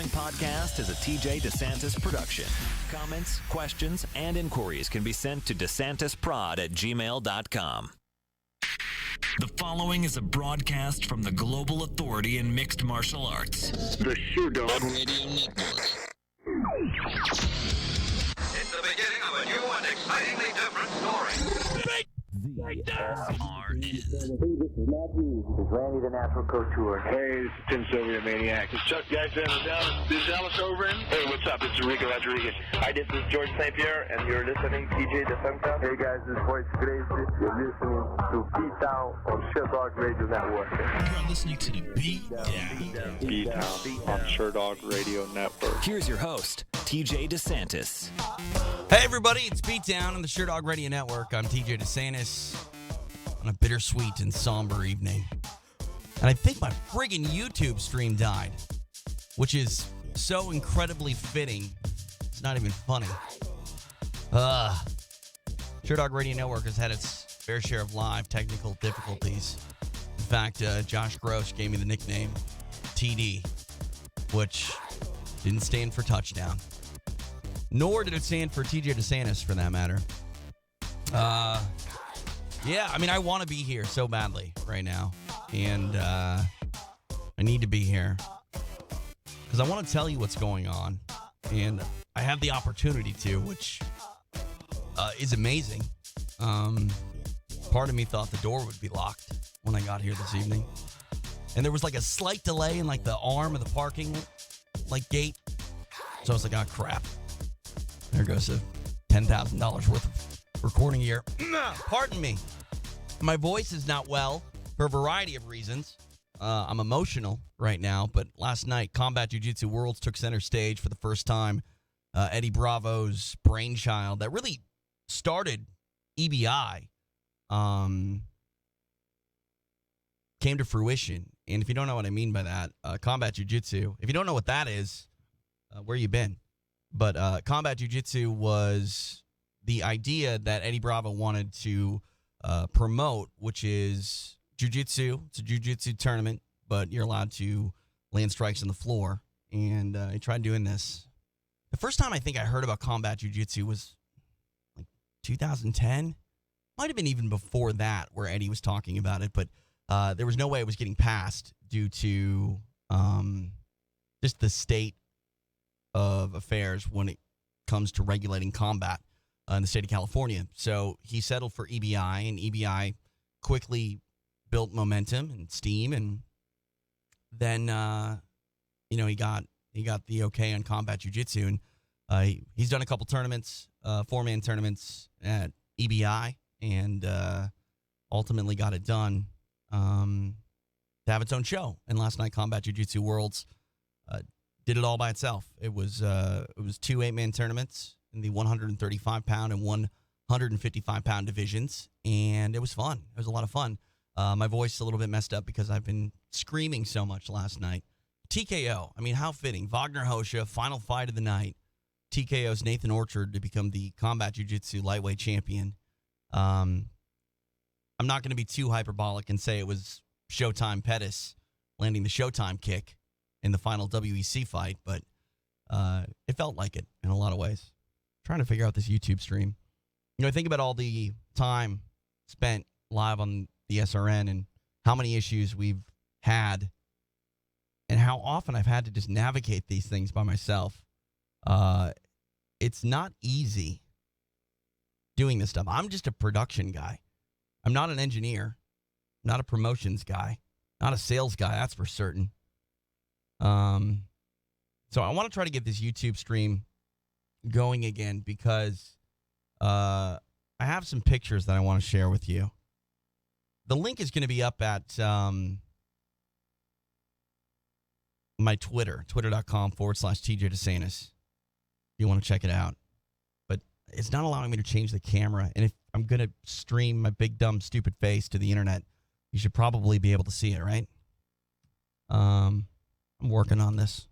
Podcast is a TJ De Santis production. Comments, questions, and inquiries can be sent to desantisprod@gmail.com. The following is a broadcast from the Global Authority in Mixed Martial Arts. The Sherdog Radio Network. It's the beginning of a new and excitingly different story. Beatdown. This is Randy the Natural Couture. Hey, this is Tim Sylvia Maniac. It's Chuck Geisler down. This is Alice Overin. Hey, what's up? This is Rico Rodriguez. Hi, this is George St. Pierre, and you're listening to TJ De Santis. Hey guys, this is Voice Gracie. You're listening to Beatdown on Sherdog Radio Network. You're listening to the Beatdown. Beatdown on Sherdog Radio Network. Here's your host, TJ De Santis. Hey, everybody, it's Beatdown on the Sherdog Radio Network. I'm TJ De Santis on a bittersweet and somber evening. And I think my friggin' YouTube stream died, which is so incredibly fitting. It's not even funny. Sherdog Radio Network has had its fair share of live technical difficulties. In fact, Josh Gross gave me the nickname TD, which didn't stand for touchdown. Nor did it stand for TJ De Santis, for that matter. Yeah, I mean, I want to be here so badly right now. And I need to be here because I want to tell you what's going on. And I have the opportunity to, which is amazing. Part of me thought the door would be locked when I got here this evening. And there was like a slight delay in like the arm of the parking like gate. So I was like, oh, crap. There goes a $10,000 worth of recording gear. Pardon me. My voice is not well for a variety of reasons. I'm emotional right now, but last night, Combat Jiu-Jitsu Worlds took center stage for the first time. Eddie Bravo's brainchild that really started EBI came to fruition. And if you don't know what I mean by that, Combat Jiu-Jitsu, if you don't know what that is, where you been? But Combat Jiu-Jitsu was the idea that Eddie Bravo wanted to promote, which is Jiu-Jitsu. It's a Jiu-Jitsu tournament, but you're allowed to land strikes on the floor. And he tried doing this. The first time I think I heard about Combat Jiu-Jitsu was like 2010. Might have been even before that where Eddie was talking about it, but there was no way it was getting passed due to just the state of affairs when it comes to regulating combat in the state of California. So he settled for EBI, and EBI quickly built momentum and steam, and then he got the okay on Combat Jiu-Jitsu, and he's done a couple tournaments, 4-man tournaments at EBI, and ultimately got it done to have its own show. And last night, Combat Jiu-Jitsu Worlds did it all by itself. It was 2 8-man tournaments in the 135-pound and 155-pound divisions, and it was fun. It was a lot of fun. My voice is a little bit messed up because I've been screaming so much last night. TKO, I mean, how fitting. Wagner Hosha, final fight of the night. TKO's Nathan Orchard to become the Combat Jiu-Jitsu lightweight champion. I'm not going to be too hyperbolic and say it was Showtime Pettis landing the Showtime kick in the final WEC fight, but it felt like it in a lot of ways. Trying to figure out this YouTube stream. I think about all the time spent live on the SRN and how many issues we've had and how often I've had to just navigate these things by myself. It's not easy doing this stuff. I'm just a production guy. I'm not an engineer, not a promotions guy, not a sales guy, that's for certain. So I want to try to get this YouTube stream going again because I have some pictures that I want to share with you. The link is going to be up at my Twitter, twitter.com/TJ De Santis, if you want to check it out. But it's not allowing me to change the camera. And if I'm going to stream my big, dumb, stupid face to the internet, you should probably be able to see it, right? I'm working on this.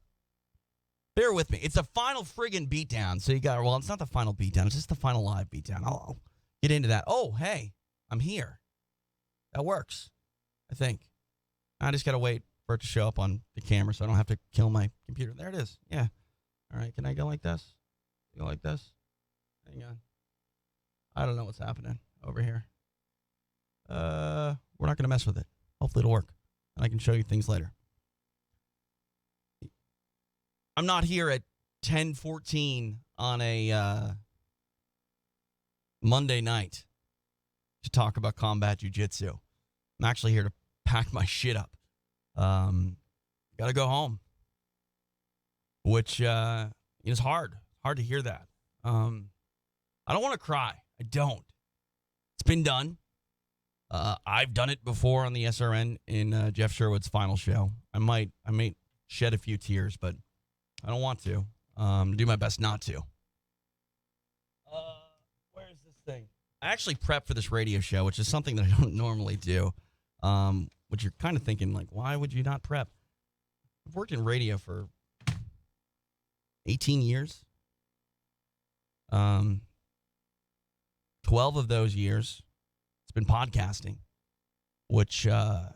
Bear with me. It's a final friggin' beatdown. So you got, well, it's not the final beatdown. It's just the final live beatdown. I'll get into that. Oh, hey, I'm here. That works, I think. I just got to wait for it to show up on the camera so I don't have to kill my computer. There it is. Yeah. All right. Can I go like this? Go like this? Hang on. I don't know what's happening over here. We're not going to mess with it. Hopefully it'll work. And I can show you things later. I'm not here at 10:14 on a Monday night to talk about combat jiu-jitsu. I'm actually here to pack my shit up. Got to go home, which is hard. Hard to hear that. I don't want to cry. I don't. It's been done. I've done it before on the SRN in Jeff Sherwood's final show. I might shed a few tears, but I don't want to. Do my best not to. Where is this thing? I actually prepped for this radio show, which is something that I don't normally do. Which you're kind of thinking, like, why would you not prep? I've worked in radio for 18 years. 12 of those years, it's been podcasting, which, I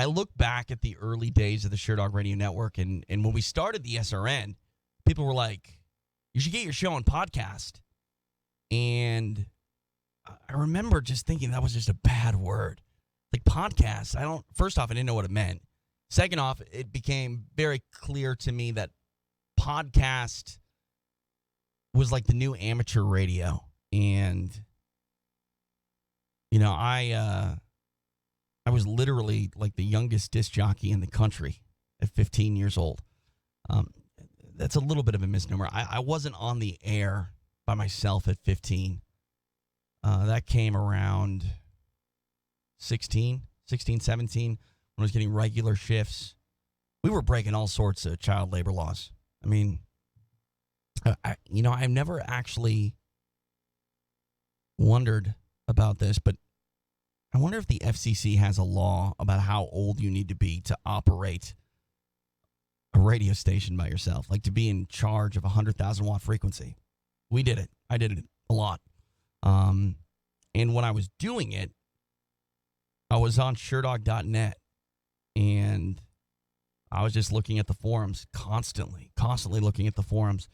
look back at the early days of the Sherdog Radio Network, and when we started the SRN, people were like, you should get your show on podcast. And I remember just thinking that was just a bad word. Like podcast, first off, I didn't know what it meant. Second off, it became very clear to me that podcast was like the new amateur radio. And, I was literally like the youngest disc jockey in the country at 15 years old. That's a little bit of a misnomer. I wasn't on the air by myself at 15. That came around 16, 17, when I was getting regular shifts. We were breaking all sorts of child labor laws. I mean, I've never actually wondered about this, but I wonder if the FCC has a law about how old you need to be to operate a radio station by yourself, like to be in charge of a 100,000 watt frequency. We did it. I did it a lot. And when I was doing it, I was on Sherdog.net, and I was just looking at the forums constantly looking at the forums.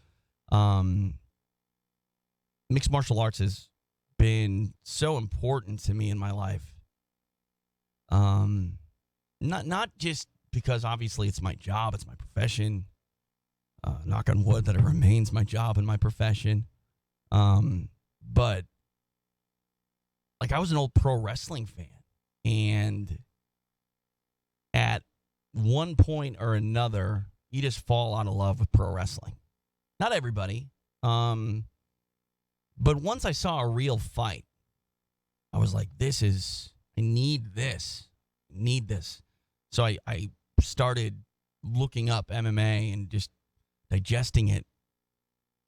Mixed martial arts has been so important to me in my life. Not just because obviously it's my job, it's my profession. Knock on wood that it remains my job and my profession. But like I was an old pro wrestling fan, and at one point or another, you just fall out of love with pro wrestling. Not everybody. But once I saw a real fight, I was like, I need this. So I started looking up MMA and just digesting it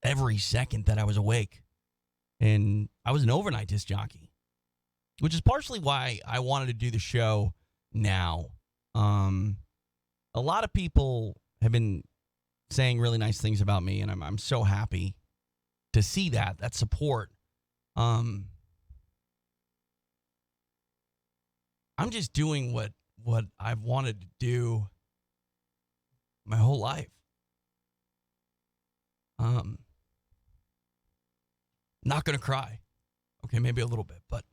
every second that I was awake. And I was an overnight disc jockey, which is partially why I wanted to do the show now. A lot of people have been saying really nice things about me, and I'm so happy to see that support. I'm just doing what I've wanted to do my whole life. Not gonna cry. Okay, maybe a little bit, but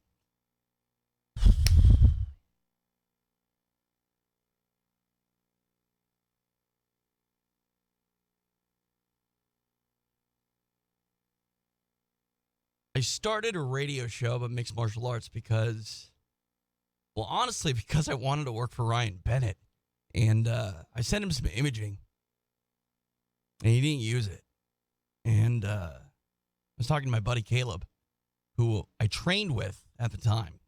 I started a radio show about mixed martial arts because I wanted to work for Ryan Bennett. And I sent him some imaging, and he didn't use it. And I was talking to my buddy Caleb, who I trained with at the time.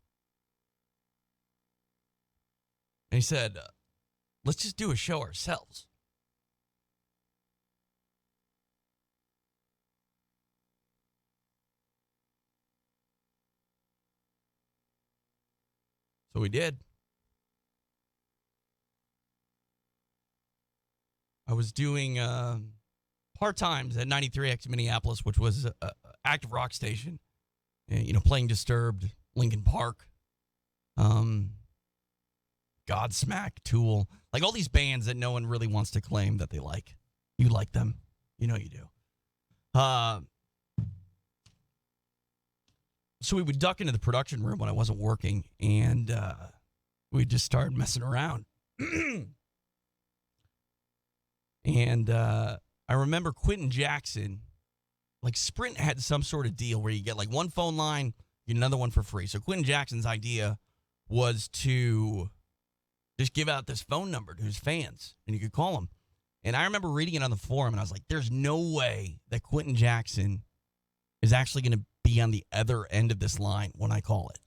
And he said, let's just do a show ourselves. So we did. I was doing part-times at 93X Minneapolis, which was an active rock station. And, playing Disturbed, Linkin Park, Godsmack, Tool. Like all these bands that no one really wants to claim that they like. You like them. You know you do. So we would duck into the production room when I wasn't working, and we'd just start messing around. And I remember Quentin Jackson, like Sprint had some sort of deal where you get like one phone line, you get another one for free. So Quentin Jackson's idea was to just give out this phone number to his fans, and you could call them. And I remember reading it on the forum, and I was like, there's no way that Quentin Jackson is actually going to be on the other end of this line when I call it.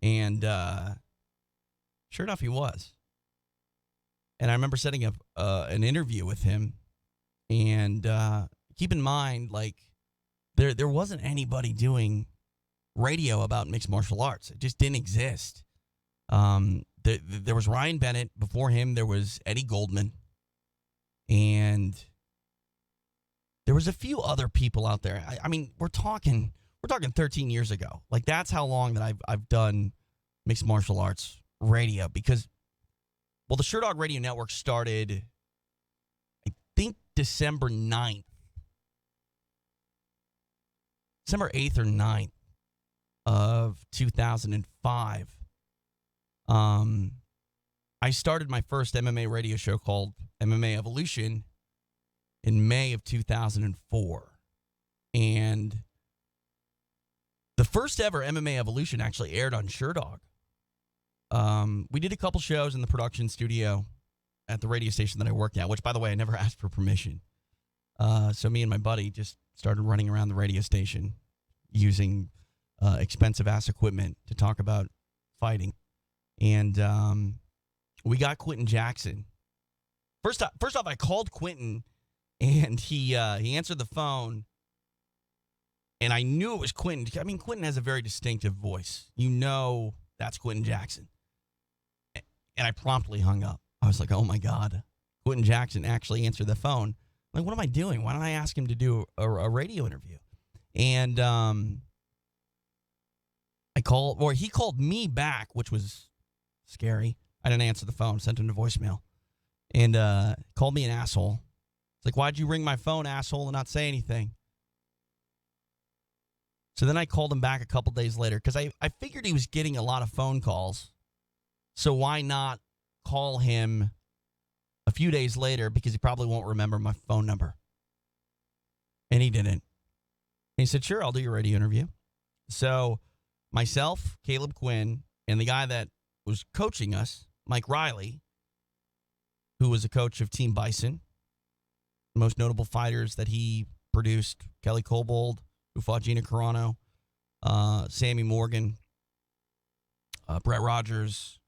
And sure enough, he was. And I remember setting up an interview with him. And keep in mind, like, there wasn't anybody doing radio about mixed martial arts. It just didn't exist. There was Ryan Bennett. Before him, there was Eddie Goldman. And there was a few other people out there. I mean, we're talking 13 years ago. Like, that's how long that I've done mixed martial arts radio. Because, well, the Sherdog Radio Network started, I think, December 9th. December 8th or 9th of 2005. I started my first MMA radio show called MMA Evolution in May of 2004. And the first ever MMA Evolution actually aired on Sherdog. We did a couple shows in the production studio at the radio station that I worked at, which, by the way, I never asked for permission. So me and my buddy just started running around the radio station using expensive-ass equipment to talk about fighting. And we got Quentin Jackson. First off, I called Quentin, and he answered the phone, and I knew it was Quentin. I mean, Quentin has a very distinctive voice. You know that's Quentin Jackson. And I promptly hung up. I was like, oh, my God. Quentin Jackson actually answered the phone. Like, what am I doing? Why don't I ask him to do a radio interview? And he called me back, which was scary. I didn't answer the phone, sent him to voicemail, and called me an asshole. It's like, why'd you ring my phone, asshole, and not say anything? So then I called him back a couple days later because I figured he was getting a lot of phone calls. So why not call him a few days later, because he probably won't remember my phone number. And he didn't. And he said, sure, I'll do your radio interview. So myself, Caleb Quinn, and the guy that was coaching us, Mike Riley, who was a coach of Team Bison, the most notable fighters that he produced, Kelly Kobold, who fought Gina Carano, Sammy Morgan, Brett Rogers,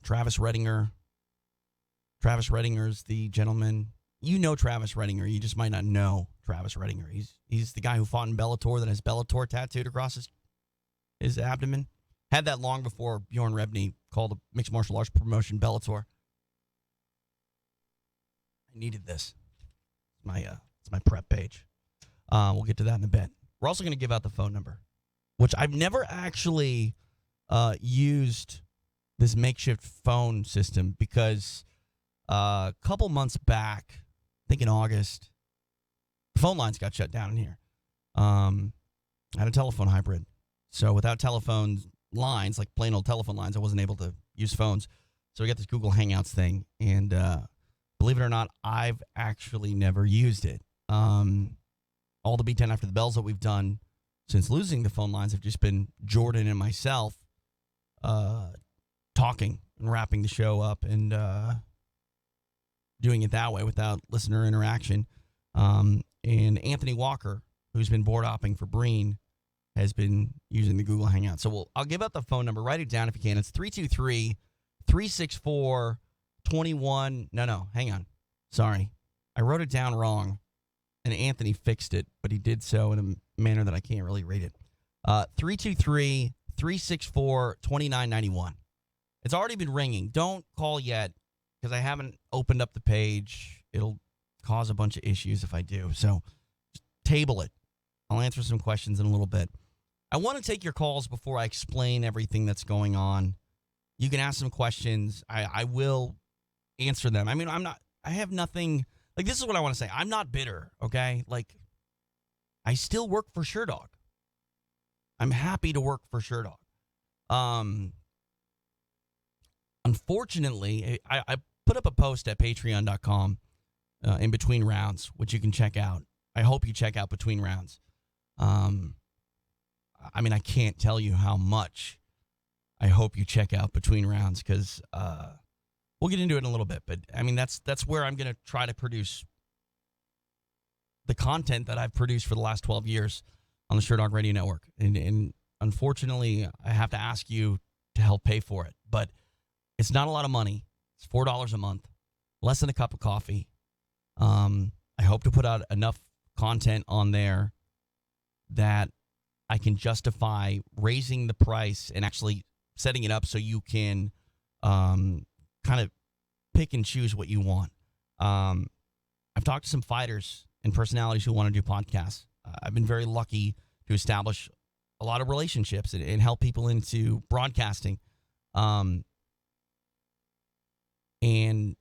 Travis Redinger. Travis Redinger's the gentleman. You know Travis Redinger. You just might not know Travis Redinger. He's the guy who fought in Bellator that has Bellator tattooed across his abdomen. Had that long before Bjorn Rebney called the mixed martial arts promotion Bellator. I needed this. It's my prep page. We'll get to that in a bit. We're also going to give out the phone number, which I've never actually used this makeshift phone system because a couple months back, I think in August, the phone lines got shut down in here. I had a telephone hybrid. So without telephone lines, like plain old telephone lines, I wasn't able to use phones. So we got this Google Hangouts thing. And believe it or not, I've actually never used it. All the Beatdown After the Bells that we've done since losing the phone lines have just been Jordan and myself talking and wrapping the show up and doing it that way without listener interaction. And Anthony Walker, who's been board hopping for Breen, has been using the Google Hangout. So I'll give out the phone number. Write it down if you can. It's 323-364-21. No, hang on. Sorry. I wrote it down wrong, and Anthony fixed it, but he did so in a manner that I can't really read it. 323-364-2991. It's already been ringing. Don't call yet because I haven't opened up the page. It'll cause a bunch of issues if I do. So just table it. I'll answer some questions in a little bit. I want to take your calls before I explain everything that's going on. You can ask some questions. I will answer them. I mean, I have nothing. Like, this is what I want to say. I'm not bitter, okay? Like, I still work for Sherdog. I'm happy to work for Sherdog. Unfortunately, I put up a post at patreon.com in between rounds, which you can check out. I hope you check out Between Rounds. I mean, I can't tell you how much I hope you check out Between Rounds because we'll get into it in a little bit. But, I mean, that's where I'm going to try to produce the content that I've produced for the last 12 years on the Sherdog Radio Network. And unfortunately, I have to ask you to help pay for it. But it's not a lot of money. It's $4 a month, less than a cup of coffee. I hope to put out enough content on there that I can justify raising the price and actually setting it up so you can kind of pick and choose what you want. I've talked to some fighters and personalities who want to do podcasts. I've been very lucky to establish a lot of relationships and help people into broadcasting. And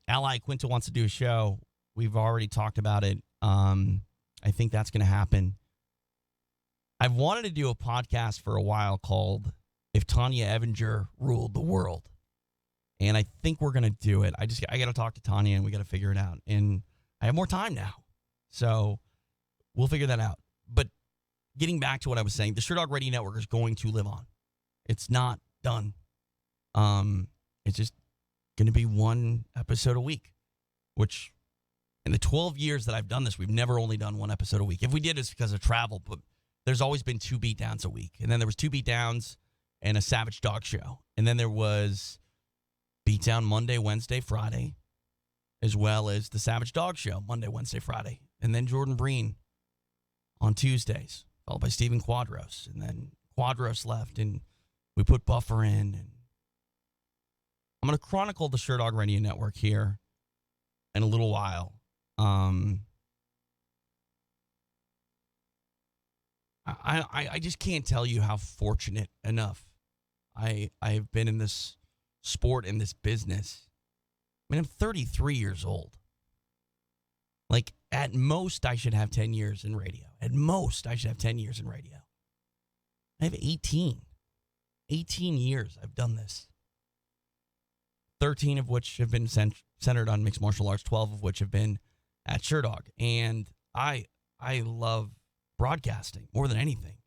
Ally Quinto wants to do a show. We've already talked about it. I think that's going to happen. I've wanted to do a podcast for a while called If Tanya Evinger Ruled the World. And I think we're going to do it. I got to talk to Tanya and we got to figure it out. And I have more time now. So we'll figure that out. But getting back to what I was saying, the Sherdog Radio Network is going to live on. It's not done. It's just going to be one episode a week, which in the 12 years that I've done this, we've never only done one episode a week. If we did, it's because of travel, but there's always been 2 beatdowns a week. And then there was 2 beatdowns and a Savage Dog show. And then there was Beatdown Monday, Wednesday, Friday, as well as the Savage Dog show Monday, Wednesday, Friday. And then Jordan Breen on Tuesdays, followed by Steven Quadros. And then Quadros left, and we put Buffer in. And I'm going to chronicle the Sherdog Radio Network here in a little while. I just can't tell you how fortunate enough I've been in this sport, in this business. I mean, I'm 33 years old. Like, at most, I should have 10 years in radio. At most, I should have 10 years in radio. I have 18. 18 years I've done this. 13 of which have been centered on mixed martial arts, 12 of which have been at Sherdog. And I love broadcasting more than anything.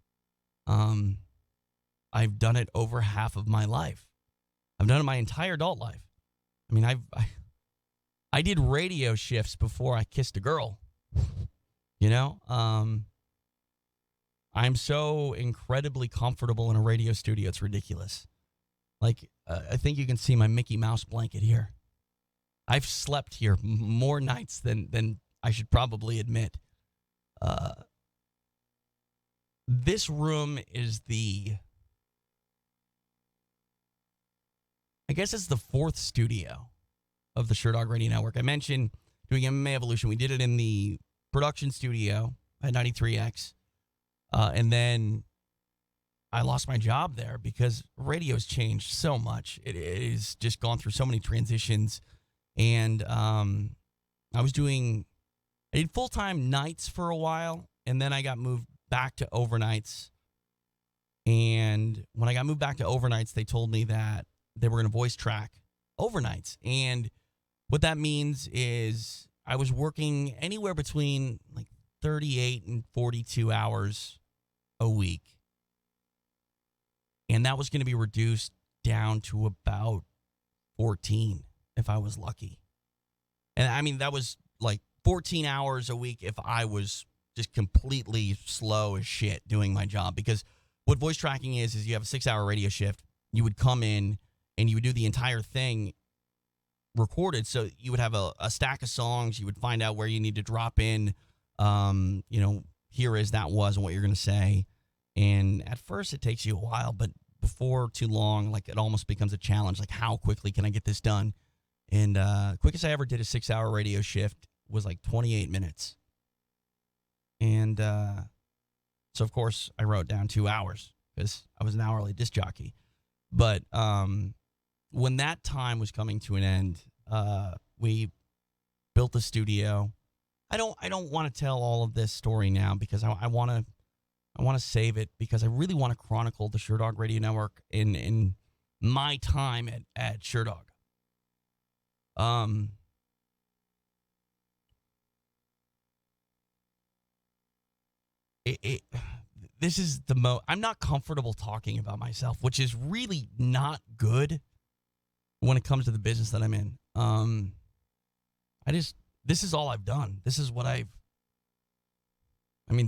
I've done it over half of my life. I've done it my entire adult life. I mean, I did radio shifts before I kissed a girl. You know, I'm so incredibly comfortable in a radio studio. It's ridiculous. Like, I think you can see my Mickey Mouse blanket here. I've slept here more nights than I should probably admit. This room is I guess it's the 4th studio of the Sherdog Radio Network. I mentioned doing MMA Evolution. We did it in the production studio at 93X. And then I lost my job there because radio's changed so much. It has just gone through so many transitions. And I did full-time nights for a while, and then I got moved back to overnights. And when I got moved back to overnights, they told me that they were going to voice track overnights. And what that means is I was working anywhere between like 38 and 42 hours a week. And that was going to be reduced down to about 14 if I was lucky. And I mean, that was like 14 hours a week if I was just completely slow as shit doing my job. Because what voice tracking is you have a 6-hour radio shift. You would come in and you would do the entire thing recorded. So you would have a stack of songs. You would find out where you need to drop in, here is, that was, and what you're going to say. And at first it takes you a while, but before too long, like, it almost becomes a challenge. Like, how quickly can I get this done? And quickest I ever did a 6-hour radio shift was like 28 minutes. And so, of course, I wrote down 2 hours because I was an hourly disc jockey. But when that time was coming to an end, we built the studio. I don't want to tell all of this story now because I want to save it, because I really want to chronicle the Sherdog Radio Network in my time at Sherdog. This is I'm not comfortable talking about myself, which is really not good when it comes to the business that I'm in. This is all I've done. This is what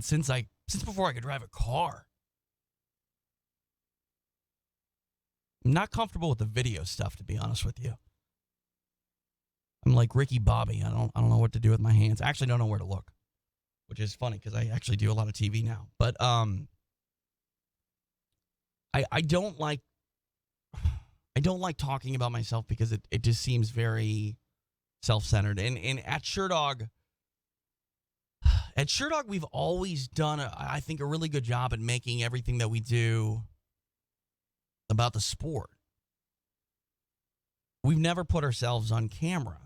since before I could drive a car. I'm not comfortable with the video stuff, to be honest with you. I'm like Ricky Bobby. I don't know what to do with my hands. I actually don't know where to look, which is funny because I actually do a lot of TV now. But I don't like talking about myself because it just seems very self-centered. And at Sherdog, we've always done, I think, a really good job at making everything that we do about the sport. We've never put ourselves on camera,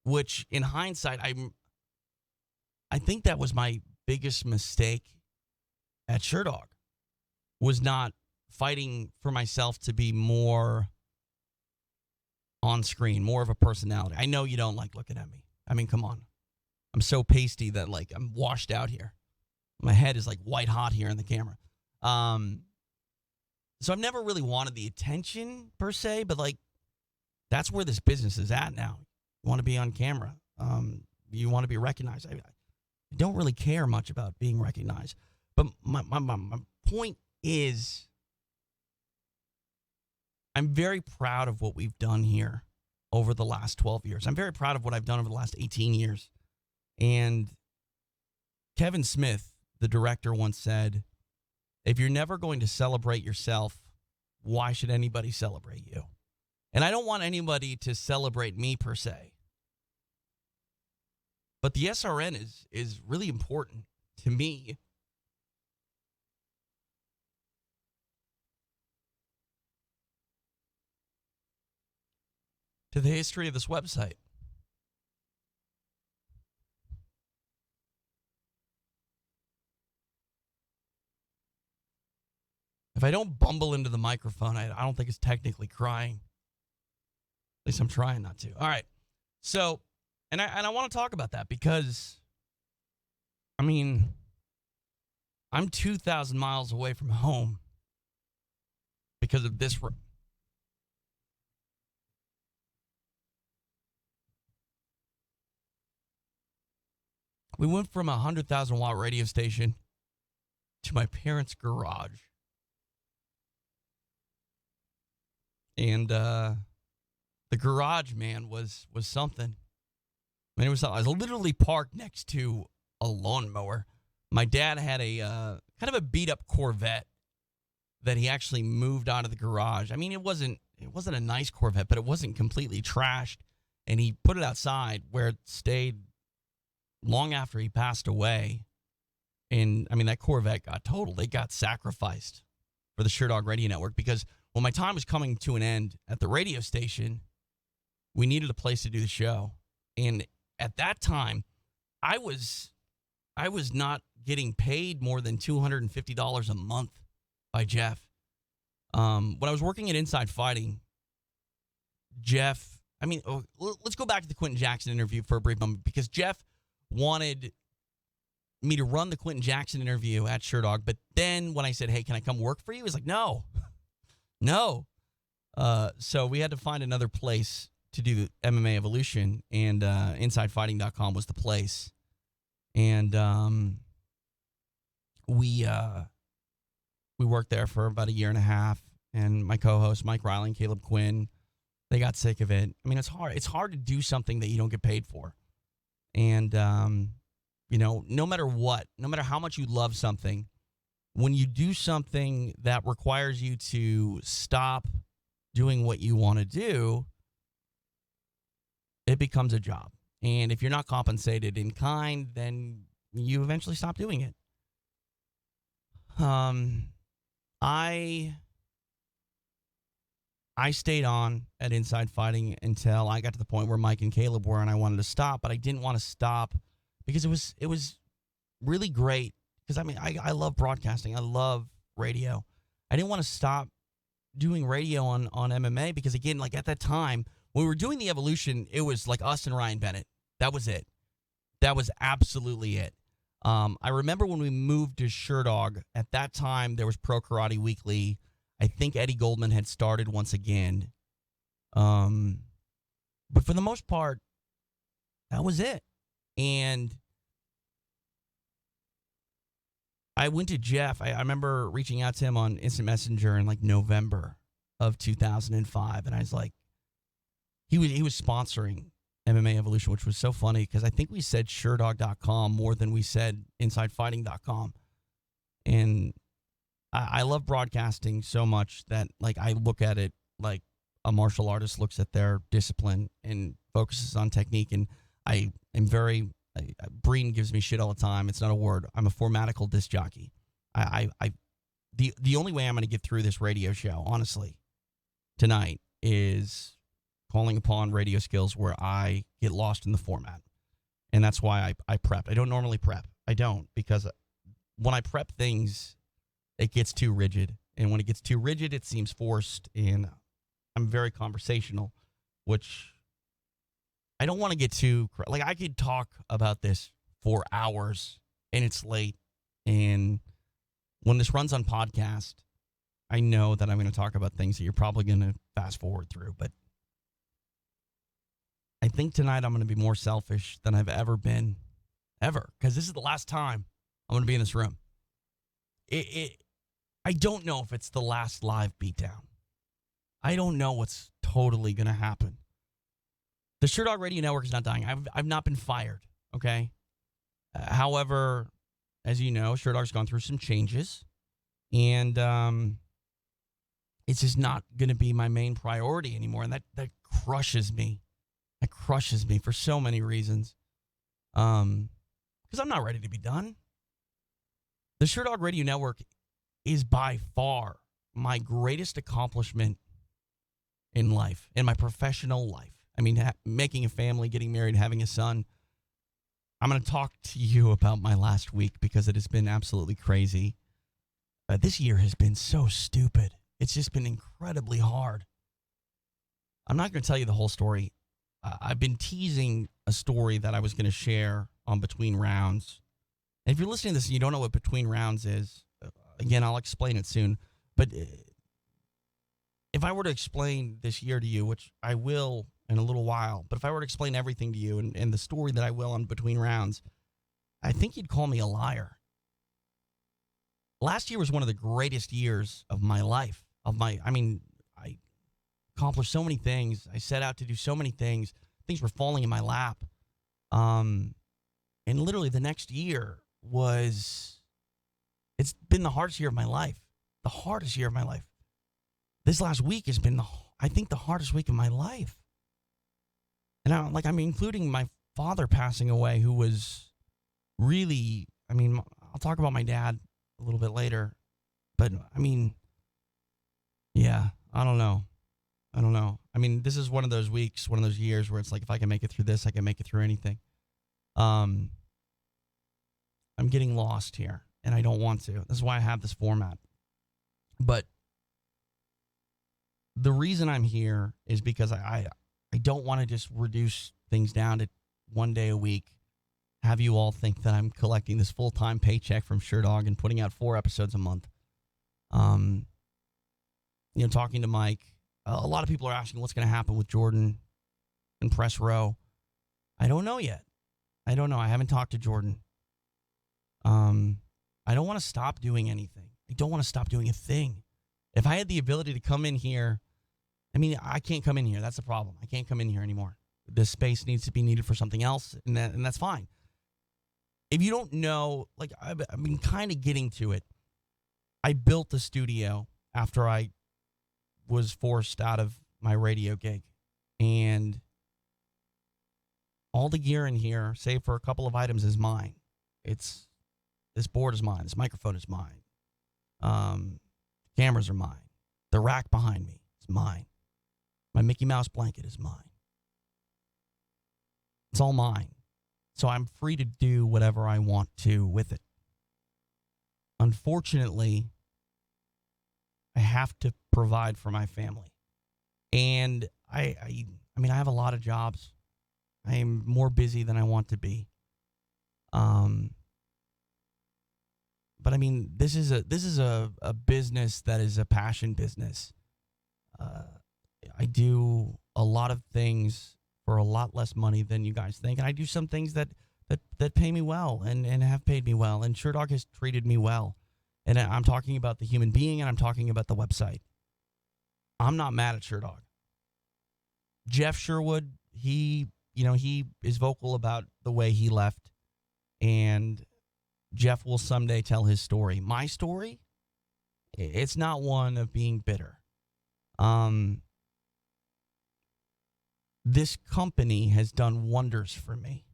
which in hindsight, I think that was my biggest mistake at Sherdog, was not fighting for myself to be more on screen, more of a personality. I know you don't like looking at me. I mean, come on. I'm so pasty that, like, I'm washed out here. My head is like white hot here in the camera. So I've never really wanted the attention per se, but like, that's where this business is at now. You want to be on camera. You want to be recognized. I don't really care much about being recognized. But my point is, I'm very proud of what we've done here over the last 12 years. I'm very proud of what I've done over the last 18 years. And Kevin Smith, the director, once said, if you're never going to celebrate yourself, why should anybody celebrate you? And I don't want anybody to celebrate me per se. But the SRN is really important to me. To the history of this website. If I don't bumble into the microphone, I don't think it's technically crying. At least I'm trying not to. All right. So, and I want to talk about that because, I mean, I'm 2,000 miles away from home because of this. We went from a 100,000 watt radio station to my parents' garage. And the garage, man, was something. I mean, it was something. I was literally parked next to a lawnmower. My dad had a kind of a beat up Corvette that he actually moved out of the garage. I mean, it wasn't a nice Corvette, but it wasn't completely trashed. And he put it outside where it stayed long after he passed away. And I mean, that Corvette got totaled. It got sacrificed for the Sherdog Radio Network because when my time was coming to an end at the radio station, we needed a place to do the show. And at that time, I was not getting paid more than $250 a month by Jeff. When I was working at Inside Fighting, Jeff, let's go back to the Quentin Jackson interview for a brief moment because Jeff wanted me to run the Quentin Jackson interview at Sherdog. But then when I said, hey, can I come work for you? He's like, no. No. So we had to find another place to do the MMA Evolution, and InsideFighting.com was the place. And we worked there for about a year and a half, and my co-hosts, Mike Riley and Caleb Quinn, they got sick of it. I mean, it's hard. It's hard to do something that you don't get paid for. And, no matter what, no matter how much you love something, when you do something that requires you to stop doing what you want to do, it becomes a job. And if you're not compensated in kind, then you eventually stop doing it. I stayed on at Inside Fighting until I got to the point where Mike and Caleb were, and I wanted to stop, but I didn't want to stop because it was really great. Because I love broadcasting, I love radio. I didn't want to stop doing radio on MMA because, again, like at that time when we were doing the Evolution, it was like us and Ryan Bennett. That was it. That was absolutely it. I remember when we moved to Sherdog, at that time there was Pro Karate Weekly. I think Eddie Goldman had started once again. But for the most part, that was it. And I went to Jeff. I remember reaching out to him on Instant Messenger in like November of 2005. And I was like, he was sponsoring MMA Evolution, which was so funny because I think we said Sherdog.com more than we said InsideFighting.com. And I love broadcasting so much that like I look at it like a martial artist looks at their discipline and focuses on technique. And I am Breen gives me shit all the time. It's not a word. I'm a formatical disc jockey. The only way I'm going to get through this radio show, honestly, tonight is calling upon radio skills where I get lost in the format. And that's why I prepped. I don't normally prep. I don't, because when I prep things, it gets too rigid. And when it gets too rigid, it seems forced. And I'm very conversational, which I don't want to get too... Like, I could talk about this for hours, and it's late. And when this runs on podcast, I know that I'm going to talk about things that you're probably going to fast forward through. But I think tonight I'm going to be more selfish than I've ever been. Ever. Because this is the last time I'm going to be in this room. I don't know if it's the last live beatdown. I don't know what's totally going to happen. The Sherdog Radio Network is not dying. I've not been fired, okay? However, as you know, Sherdog's gone through some changes, and it's just not going to be my main priority anymore, and that crushes me. That crushes me for so many reasons. Because I'm not ready to be done. The Sherdog Radio Network is by far my greatest accomplishment in life, in my professional life. I mean, making a family, getting married, having a son. I'm going to talk to you about my last week because it has been absolutely crazy. This year has been so stupid. It's just been incredibly hard. I'm not going to tell you the whole story. I've been teasing a story that I was going to share on Between Rounds. And if you're listening to this and you don't know what Between Rounds is, again, I'll explain it soon. But if I were to explain this year to you, which I will in a little while, but if I were to explain everything to you and the story that I will on Between Rounds, I think you'd call me a liar. Last year was one of the greatest years of my life. I accomplished so many things. I set out to do so many things. Things were falling in my lap. And literally the next year it's been the hardest year of my life. The hardest year of my life. This last week has been, I think, the hardest week of my life. And I'm including my father passing away, who was really, I'll talk about my dad a little bit later. But, yeah, I don't know. This is one of those weeks, one of those years where it's like, if I can make it through this, I can make it through anything. I'm getting lost here, and I don't want to. This is why I have this format. But the reason I'm here is because I don't want to just reduce things down to one day a week have you all think that I'm collecting this full-time paycheck from Sherdog and putting out 4 episodes a month. Talking to Mike, a lot of people are asking what's going to happen with Jordan and Press Row. I don't know yet. I don't know. I haven't talked to Jordan. I don't want to stop doing anything. I don't want to stop doing a thing. If I had the ability to come in here, I can't come in here. That's the problem. I can't come in here anymore. This space needs to be needed for something else, and that's fine. If you don't know, I've been kind of getting to it. I built the studio after I was forced out of my radio gig. And all the gear in here, save for a couple of items, is mine. This board is mine. This microphone is mine. Cameras are mine. The rack behind me is mine. My Mickey Mouse blanket is mine. It's all mine. So I'm free to do whatever I want to with it. Unfortunately, I have to provide for my family. And I have a lot of jobs. I am more busy than I want to be. But this is a business that is a passion business. I do a lot of things for a lot less money than you guys think. And I do some things that pay me well and have paid me well. And Sherdog has treated me well. And I'm talking about the human being, and I'm talking about the website. I'm not mad at Sherdog. Jeff Sherwood, he is vocal about the way he left. And Jeff will someday tell his story. My story, it's not one of being bitter. This company has done wonders for me.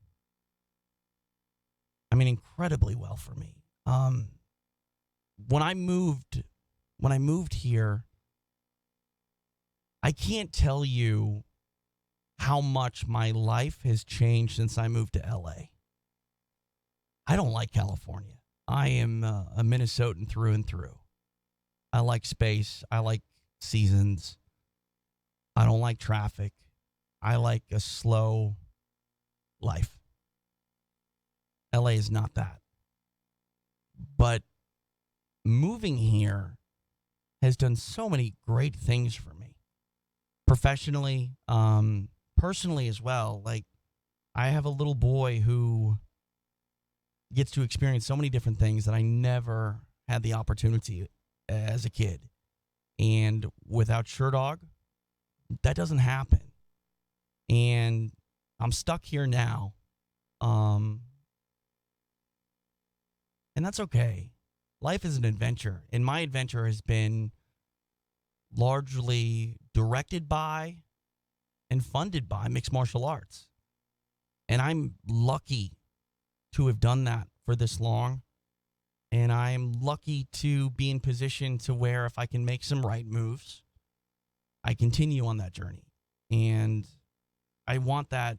Incredibly well for me. When I moved here, I can't tell you how much my life has changed since I moved to LA. I don't like California. I am a Minnesotan through and through. I like space. I like seasons. I don't like traffic. I like a slow life. LA is not that. But moving here has done so many great things for me. Professionally, personally as well. I have a little boy who gets to experience so many different things that I never had the opportunity as a kid. And without Sherdog, that doesn't happen. And I'm stuck here now. And that's okay. Life is an adventure. And my adventure has been largely directed by and funded by mixed martial arts. And I'm lucky to have done that for this long. And I'm lucky to be in position to where if I can make some right moves, I continue on that journey. And I want that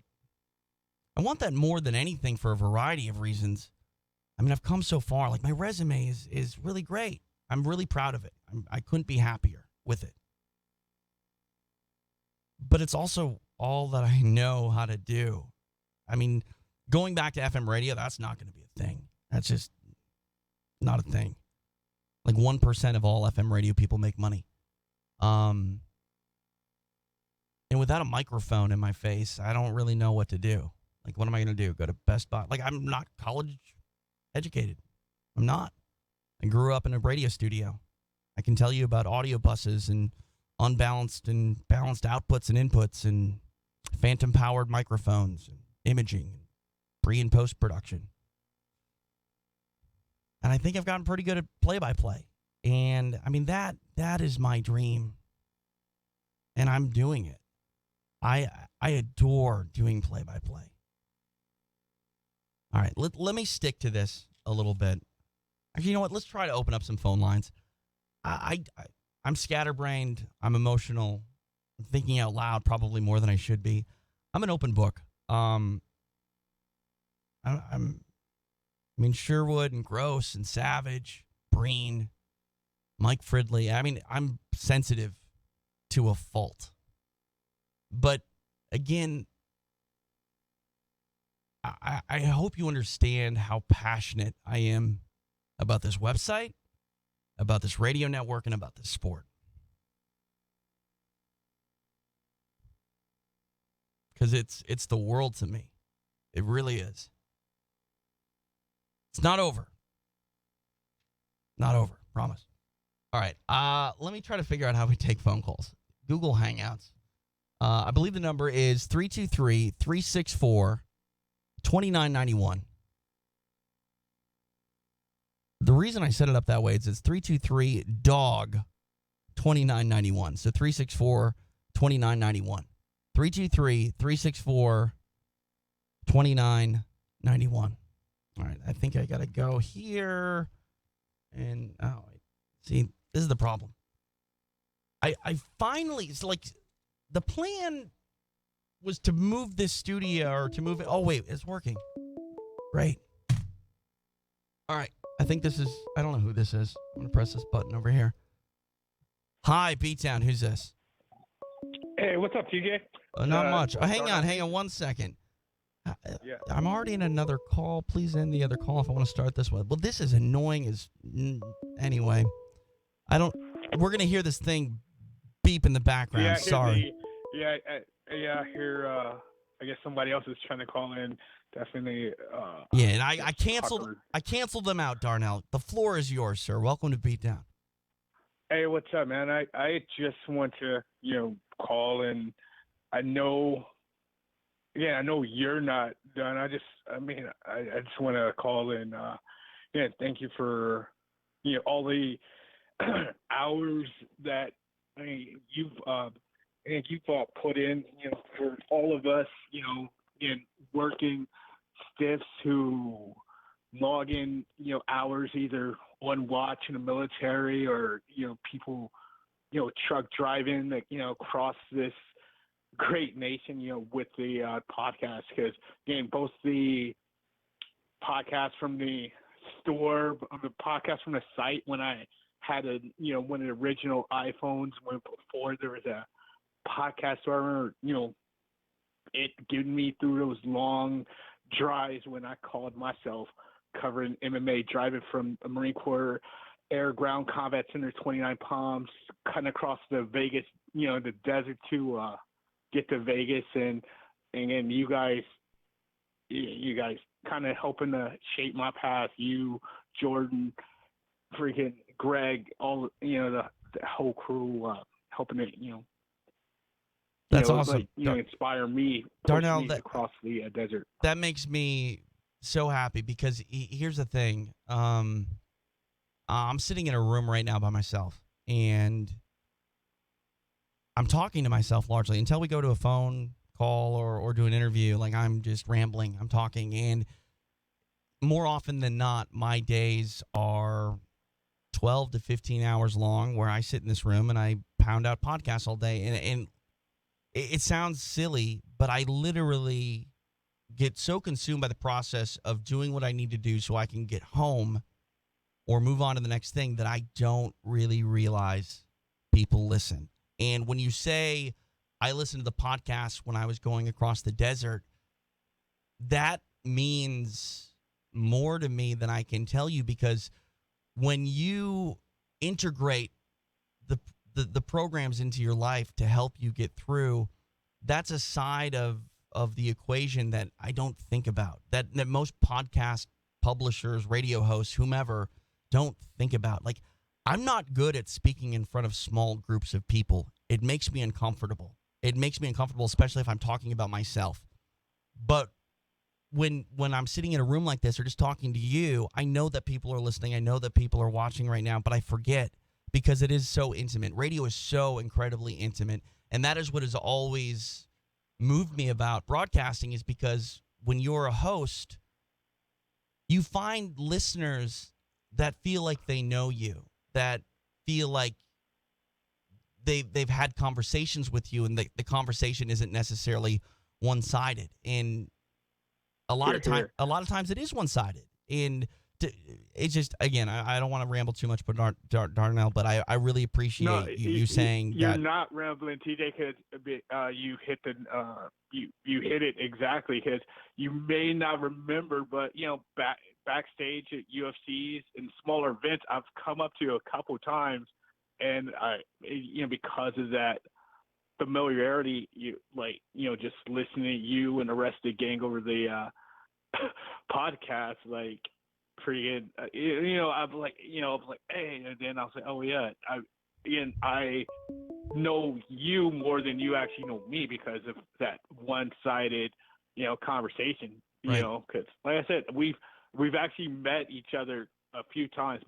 more than anything for a variety of reasons. I've come so far. My resume is really great. I'm really proud of it. I couldn't be happier with it. But it's also all that I know how to do. Going back to FM radio, that's not going to be a thing. That's just not a thing. 1% of all FM radio people make money. And without a microphone in my face, I don't really know what to do. What am I going to do? Go to Best Buy? I'm not college educated. I'm not. I grew up in a radio studio. I can tell you about audio buses and unbalanced and balanced outputs and inputs and phantom powered microphones and imaging and pre and post production. And I think I've gotten pretty good at play-by-play. And that is my dream. And I'm doing it. I adore doing play-by-play. All right, let me stick to this a little bit. Actually, you know what? Let's try to open up some phone lines. I'm scatterbrained. I'm emotional. I'm thinking out loud probably more than I should be. I'm an open book. Sherwood and Gross and Savage, Breen, Mike Fridley. I'm sensitive to a fault. But again, I hope you understand how passionate I am about this website, about this radio network, and about this sport. Because it's the world to me. It really is. It's not over. Not over. Promise. All right. Let me try to figure out how we take phone calls. Google Hangouts. I believe the number is 323-364-2991. The reason I set it up that way is it's 323-DOG-2991. So 364-2991. 323-364-2991. All right, I think I got to go here. And, see, this is the problem. I finally, it's like, the plan was to move this studio or to move it. Oh, wait, it's working. Great. All right, I think this is, I don't know who this is. I'm going to press this button over here. Hi, Beatdown, who's this? Hey, what's up, TJ? Not much. Oh, hang on 1 second. Yeah. I'm already in another call. Please end the other call if I want to start this one. Well, this is annoying as... Anyway, we're going to hear this thing beep in the background. Yeah, Sorry. I hear, I guess somebody else is trying to call in. Definitely. Yeah, and I canceled them out, Darnell. The floor is yours, sir. Welcome to Beatdown. Hey, what's up, man? I just want to, call and I know you're not done. I just want to call and, thank you for, all the hours that you've put in, for all of us, in working stiffs who log in, hours either on watch in the military or, people, truck driving, across this great nation, with the podcast. Because, again, both the podcast from the store, the podcast from the site when I had one of the original iPhones, when before there was a podcast server, it getting me through those long drives when I called myself covering MMA, driving from a Marine Corps Air Ground Combat Center 29 Palms, cutting across the Vegas, the desert to get to Vegas, and you guys kind of helping to shape my path. You, Jordan, freaking Greg, all the whole crew helping it, That's awesome. Inspire me, Darnell, me across the desert. That makes me so happy because here's the thing. I'm sitting in a room right now by myself, and I'm talking to myself largely until we go to a phone call or do an interview. Like, I'm just rambling. I'm talking, and more often than not, my days are 12 to 15 hours long where I sit in this room and I pound out podcasts all day. And it sounds silly, but I literally get so consumed by the process of doing what I need to do so I can get home or move on to the next thing that I don't really realize people listen. And when you say I listened to the podcast when I was going across the desert, that means more to me than I can tell you, because when you integrate the programs into your life to help you get through, that's a side of the equation that I don't think about, that most podcast publishers, radio hosts, whomever, don't think about. Like, I'm not good at speaking in front of small groups of people. It makes me uncomfortable. It makes me uncomfortable, especially if I'm talking about myself. But when I'm sitting in a room like this or just talking to you, I know that people are listening. I know that people are watching right now, but I forget because it is so intimate. Radio is so incredibly intimate, and that is what has always moved me about broadcasting, is because when you're a host, you find listeners that feel like they know you, that feel like they've had conversations with you, and the conversation isn't necessarily one-sided. And a lot of times it is one-sided. And it's just, again, I don't want to ramble too much, but Darnell, but I really appreciate you saying you're that. not rambling, TJ, because you hit you hit it exactly. Because you may not remember, but backstage at UFCs and smaller events, I've come up to a couple times, and because of that familiarity, just listening to you and the rest of the gang over the podcast, like. Pretty good. I'm like, hey, and then I'll say, oh yeah, I know you more than you actually know me because of that one-sided, conversation. Right. Because like I said, we've actually met each other a few times,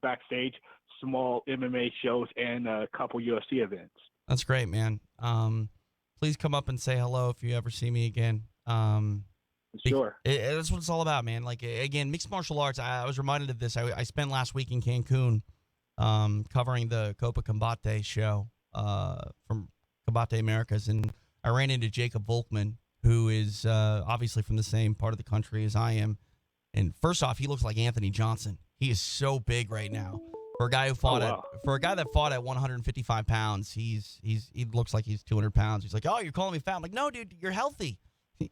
backstage, small MMA shows and a couple UFC events. That's great, man. Please come up and say hello if you ever see me again. Sure. That's what it's all about, man. Like, again, mixed martial arts, I was reminded of this. I spent last week in Cancun covering the Copa Combate show from Combate Americas, and I ran into Jacob Volkman, who is obviously from the same part of the country as I am. And first off, he looks like Anthony Johnson. He is so big right now. For a guy who fought that fought at 155 pounds, he looks like he's 200 pounds. He's like, oh, you're calling me fat? I'm like, no, dude, you're healthy.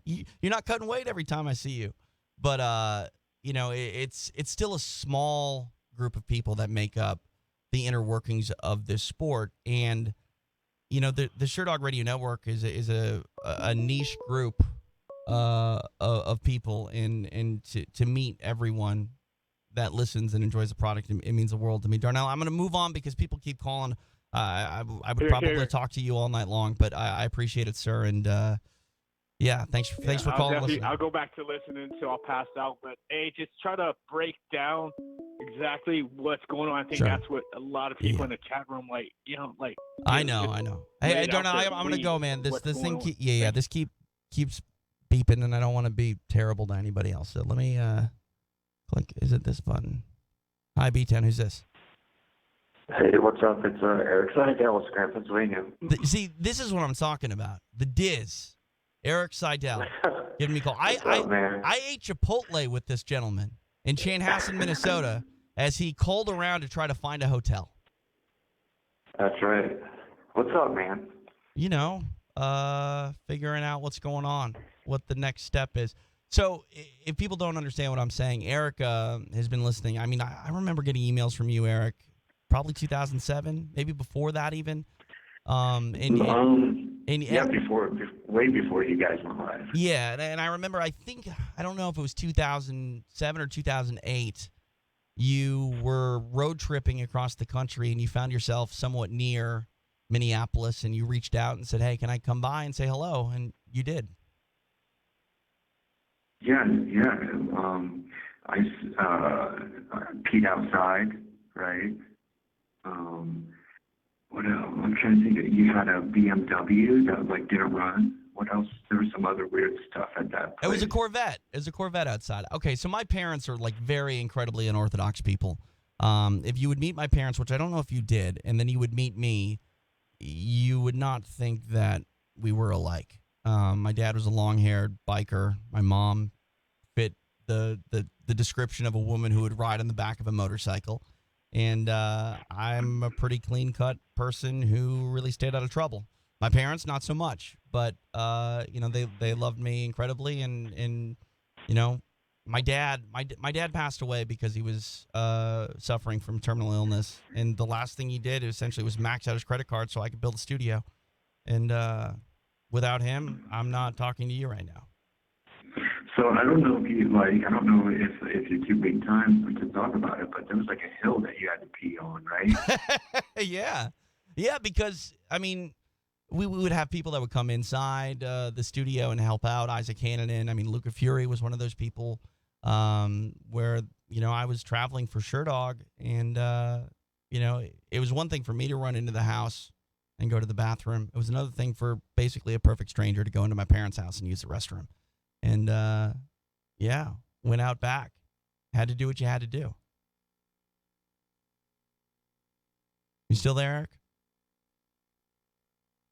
You're not cutting weight every time I see you. But, it's still a small group of people that make up the inner workings of this sport. And, the Sherdog Radio Network is a niche group of people. And to meet everyone that listens and enjoys the product, it means the world to me. Darnell, I'm going to move on because people keep calling. I would probably talk to you all night long, but I appreciate it, sir. And, yeah, thanks for calling. I'll go back to listening until I'll pass out. But hey, just try to break down exactly what's going on. I think that's what a lot of people in the chat room I know. Hey, Darnell, I'm gonna go, man. This thing, this keeps beeping, and I don't want to be terrible to anybody else. So let me click. Is it this button? Hi, Beatdown. Who's this? Hey, what's up? It's Eric Seidel, Scranton, Pennsylvania. See, this is what I'm talking about. The Diz. Eric Seidel, giving me a call. I ate Chipotle with this gentleman in Chanhassen, Minnesota, as he called around to try to find a hotel. That's right. What's up, man? Figuring out what's going on, what the next step is. So if people don't understand what I'm saying, Eric has been listening. I mean, I remember getting emails from you, Eric, probably 2007, maybe before that even. Way before you guys went live. Yeah, and I remember, I don't know if it was 2007 or 2008, you were road tripping across the country and you found yourself somewhat near Minneapolis and you reached out and said, hey, can I come by and say hello? And you did. Yeah. I peed outside, right? What else? I'm trying to think. You had a BMW that didn't run. What else? There was some other weird stuff at that place. It was a Corvette. It was a Corvette outside. Okay, so my parents are very incredibly unorthodox people. If you would meet my parents, which I don't know if you did, and then you would meet me, you would not think that we were alike. My dad was a long-haired biker. My mom fit the description of a woman who would ride on the back of a motorcycle. And I'm a pretty clean-cut person who really stayed out of trouble. My parents, not so much, but they loved me incredibly. And my dad passed away because he was suffering from terminal illness. And the last thing he did essentially was max out his credit card so I could build a studio. And without him, I'm not talking to you right now. So I don't know if you're too big time to talk about it, but there was a hill that you had to pee on, right? Yeah, because we would have people that would come inside the studio and help out. Isaac Hannon. Luca Fury was one of those people where I was traveling for Sherdog, and it was one thing for me to run into the house and go to the bathroom. It was another thing for basically a perfect stranger to go into my parents' house and use the restroom. And, went out back. Had to do what you had to do. You still there, Eric?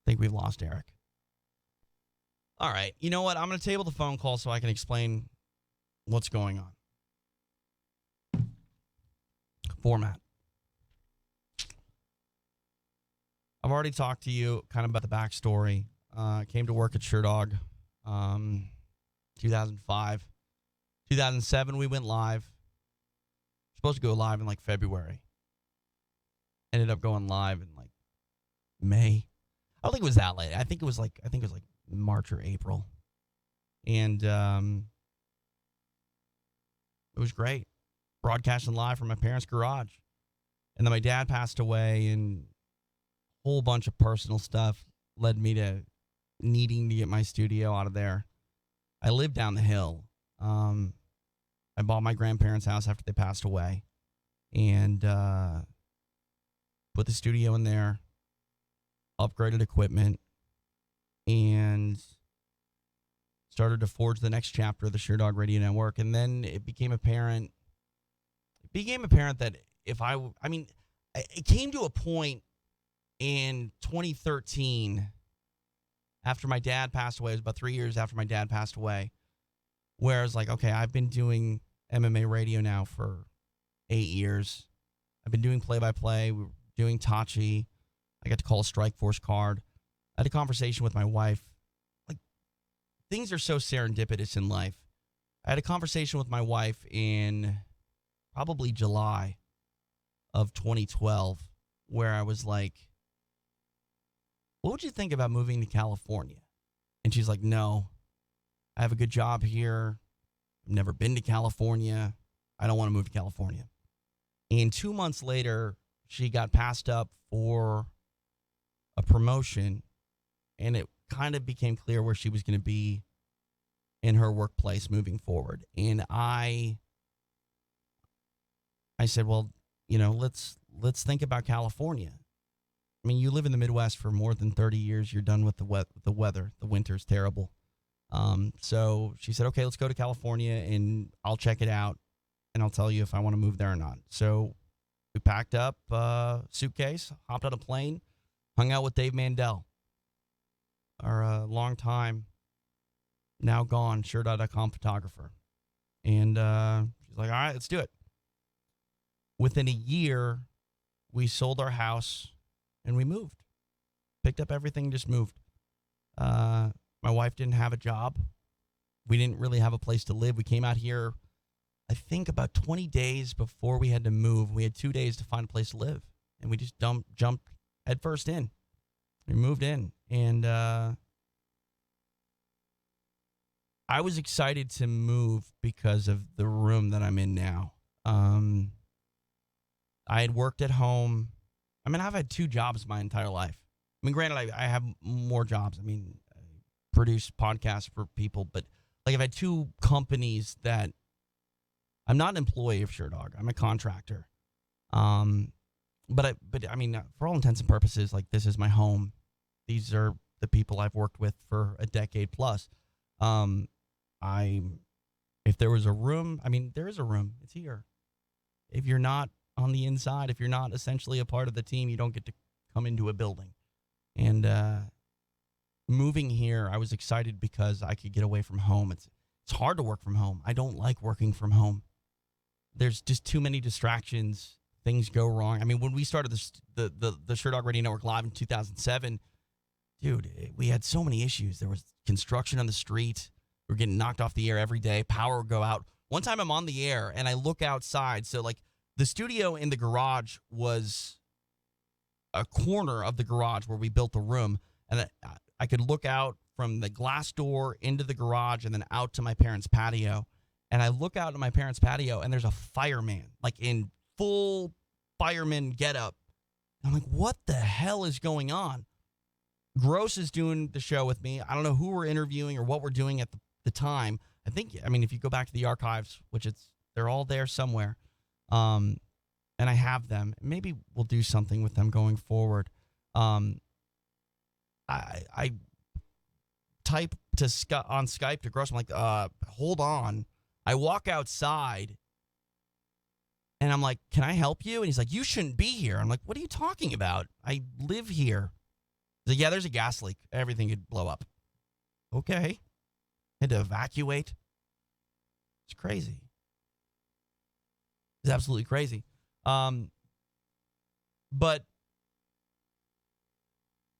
I think we've lost Eric. All right. You know what? I'm going to table the phone call so I can explain what's going on. format. I've already talked to you kind of about the backstory. Came to work at Sherdog 2005. 2007, we went live. Supposed to go live in like February. Ended up going live in like May. I don't think it was that late. I think it was like March or April. And it was great. Broadcasting live from my parents' garage. And then my dad passed away, and a whole bunch of personal stuff led me to needing to get my studio out of there. I lived down the hill. I bought my grandparents' house after they passed away, and put the studio in there, upgraded equipment, and started to forge the next chapter of the Sherdog Radio Network. And then it became apparent that it came to a point in 2013 after my dad passed away. It was about 3 years after my dad passed away, where I was like, okay, I've been doing MMA radio now for 8 years. I've been doing play-by-play. We were doing Tachi. I got to call a Strike Force card. I had a conversation with my wife. Like, things are so serendipitous in life. I had a conversation with my wife in probably July of 2012, where I was like, what would you think about moving to California? And she's like, no, I have a good job here. I've never been to California. I don't want to move to California. And 2 months later, she got passed up for a promotion, and it kind of became clear where she was going to be in her workplace moving forward. And I said, well, let's think about California. I mean, you live in the Midwest for more than 30 years. You're done with the weather. The winter's terrible. So she said, okay, let's go to California, and I'll check it out, and I'll tell you if I want to move there or not. So we packed up a suitcase, hopped on a plane, hung out with Dave Mandel, our long-time, now gone, Sherdog.com photographer. And she's like, all right, let's do it. Within a year, we sold our house, and we moved. Picked up everything, just moved. My wife didn't have a job. We didn't really have a place to live. We came out here, I think, about 20 days before we had to move. We had 2 days to find a place to live, and we just jumped headfirst in. We moved in, and I was excited to move because of the room that I'm in now. I had worked at home. I mean, I've had 2 jobs my entire life. I mean, granted, I have more jobs. I mean, I produce podcasts for people, but like I've had 2 companies that I'm not an employee of Sherdog. I'm a contractor. But I mean, for all intents and purposes, like, this is my home. These are the people I've worked with for a decade plus. If there was a room, I mean, there is a room. It's here. If you're not on the inside, if you're not essentially a part of the team, you don't get to come into a building. And moving here, I was excited because I could get away from home. It's hard to work from home. I don't like working from home. There's just too many distractions. Things go wrong. I mean, when we started the Sherdog Radio Network live in 2007, dude, we had so many issues. There was construction on the street. We were getting knocked off the air every day. Power would go out. One time I'm on the air and I look outside. So, like, the studio in the garage was a corner of the garage where we built the room. And I could look out from the glass door into the garage and then out to my parents' patio. And I look out at my parents' patio and there's a fireman, like in full fireman getup. I'm like, what the hell is going on? Gross is doing the show with me. I don't know who we're interviewing or what we're doing at the time. I mean, if you go back to the archives, which they're all there somewhere. And I have them. Maybe we'll do something with them going forward. I type on Skype to Gross. I'm like, hold on. I walk outside and I'm like, can I help you? And he's like, you shouldn't be here. I'm like, what are you talking about? I live here. He's like, yeah, there's a gas leak. Everything could blow up. Okay. Had to evacuate. It's crazy. It's absolutely crazy. But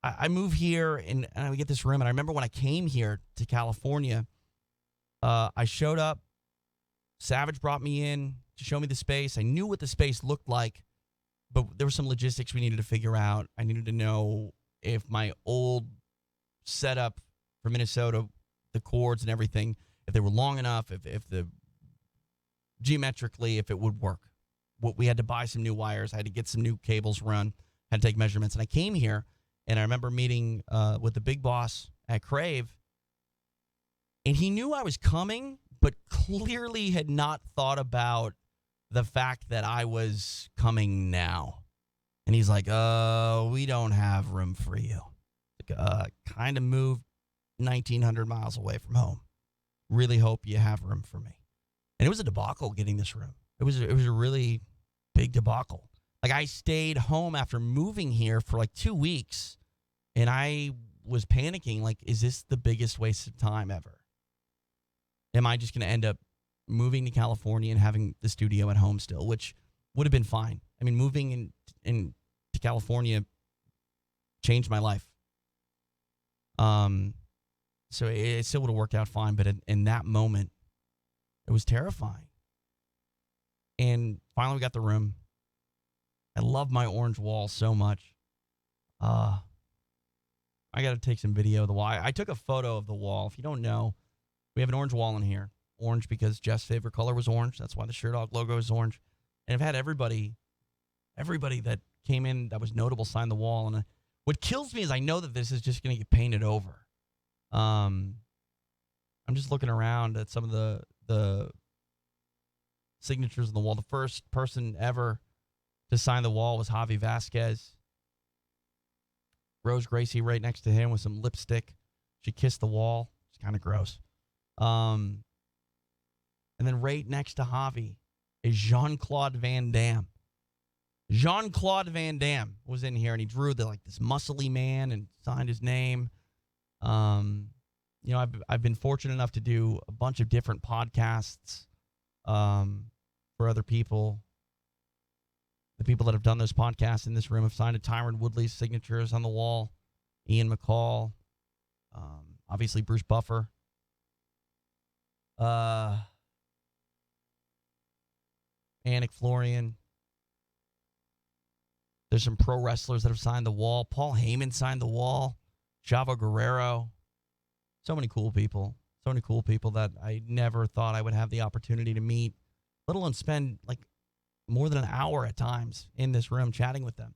I move here and I get this room. And I remember when I came here to California, I showed up. Savage brought me in to show me the space. I knew what the space looked like, but there were some logistics we needed to figure out. I needed to know if my old setup for Minnesota, the cords and everything, if they were long enough, if the geometrically, if it would work. We had to buy some new wires. I had to get some new cables run, had to take measurements. And I came here, and I remember meeting with the big boss at Crave, and he knew I was coming, but clearly had not thought about the fact that I was coming now. And he's like, we don't have room for you. Kind of moved 1,900 miles away from home. Really hope you have room for me. And it was a debacle getting this room. It was a really big debacle. Like, I stayed home after moving here for like 2 weeks, and I was panicking. Like, is this the biggest waste of time ever? Am I just going to end up moving to California and having the studio at home still, which would have been fine. I mean, moving in to California changed my life. So it still would have worked out fine, but in that moment, it was terrifying. And finally, we got the room. I love my orange wall so much. I got to take some video of the wall. I took a photo of the wall. If you don't know, we have an orange wall in here. Orange because Jeff's favorite color was orange. That's why the Sherdog logo is orange. And I've had everybody that came in that was notable sign the wall. And what kills me is I know that this is just going to get painted over. I'm just looking around at some of the signatures on the wall. The first person ever to sign the wall was Javi Vasquez. Rose Gracie right next to him with some lipstick. She kissed the wall. It's kind of gross. And then right next to Javi is Jean-Claude Van Damme. Jean-Claude Van Damme was in here, and he drew this muscly man and signed his name. I've been fortunate enough to do a bunch of different podcasts for other people. The people that have done those podcasts in this room have signed Tyron Woodley's signatures on the wall. Ian McCall. Obviously, Bruce Buffer. Anik Florian. There's some pro wrestlers that have signed the wall. Paul Heyman signed the wall. Chavo Guerrero. So many cool people. So many cool people that I never thought I would have the opportunity to meet, let alone spend more than an hour at times in this room chatting with them.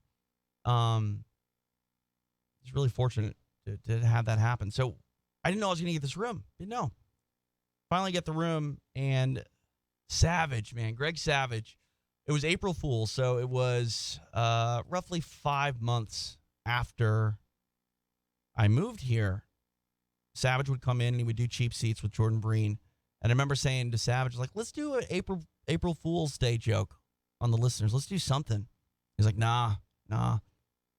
It's really fortunate to have that happen. So I didn't know I was going to get this room. Didn't know. Finally get the room, and Savage, man, Greg Savage. It was April Fool's, so it was roughly 5 months after I moved here. Savage would come in and he would do cheap seats with Jordan Breen. And I remember saying to Savage, let's do an April Fool's Day joke on the listeners. Let's do something. He's like, nah.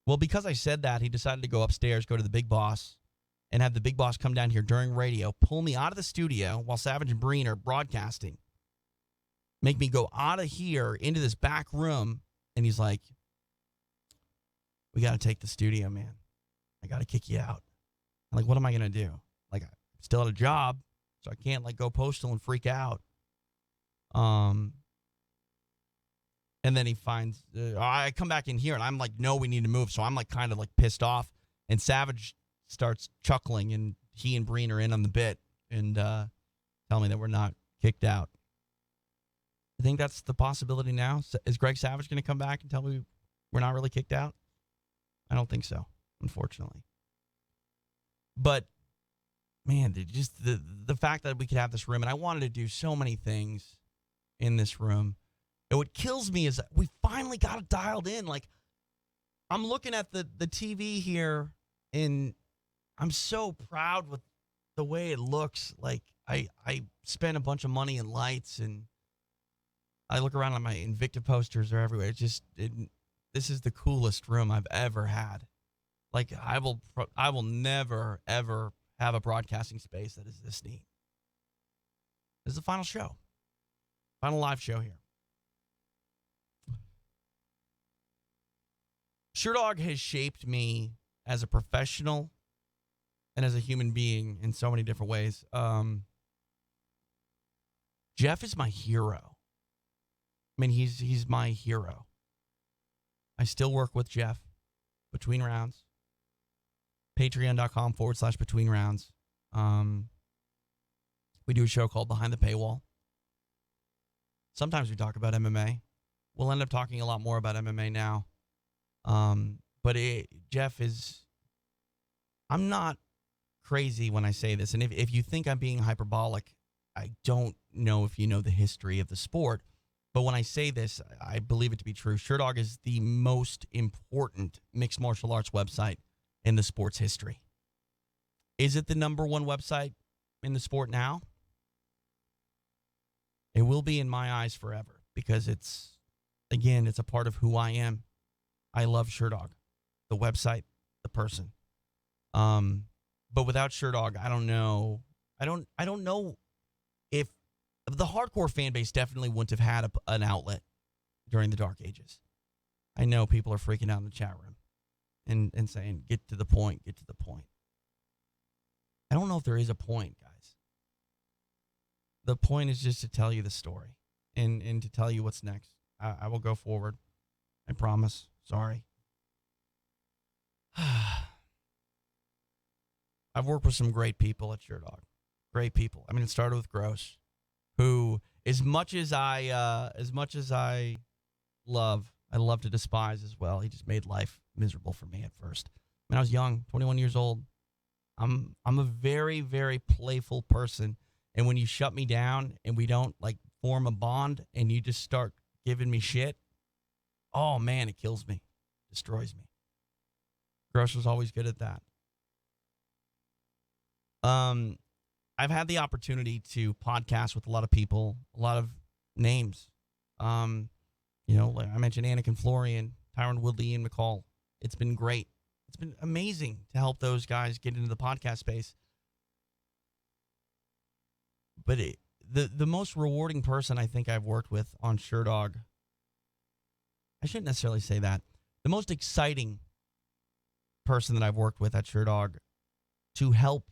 Well, because I said that, he decided to go upstairs, go to the big boss, and have the big boss come down here during radio, pull me out of the studio while Savage and Breen are broadcasting, make me go out of here into this back room, and he's like, we got to take the studio, man. I got to kick you out. I'm like, what am I going to do? I'm still at a job, so I can't, go postal and freak out. And then he finds, I come back in here, and I'm like, no, we need to move. So I'm, kind of pissed off, and Savage starts chuckling, and he and Breen are in on the bit and tell me that we're not kicked out. I think that's the possibility now. Is Greg Savage going to come back and tell me we're not really kicked out? I don't think so, unfortunately. But, man, just the fact that we could have this room, and I wanted to do so many things in this room. And what kills me is that we finally got it dialed in. I'm looking at the TV here, and I'm so proud with the way it looks. I spent a bunch of money in lights, and I look around and my Invicta posters are everywhere. This is the coolest room I've ever had. I will never, ever have a broadcasting space that is this neat. This is the final show. Final live show here. Sherdog has shaped me as a professional and as a human being in so many different ways. Jeff is my hero. I mean, he's my hero. I still work with Jeff between rounds. Patreon.com/between rounds. We do a show called Behind the Paywall. Sometimes we talk about MMA. We'll end up talking a lot more about MMA now. But Jeff is... I'm not crazy when I say this. And if you think I'm being hyperbolic, I don't know if you know the history of the sport. But when I say this, I believe it to be true. Sherdog is the most important mixed martial arts website in the sport's history. Is it the number one website in the sport now? It will be in my eyes forever because it's a part of who I am. I love Sherdog, the website, the person. But without Sherdog, I don't know. I don't know if the hardcore fan base definitely wouldn't have had an outlet during the Dark Ages. I know people are freaking out in the chat room and saying, get to the point, get to the point. I don't know if there is a point, guys. The point is just to tell you the story and to tell you what's next. I will go forward. I promise. Sorry. I've worked with some great people at Sherdog. Great people. I mean, it started with Gross, who, as much as I love to despise as well. He just made life miserable for me at first. I mean, I was young, 21 years old. I'm a very, very playful person. And when you shut me down and we don't form a bond and you just start giving me shit, oh man, it kills me, destroys me. Gross was always good at that. I've had the opportunity to podcast with a lot of people, a lot of names. Like I mentioned Anakin Florian, Tyron Woodley, Ian McCall. It's been great. It's been amazing to help those guys get into the podcast space. But the most rewarding person I think I've worked with on Sherdog, I shouldn't necessarily say that. The most exciting person that I've worked with at Sherdog to help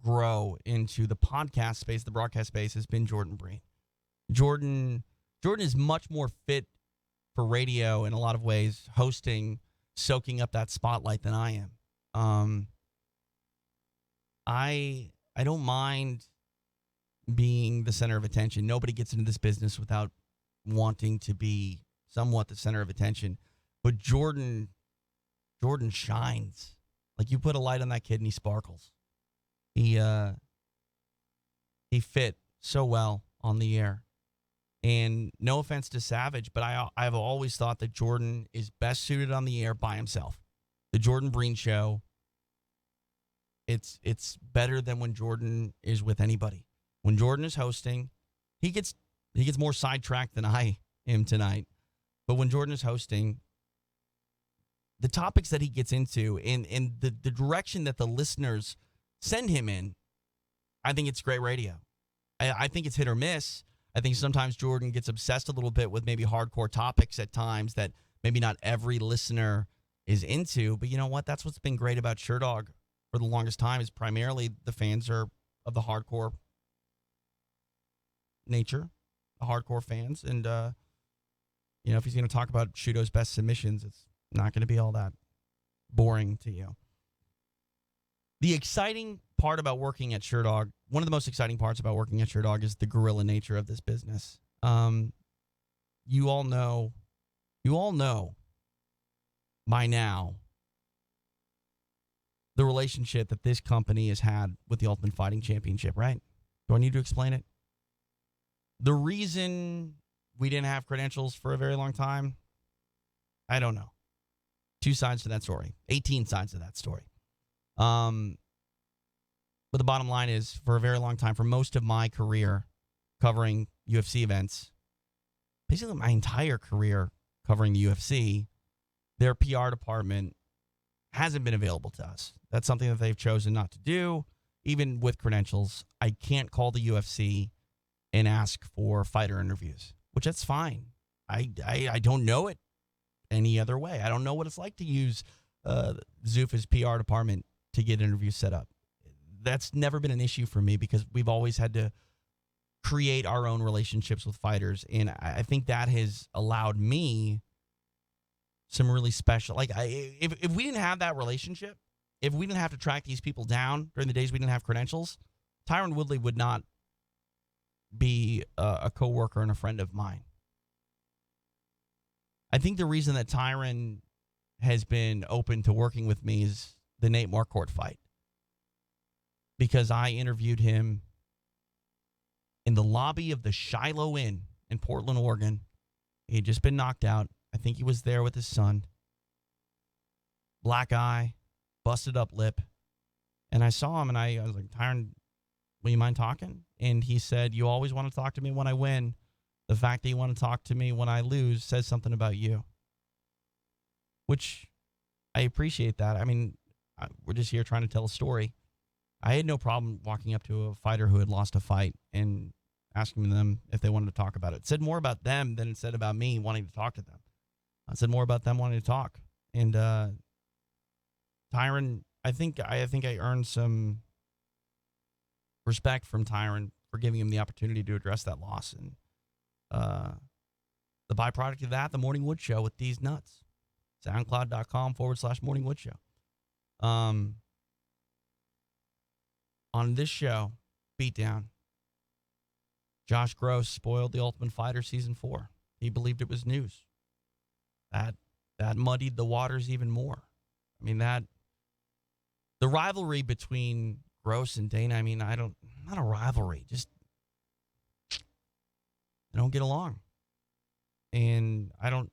grow into the podcast space, the broadcast space, has been Jordan Breen. Jordan is much more fit for radio in a lot of ways, hosting, soaking up that spotlight than I am. I don't mind being the center of attention. Nobody gets into this business without wanting to be somewhat the center of attention. But Jordan shines. Like, you put a light on that kid and he sparkles. He fit so well on the air. And no offense to Savage, but I've always thought that Jordan is best suited on the air by himself. The Jordan Breen Show, it's better than when Jordan is with anybody. When Jordan is hosting, he gets more sidetracked than I am tonight. But when Jordan is hosting, the topics that he gets into and the direction that the listeners send him in, I think it's great radio. I think it's hit or miss. I think sometimes Jordan gets obsessed a little bit with maybe hardcore topics at times that maybe not every listener is into. But you know what? That's what's been great about Sherdog for the longest time, is primarily the fans are of the hardcore nature, the hardcore fans. And, if he's going to talk about Shudo's best submissions, it's not going to be all that boring to you. The exciting part about working at Sherdog, one of the most exciting parts about working at Sherdog, is the guerrilla nature of this business. You all know by now the relationship that this company has had with the Ultimate Fighting Championship, right? Do I need to explain it? The reason we didn't have credentials for a very long time, I don't know. 2 sides to that story. 18 sides to that story. But the bottom line is, for a very long time, for most of my career covering UFC events, basically my entire career covering the UFC, their PR department hasn't been available to us. That's something that they've chosen not to do. Even with credentials, I can't call the UFC and ask for fighter interviews, which that's fine. I don't know it. any other way. I don't know what it's like to use Zuffa's PR department to get interviews set up. That's never been an issue for me because we've always had to create our own relationships with fighters. And I think that has allowed me some really special, like if we didn't have that relationship, if we didn't have to track these people down during the days we didn't have credentials, Tyron Woodley would not be a coworker and a friend of mine. I think the reason that Tyron has been open to working with me is the Nate Marquardt fight, because I interviewed him in the lobby of the Shiloh Inn in Portland, Oregon. He had just been knocked out. I think he was there with his son. Black eye, busted up lip. And I saw him and I was like, Tyron, will you mind talking? And he said, you always want to talk to me when I win. The fact that you want to talk to me when I lose says something about you. Which I appreciate that. I mean, we're just here trying to tell a story. I had no problem walking up to a fighter who had lost a fight and asking them if they wanted to talk about it. It said more about them than it said about me wanting to talk to them. I said more about them wanting to talk. And Tyron, I think I earned some respect from Tyron for giving him the opportunity to address that loss. And the byproduct of that, the Morning Wood Show with these nuts. SoundCloud.com/Morning Wood Show. On this show, Beatdown, Josh Gross spoiled The Ultimate Fighter Season 4. He believed it was news. That muddied the waters even more. I mean, the rivalry between Gross and Dana, I mean, not a rivalry, just they don't get along. And I don't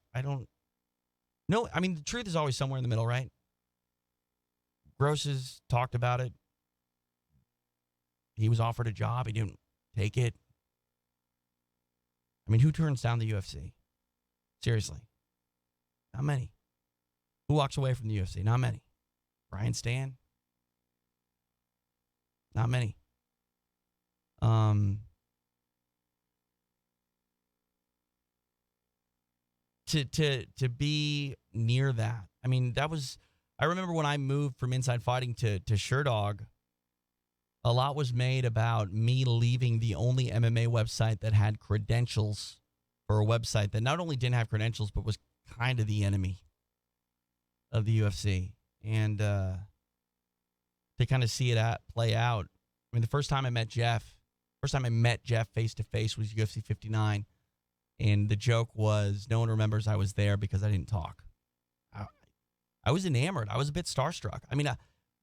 know. I mean, the truth is always somewhere in the middle, right? Gross has talked about it. He was offered a job. He didn't take it. I mean, who turns down the UFC? Seriously. Not many. Who walks away from the UFC? Not many. Brian Stan? Not many. To be near that. I mean, I remember when I moved from Inside Fighting to Sherdog, a lot was made about me leaving the only MMA website that had credentials for a website that not only didn't have credentials, but was kind of the enemy of the UFC. And to kind of see it play out. I mean, the first time I met Jeff face-to-face was UFC 59. And the joke was, no one remembers I was there because I didn't talk. I was enamored. I was a bit starstruck. I mean,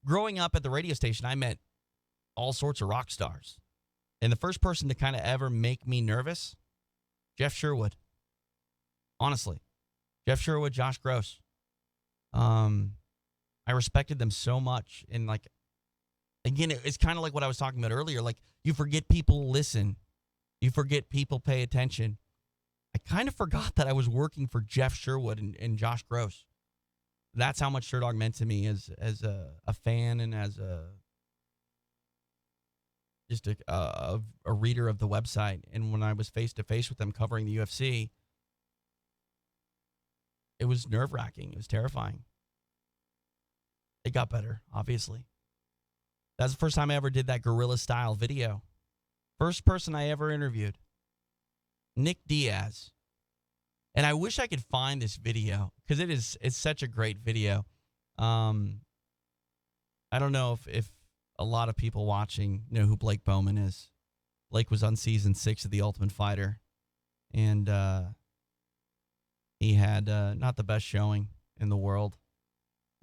growing up at the radio station, I met all sorts of rock stars. And the first person to kind of ever make me nervous, Jeff Sherwood. Honestly. Jeff Sherwood, Josh Gross. I respected them so much. And, like, again, it's kind of like what I was talking about earlier. Like, you forget people listen. You forget people pay attention. I kind of forgot that I was working for Jeff Sherwood and Josh Gross. That's how much Sherdog meant to me as a fan and as just a reader of the website. And when I was face-to-face with them covering the UFC, it was nerve-wracking. It was terrifying. It got better, obviously. That's the first time I ever did that guerrilla-style video. First person I ever interviewed. Nick Diaz. And I wish I could find this video because it's such a great video. I don't know if a lot of people watching know who Blake Bowman is. Blake was on season 6 of The Ultimate Fighter. And he had not the best showing in the world.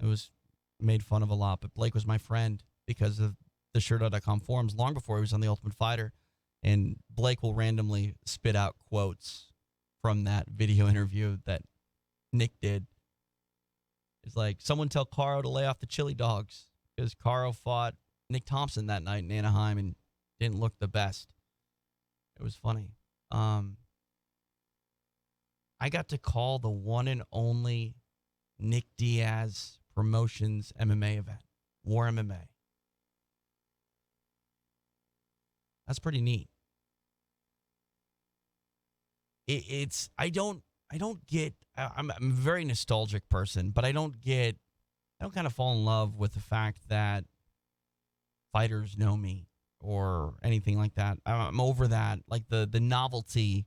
It was made fun of a lot. But Blake was my friend because of the Sherdog.com forums long before he was on The Ultimate Fighter. And Blake will randomly spit out quotes from that video interview that Nick did. It's like, someone tell Caro to lay off the chili dogs because Caro fought Nick Thompson that night in Anaheim and didn't look the best. It was funny. I got to call the one and only Nick Diaz Promotions MMA event, War MMA. That's pretty neat. I don't I'm a very nostalgic person, but I don't kind of fall in love with the fact that fighters know me or anything like that. I'm over that. Like the novelty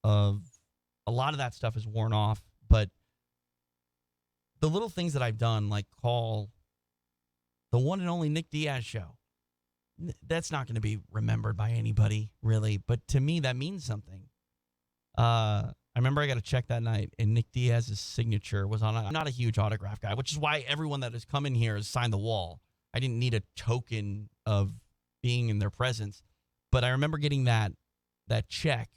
of a lot of that stuff is worn off, but the little things that I've done, like call the one and only Nick Diaz show, that's not going to be remembered by anybody, really. But to me, that means something. I remember I got a check that night, and Nick Diaz's signature was on it. I'm not a huge autograph guy, which is why everyone that has come in here has signed the wall. I didn't need a token of being in their presence. But I remember getting that check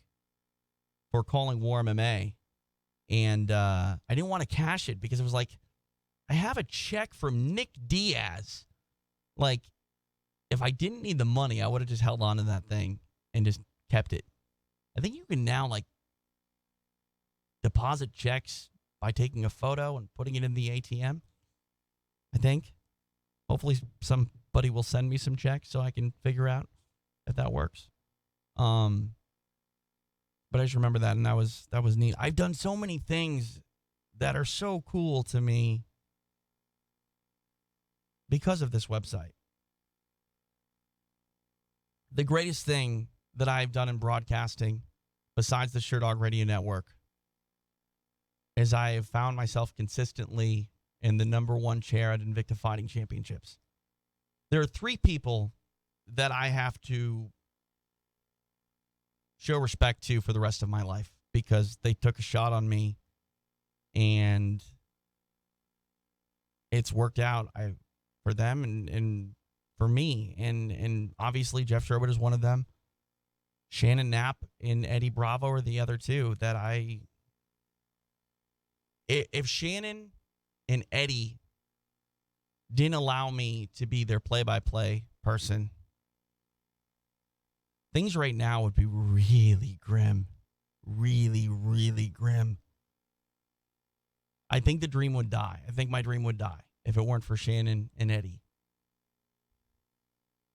for calling War MMA, and I didn't want to cash it because it was like, I have a check from Nick Diaz. Like, if I didn't need the money, I would have just held on to that thing and just kept it. I think you can now, like, deposit checks by taking a photo and putting it in the ATM, I think. Hopefully somebody will send me some checks so I can figure out if that works. But I just remember that, and that was neat. I've done so many things that are so cool to me because of this website. The greatest thing that I've done in broadcasting, besides the Sherdog Radio Network, is I have found myself consistently in the number one chair at Invicta Fighting Championships. There are 3 people that I have to show respect to for the rest of my life because they took a shot on me and it's worked out for them and for me. And obviously Jeff Sherwood is one of them. Shannon Knapp and Eddie Bravo are the other 2 that if Shannon and Eddie didn't allow me to be their play-by-play person, things right now would be really grim. Really, really grim. I think the dream would die. I think my dream would die if it weren't for Shannon and Eddie.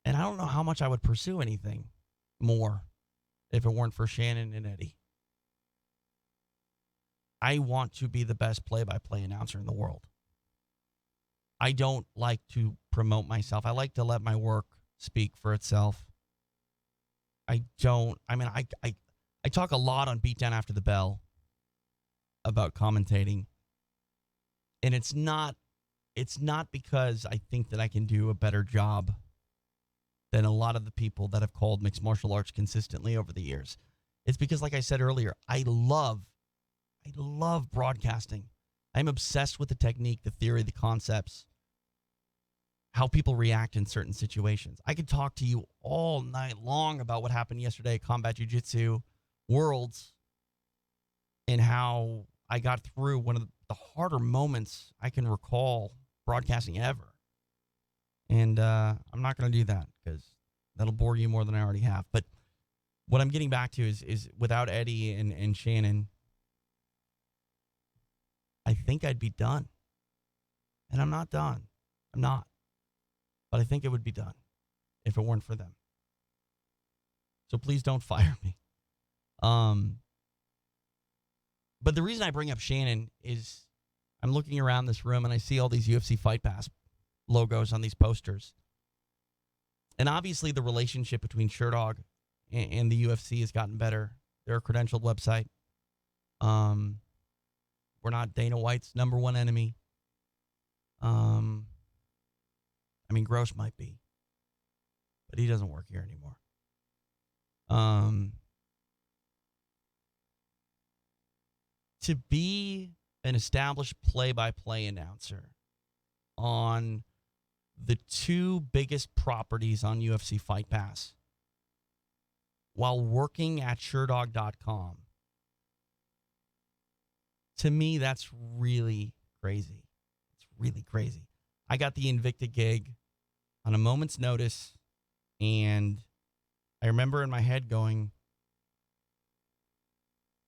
And I don't know how much I would pursue anything more if it weren't for Shannon and Eddie. I want to be the best play-by-play announcer in the world. I don't like to promote myself. I like to let my work speak for itself. I talk a lot on Beatdown After the Bell about commentating. And it's not because I think that I can do a better job than a lot of the people that have called mixed martial arts consistently over the years. It's because, like I said earlier, I love broadcasting. I'm obsessed with the technique, the theory, the concepts, how people react in certain situations. I could talk to you all night long about what happened yesterday at Combat Jiu-Jitsu Worlds and how I got through one of the harder moments I can recall broadcasting ever. And I'm not going to do that because that'll bore you more than I already have. But what I'm getting back to is without Eddie and Shannon, I think I'd be done. And I'm not done. I'm not. But I think it would be done if it weren't for them. So please don't fire me. But the reason I bring up Shannon is I'm looking around this room and I see all these UFC Fight Pass logos on these posters. And obviously the relationship between Sherdog and the UFC has gotten better. They're a credentialed website. We're not Dana White's number one enemy. I mean, Gross might be, but he doesn't work here anymore. To be an established play-by-play announcer on the 2 biggest properties on UFC Fight Pass while working at Sherdog.com, to me, that's really crazy. It's really crazy. I got the Invicta gig on a moment's notice, and I remember in my head going,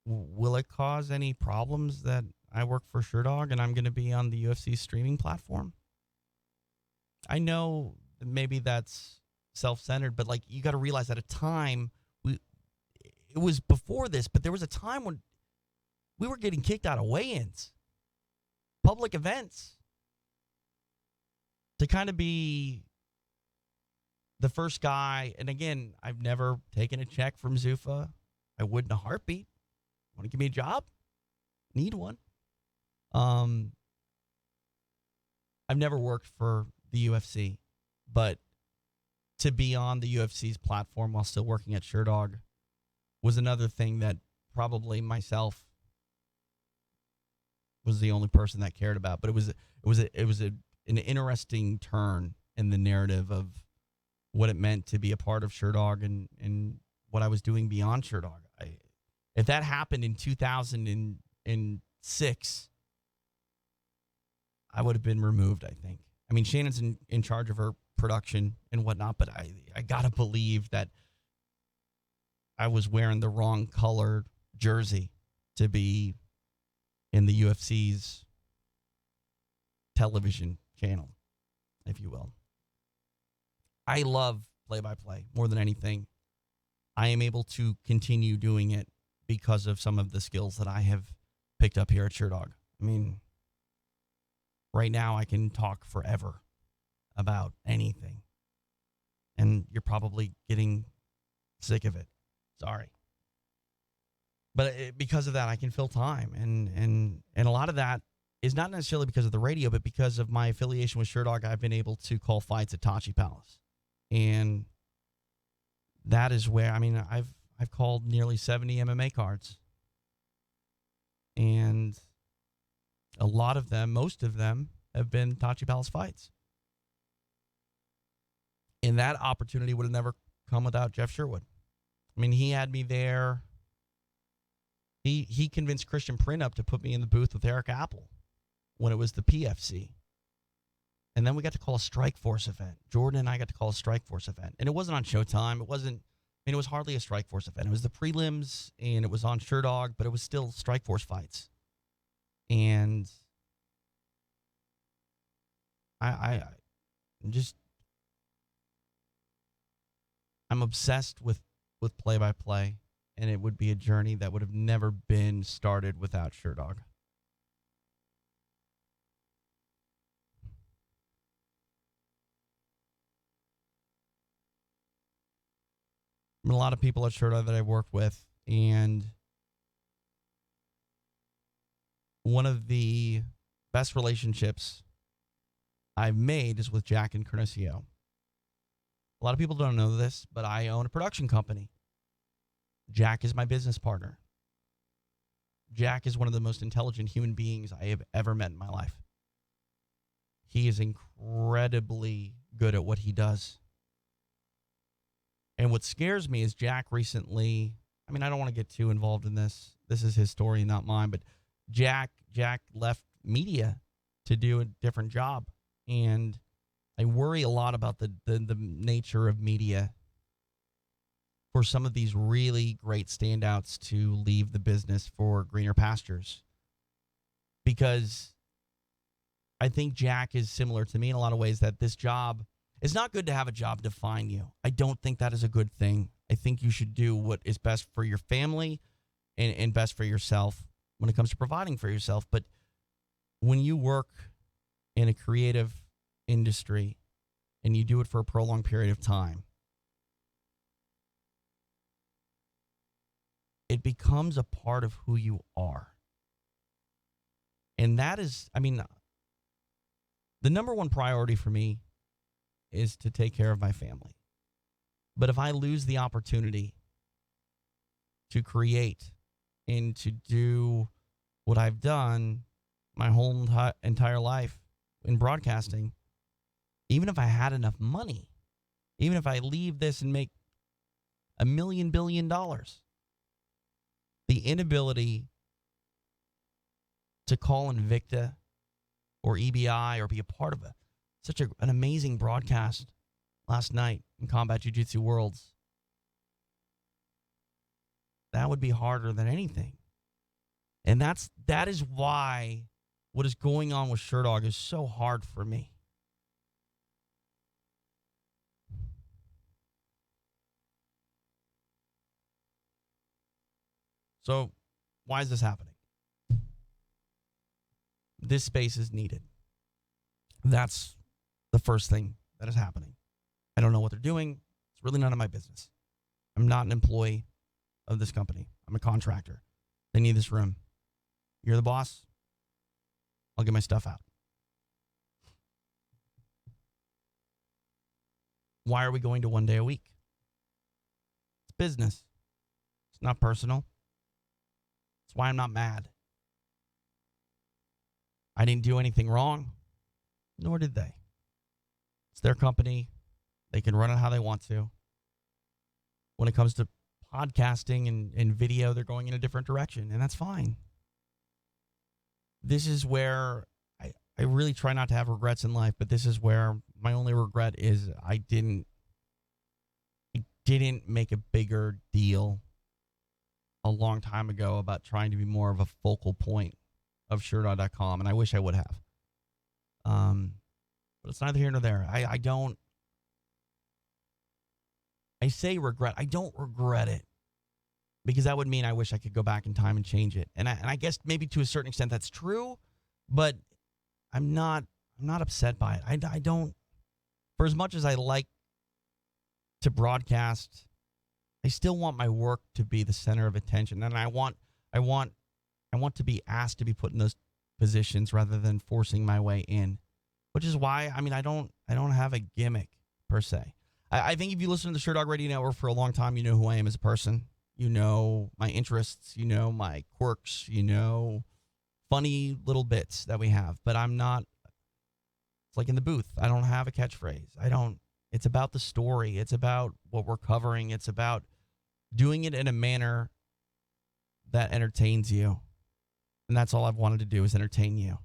will it cause any problems that I work for Sherdog and I'm going to be on the UFC streaming platform? I know that maybe that's self-centered, but like you got to realize at a time, it was before this, but there was a time when We were getting kicked out of weigh-ins, public events, to kind of be the first guy. And again, I've never taken a check from Zuffa. I would in a heartbeat. Want to give me a job? Need one. I've never worked for the UFC, but to be on the UFC's platform while still working at Sherdog was another thing that probably myself was the only person that cared about. But it was an interesting turn in the narrative of what it meant to be a part of Sherdog and what I was doing beyond Sherdog. If that happened in 2006, I would have been removed, I think. I mean, Shannon's in charge of her production and whatnot, but I got to believe that I was wearing the wrong colored jersey to be in the UFC's television channel, if you will. I love play-by-play more than anything. I am able to continue doing it because of some of the skills that I have picked up here at Sherdog. I mean, right now I can talk forever about anything, and you're probably getting sick of it. Sorry. But because of that, I can fill time, and a lot of that is not necessarily because of the radio, but because of my affiliation with Sherdog. I've been able to call fights at Tachi Palace, and that is where, I mean, I've called nearly 70 MMA cards, and a lot of them, most of them, have been Tachi Palace fights. And that opportunity would have never come without Jeff Sherwood. I mean, he had me there. He convinced Christian Printup to put me in the booth with Eric Apple when it was the PFC. And then we got to call a Strike Force event. Jordan and I got to call a Strike Force event. And it wasn't on Showtime. It was hardly a Strike Force event. It was the prelims, and it was on Sherdog, but it was still Strike Force fights. And I'm obsessed with play-by-play, and it would be a journey that would have never been started without Sherdog. I mean, a lot of people at Sherdog that I've worked with, and one of the best relationships I've made is with Jack and Carnicio. A lot of people don't know this, but I own a production company. Jack is my business partner. Jack is one of the most intelligent human beings I have ever met in my life. He is incredibly good at what he does. And what scares me is Jack recently, I mean, I don't want to get too involved in this. This is his story, not mine, but Jack left media to do a different job. And I worry a lot about the nature of media for some of these really great standouts to leave the business for greener pastures. Because I think Jack is similar to me in a lot of ways, that this job, it's not good to have a job define you. I don't think that is a good thing. I think you should do what is best for your family and best for yourself when it comes to providing for yourself. But when you work in a creative industry and you do it for a prolonged period of time, it becomes a part of who you are. And that is, I mean, the number one priority for me is to take care of my family. But if I lose the opportunity to create and to do what I've done my whole entire life in broadcasting, even if I had enough money, even if I leave this and make $1 billion, the inability to call Invicta or EBI or be a part of such an amazing broadcast last night in Combat Jiu-Jitsu Worlds, that would be harder than anything. And that is why what is going on with Sherdog is so hard for me. So why is this happening? this space is needed. That's the first thing that is happening. I don't know what they're doing. It's really none of my business. I'm not an employee of this company. I'm a contractor. They need this room. You're the boss. I'll get my stuff out. Why are we going to 1 day a week? It's business. It's not personal. That's why I'm not mad. I didn't do anything wrong, nor did they. It's their company. They can run it how they want to. When it comes to podcasting and video, they're going in a different direction, and that's fine. This is where I really try not to have regrets in life, but this is where my only regret is I didn't make a bigger deal a long time ago about trying to be more of a focal point of Sherdog.com, and I wish I would have. But it's neither here nor there. I say regret. I don't regret it because that would mean I wish I could go back in time and change it. And I guess maybe to a certain extent that's true, but I'm not upset by it. I don't, for as much as I like to broadcast, I still want my work to be the center of attention. And I want to be asked to be put in those positions rather than forcing my way in, which is why, I don't have a gimmick per se. I think if you listen to the Sherdog Radio Network for a long time, you know who I am as a person. You know my interests. You know my quirks. You know funny little bits that we have. But I'm not, it's like in the booth. I don't have a catchphrase. It's about the story. It's about what we're covering. It's about doing it in a manner that entertains you. And that's all I've wanted to do is entertain you.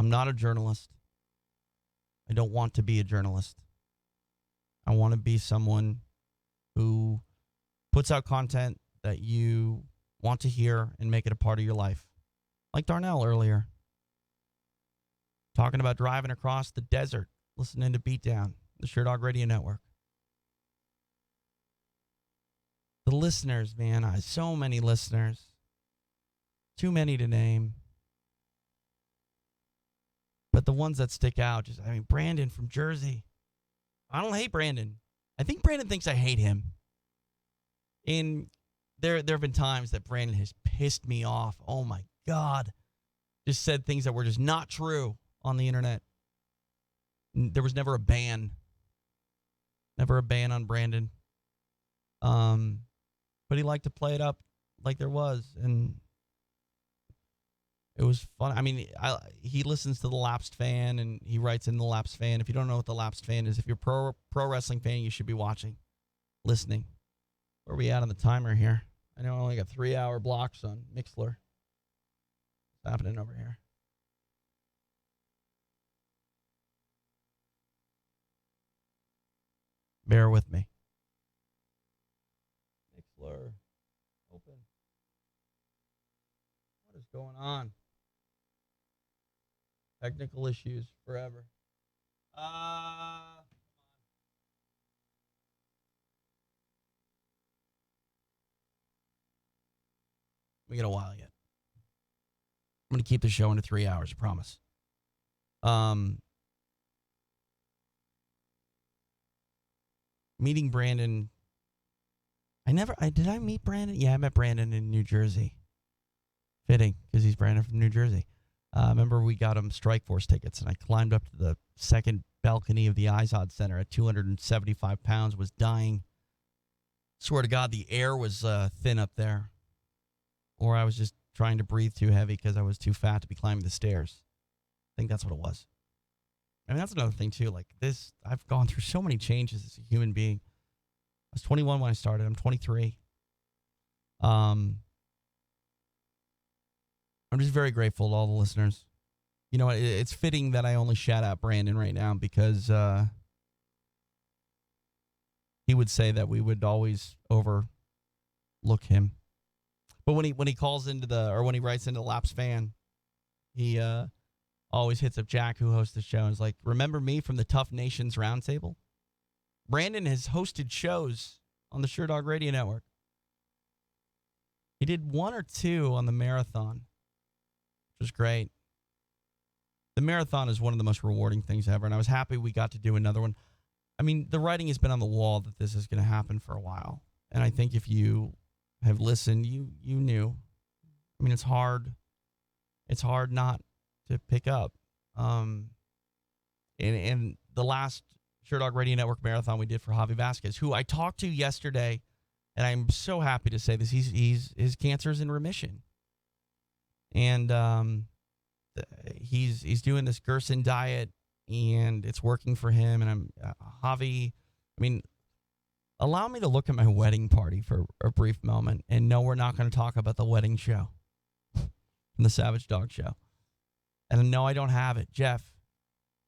I'm not a journalist. I don't want to be a journalist. I want to be someone who puts out content that you want to hear and make it a part of your life. Like Darnell earlier. Talking about driving across the desert, listening to Beatdown, the Sherdog Radio Network. The listeners, man, so many listeners. Too many to name. But the ones that stick out, Brandon from Jersey. I don't hate Brandon. I think Brandon thinks I hate him. And there have been times that Brandon has pissed me off. Oh, my God. Just said things that were just not true on the internet. There was never a ban. Never a ban on Brandon. But he liked to play it up like there was. And it was fun. He listens to The Lapsed Fan, and he writes in The Lapsed Fan. If you don't know what The Lapsed Fan is, if you're a pro wrestling fan, you should be watching, listening. Where are we at on the timer here? I know I only got 3-hour blocks on Mixlr. What's happening over here? Bear with me. Mixlr. Open. What is going on? Technical issues forever. We got a while yet. I'm going to keep the show into 3 hours, I promise. Meeting Brandon. Did I meet Brandon? Yeah, I met Brandon in New Jersey. Fitting, because he's Brandon from New Jersey. Remember, we got him Strike Force tickets, and I climbed up to the second balcony of the Izod Center at 275 pounds, was dying. Swear to God, the air was thin up there. Or I was just trying to breathe too heavy because I was too fat to be climbing the stairs. I think that's what it was. That's another thing, too. Like this, I've gone through so many changes as a human being. I was 21 when I started. I'm 23. I'm just very grateful to all the listeners. You know, it's fitting that I only shout out Brandon right now because he would say that we would always overlook him. But when he calls into when he writes into Laps Fan, he always hits up Jack, who hosts the show, and is like, remember me from the Tough Nations Roundtable? Brandon has hosted shows on the Sherdog Radio Network. He did 1 or 2 on the marathon, which was great. The marathon is one of the most rewarding things ever, and I was happy we got to do another one. I mean, the writing has been on the wall that this is going to happen for a while, and I think if you have listened, you knew. I mean, it's hard. It's hard not to pick up. And the last Sherdog Radio Network marathon we did for Javi Vasquez, who I talked to yesterday, and I'm so happy to say this. His cancer is in remission, and he's doing this Gerson diet, and it's working for him. And I'm Javi. I mean, allow me to look at my wedding party for a brief moment. And no, we're not going to talk about the wedding show from the Savage Dog Show. And no, I don't have it, Jeff.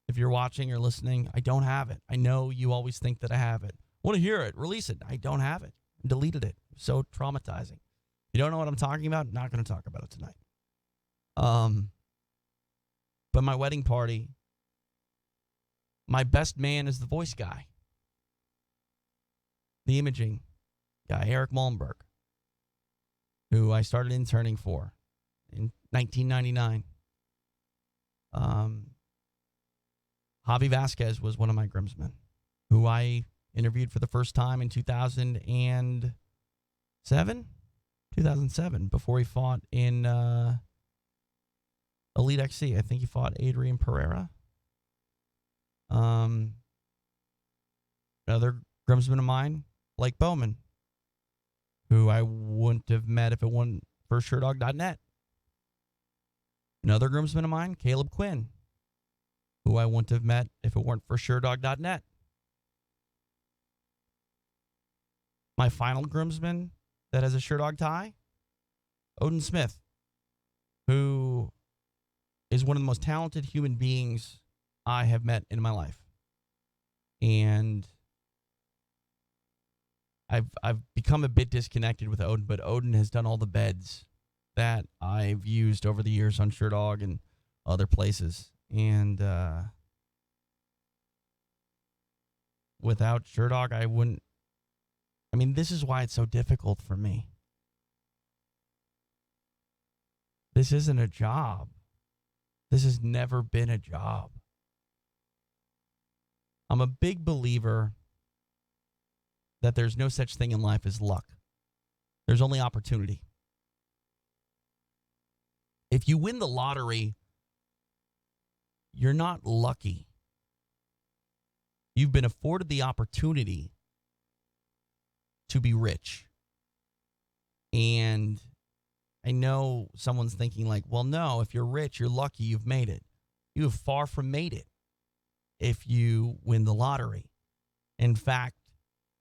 If you're watching or listening, I don't have it. I know you always think that I have it. Want to hear it? Release it. I don't have it. I deleted it. So traumatizing. You don't know what I'm talking about? Not going to talk about it tonight. But my wedding party, my best man is the voice guy, the imaging guy, Eric Malmberg, who I started interning for in 1999. Javi Vasquez was one of my groomsmen, who I interviewed for the first time in 2007, before he fought in Elite XC. I think he fought Adrian Pereira. Another groomsman of mine, Blake Bowman, who I wouldn't have met if it wasn't for Sherdog.net. Another groomsman of mine, Caleb Quinn, who I wouldn't have met if it weren't for Sherdog.net. My final groomsman that has a Sherdog tie, Odin Smith, who is one of the most talented human beings I have met in my life. And I've become a bit disconnected with Odin, but Odin has done all the beds that I've used over the years on Sherdog and other places. And without Sherdog, I wouldn't. I mean, this is why it's so difficult for me. This isn't a job. This has never been a job. I'm a big believer that there's no such thing in life as luck. There's only opportunity. If you win the lottery, you're not lucky. You've been afforded the opportunity to be rich. And I know someone's thinking like, well, no, if you're rich, you're lucky, you've made it. You have far from made it if you win the lottery. In fact,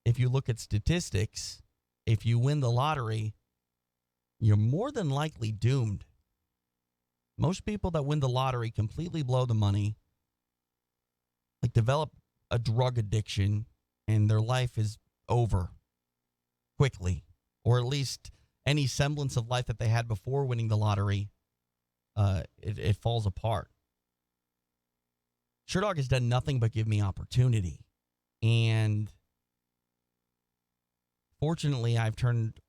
if you look at statistics, if you win the lottery, you're more than likely doomed. Most people that win the lottery completely blow the money, like develop a drug addiction, and their life is over quickly, or at least any semblance of life that they had before winning the lottery, it falls apart. Sherdog has done nothing but give me opportunity. And fortunately, I've turned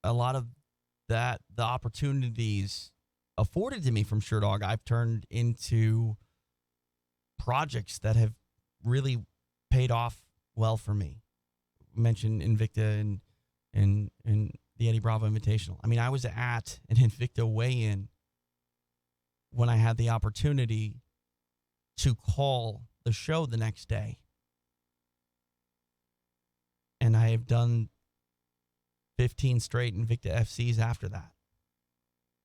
a lot of the opportunities afforded to me from Sherdog, I've turned into projects that have really paid off well for me. Mentioned Invicta and the Eddie Bravo Invitational. I mean, I was at an Invicta weigh-in when I had the opportunity to call the show the next day. And I have done 15 straight Invicta FCs after that.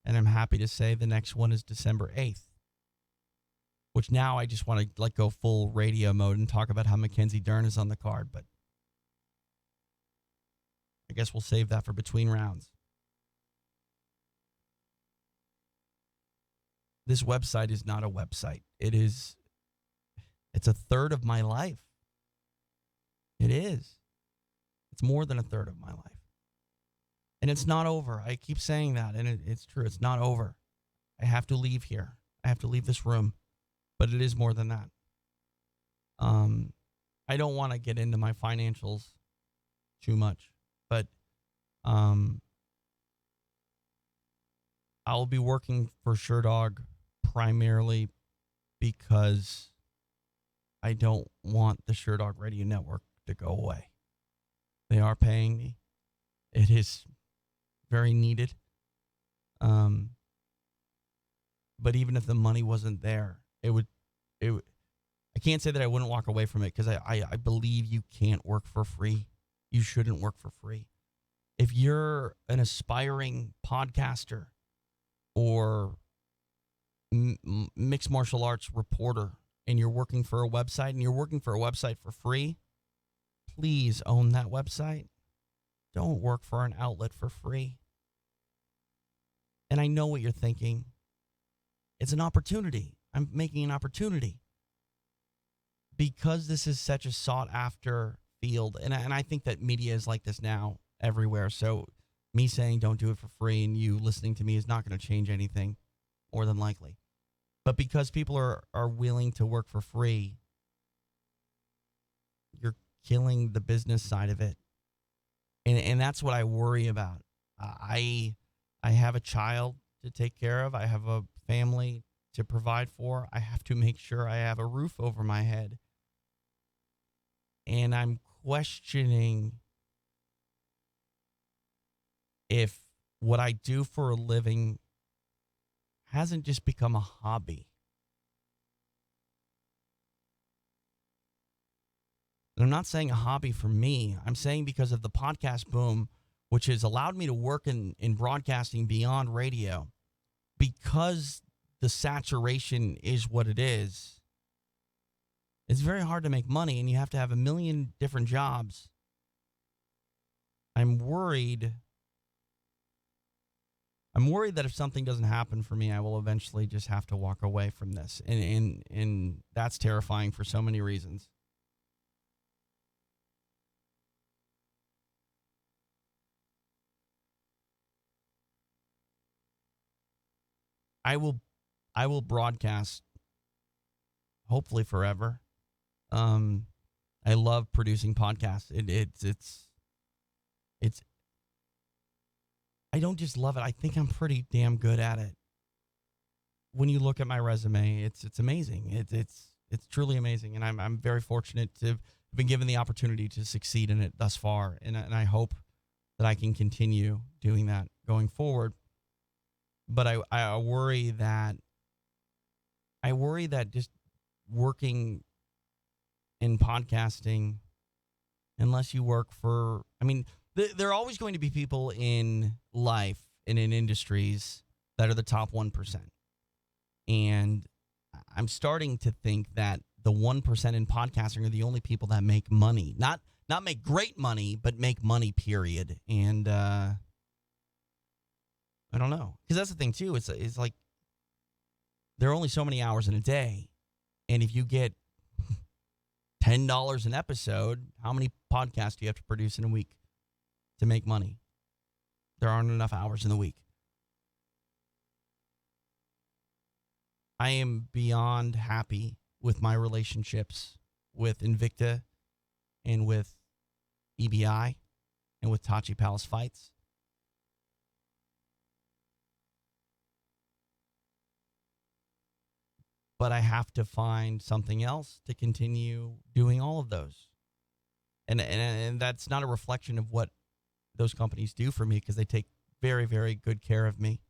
And I'm happy to say the next one is December 8th, which now I just want to go full radio mode and talk about how Mackenzie Dern is on the card, but I guess we'll save that for between rounds. This website is not a website. It's a third of my life. It is. It's more than a third of my life. And it's not over. I keep saying that, and it's true. It's not over. I have to leave here. I have to leave this room. But it is more than that. I don't want to get into my financials too much. But I'll be working for Sherdog primarily because I don't want the Sherdog Radio Network to go away. They are paying me. It is very needed. But even if the money wasn't there, it would. I can't say that I wouldn't walk away from it because I believe you can't work for free. You shouldn't work for free. If you're an aspiring podcaster or mixed martial arts reporter and you're working for a website for free, please own that website. Don't work for an outlet for free. And I know what you're thinking. It's an opportunity. I'm making an opportunity. Because this is such a sought-after field, and I think that media is like this now everywhere, so me saying don't do it for free and you listening to me is not going to change anything, more than likely. But because people are willing to work for free, you're killing the business side of it. And that's what I worry about. I have a child to take care of. I have a family to provide for. I have to make sure I have a roof over my head. And I'm questioning if what I do for a living hasn't just become a hobby. And I'm not saying a hobby for me. I'm saying because of the podcast boom, which has allowed me to work in broadcasting beyond radio, because the saturation is what it is. It's very hard to make money, and you have to have a million different jobs. I'm worried that if something doesn't happen for me, I will eventually just have to walk away from this. And that's terrifying for so many reasons. I will broadcast hopefully forever. I love producing podcasts. It's I don't just love it. I think I'm pretty damn good at it. When you look at my resume, it's amazing. It's truly amazing, and I'm very fortunate to have been given the opportunity to succeed in it thus far, and I hope that I can continue doing that going forward. But I worry that just working in podcasting, unless you work for, there are always going to be people in life and in industries that are the top 1%. And I'm starting to think that the 1% in podcasting are the only people that make money. Not make great money, but make money, period. And I don't know. Because that's the thing, too. It's like there are only so many hours in a day. And if you get $10 an episode, how many podcasts do you have to produce in a week to make money? There aren't enough hours in the week. I am beyond happy with my relationships with Invicta and with EBI and with Tachi Palace Fights. But I have to find something else to continue doing all of those. And that's not a reflection of what those companies do for me, because they take very, very good care of me.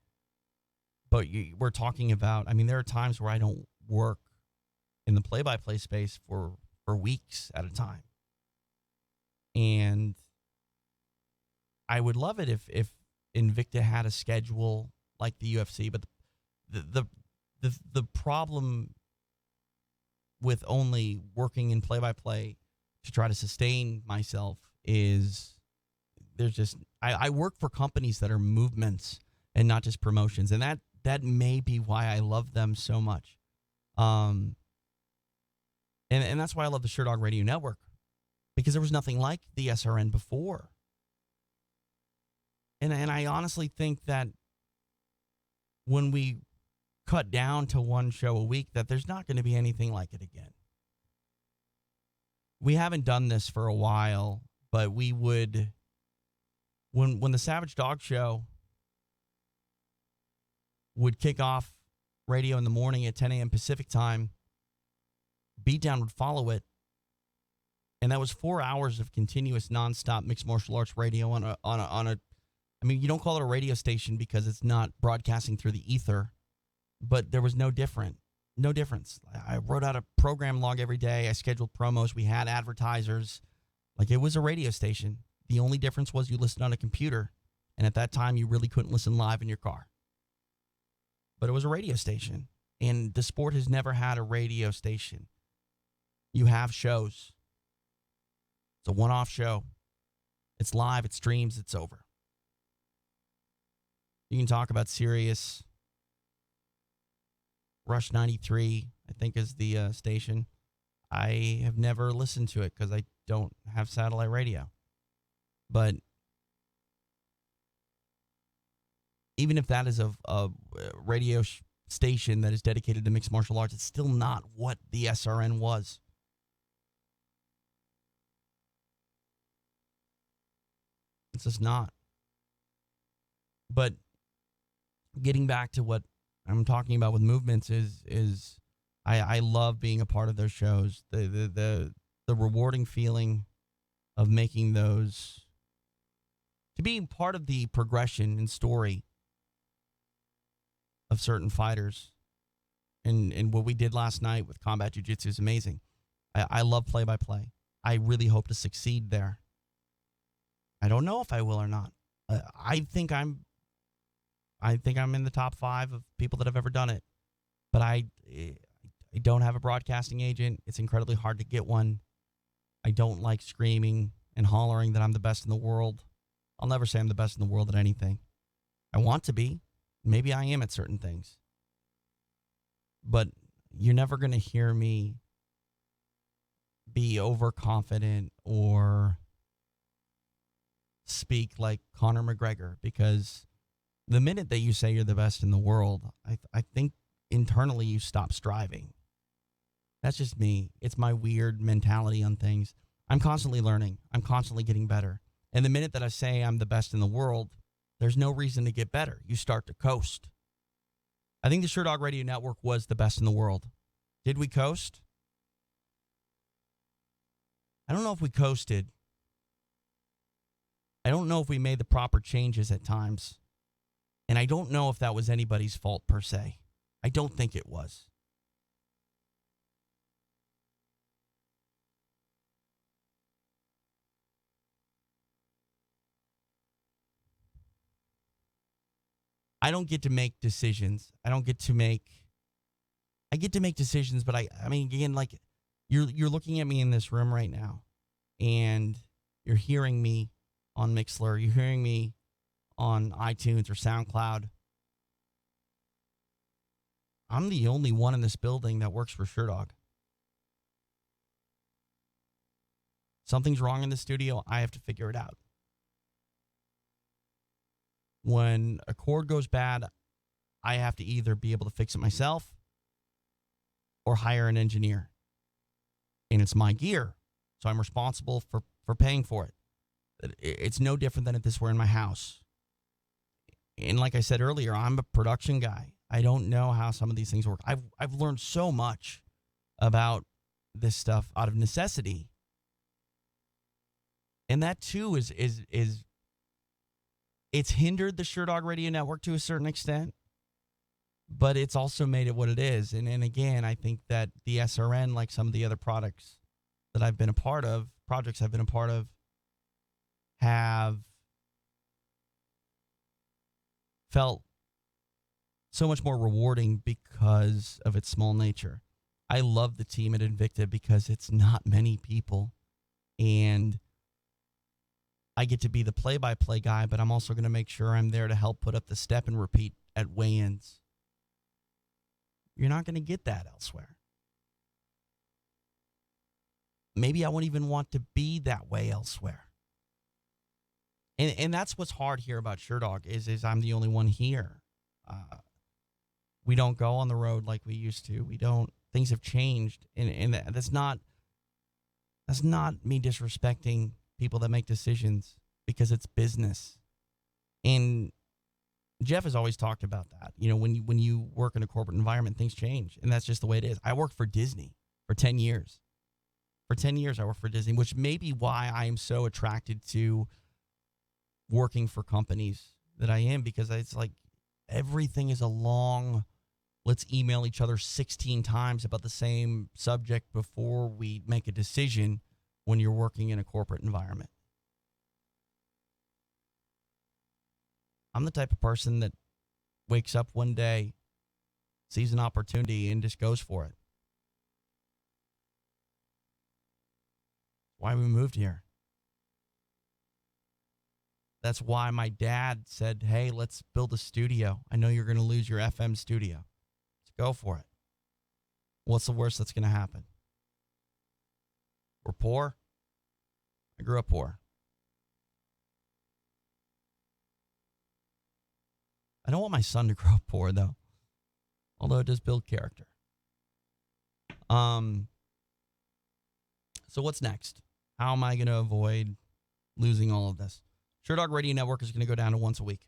But we're talking about, there are times where I don't work in the play-by-play space for weeks at a time. And I would love it if Invicta had a schedule like the UFC, but the problem with only working in play-by-play to try to sustain myself is there's just I work for companies that are movements and not just promotions, and that may be why I love them so much. And that's why I love the Sherdog Radio Network, because there was nothing like the SRN before. And I honestly think that when we cut down to one show a week, that there's not going to be anything like it again. We haven't done this for a while, but we would, when the Savage Dog Show would kick off radio in the morning at 10 a.m. Pacific time. Beatdown would follow it. And that was 4 hours of continuous nonstop mixed martial arts radio on a, I mean, you don't call it a radio station because it's not broadcasting through the ether, but there was no difference. I wrote out a program log every day. I scheduled promos. We had advertisers. Like, it was a radio station. The only difference was you listened on a computer. And at that time, you really couldn't listen live in your car. But it was a radio station. And the sport has never had a radio station. You have shows. It's a one-off show. It's live. It streams. It's over. You can talk about Sirius. Rush 93, I think, is the station. I have never listened to it because I don't have satellite radio. But even if that is a radio station that is dedicated to mixed martial arts, it's still not what the SRN was. It's just not. But getting back to what I'm talking about with movements is I love being a part of those shows. The rewarding feeling of making those, to being part of the progression and story of certain fighters. And what we did last night with Combat Jiu-Jitsu is amazing. I love play-by-play. I really hope to succeed there. I don't know if I will or not. I think I'm in the top 5 of people that have ever done it. But I don't have a broadcasting agent. It's incredibly hard to get one. I don't like screaming and hollering that I'm the best in the world. I'll never say I'm the best in the world at anything. I want to be. Maybe I am at certain things. But you're never going to hear me be overconfident or speak like Conor McGregor, because the minute that you say you're the best in the world, I think internally you stop striving. That's just me. It's my weird mentality on things. I'm constantly learning. I'm constantly getting better. And the minute that I say I'm the best in the world, there's no reason to get better. You start to coast. I think the Sherdog Radio Network was the best in the world. Did we coast? I don't know if we coasted. I don't know if we made the proper changes at times. And I don't know if that was anybody's fault per se. I don't think it was. I don't get to make decisions. I get to make decisions, but I mean, again, like, you're looking at me in this room right now, and you're hearing me on Mixlr. You're hearing me on iTunes or SoundCloud. I'm the only one in this building that works for Sherdog. Something's wrong in the studio. I have to figure it out. When a cord goes bad, I have to either be able to fix it myself or hire an engineer. And it's my gear, so I'm responsible for paying for it. It's no different than if this were in my house. And like I said earlier, I'm a production guy. I don't know how some of these things work. I've learned so much about this stuff out of necessity. And that too is it's hindered the Sherdog Radio Network to a certain extent, but it's also made it what it is. And again, I think that the SRN, like some of the other projects I've been a part of, have felt so much more rewarding because of its small nature. I love the team at Invicta because it's not many people, and I get to be the play-by-play guy, but I'm also going to make sure I'm there to help put up the step and repeat at weigh-ins. You're not going to get that elsewhere. Maybe I won't even want to be that way elsewhere. And that's what's hard here about Sherdog is I'm the only one here. We don't go on the road like we used to. We don't. Things have changed, and that's not me disrespecting people that make decisions, because it's business. And Jeff has always talked about that. You know, when you work in a corporate environment, things change, and that's just the way it is. I worked for Disney for 10 years. For 10 years, I worked for Disney, which may be why I am so attracted to working for companies that I am, because it's like everything is a long, let's email each other 16 times about the same subject before we make a decision when you're working in a corporate environment. I'm the type of person that wakes up one day, sees an opportunity, and just goes for it. Why we moved here. That's why my dad said, hey, let's build a studio. I know you're going to lose your FM studio. Let's go for it. What's the worst that's going to happen? We're poor. I grew up poor. I don't want my son to grow up poor, though. Although it does build character. So what's next? How am I going to avoid losing all of this? Sherdog Radio Network is going to go down to once a week.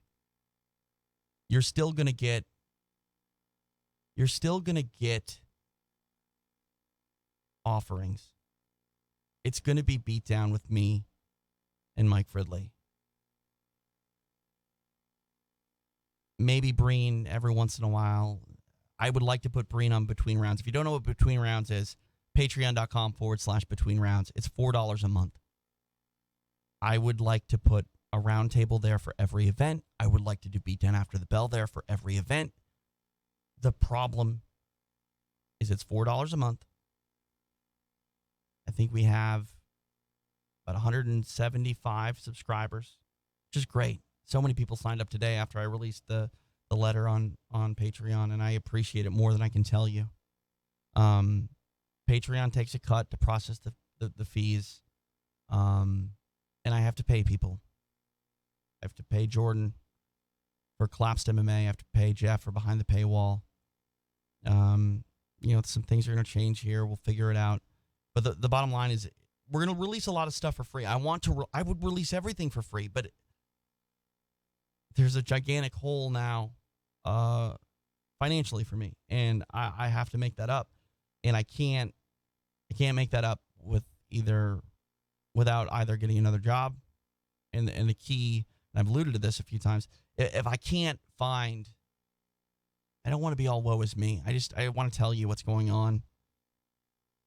You're still going to get offerings. It's going to be Beatdown with me and Mike Fridley. Maybe Breen every once in a while. I would like to put Breen on Between Rounds. If you don't know what Between Rounds is, patreon.com/Between Rounds. It's $4 a month. I would like to put a round table there for every event. I would like to do Beatdown After the Bell there for every event. The problem is it's $4 a month. I think we have about 175 subscribers, which is great. So many people signed up today after I released the letter on Patreon, and I appreciate it more than I can tell you. Patreon takes a cut to process the fees, and I have to pay people. I have to pay Jordan for Collapsed MMA. I have to pay Jeff for Behind the Paywall. Some things are going to change here. We'll figure it out. But the bottom line is we're going to release a lot of stuff for free. I would release everything for free, but there's a gigantic hole now financially for me, and I have to make that up. And I can't make that up without either getting another job. And the key, and I've alluded to this a few times, if I can't find, I don't want to be all woe is me. I want to tell you what's going on.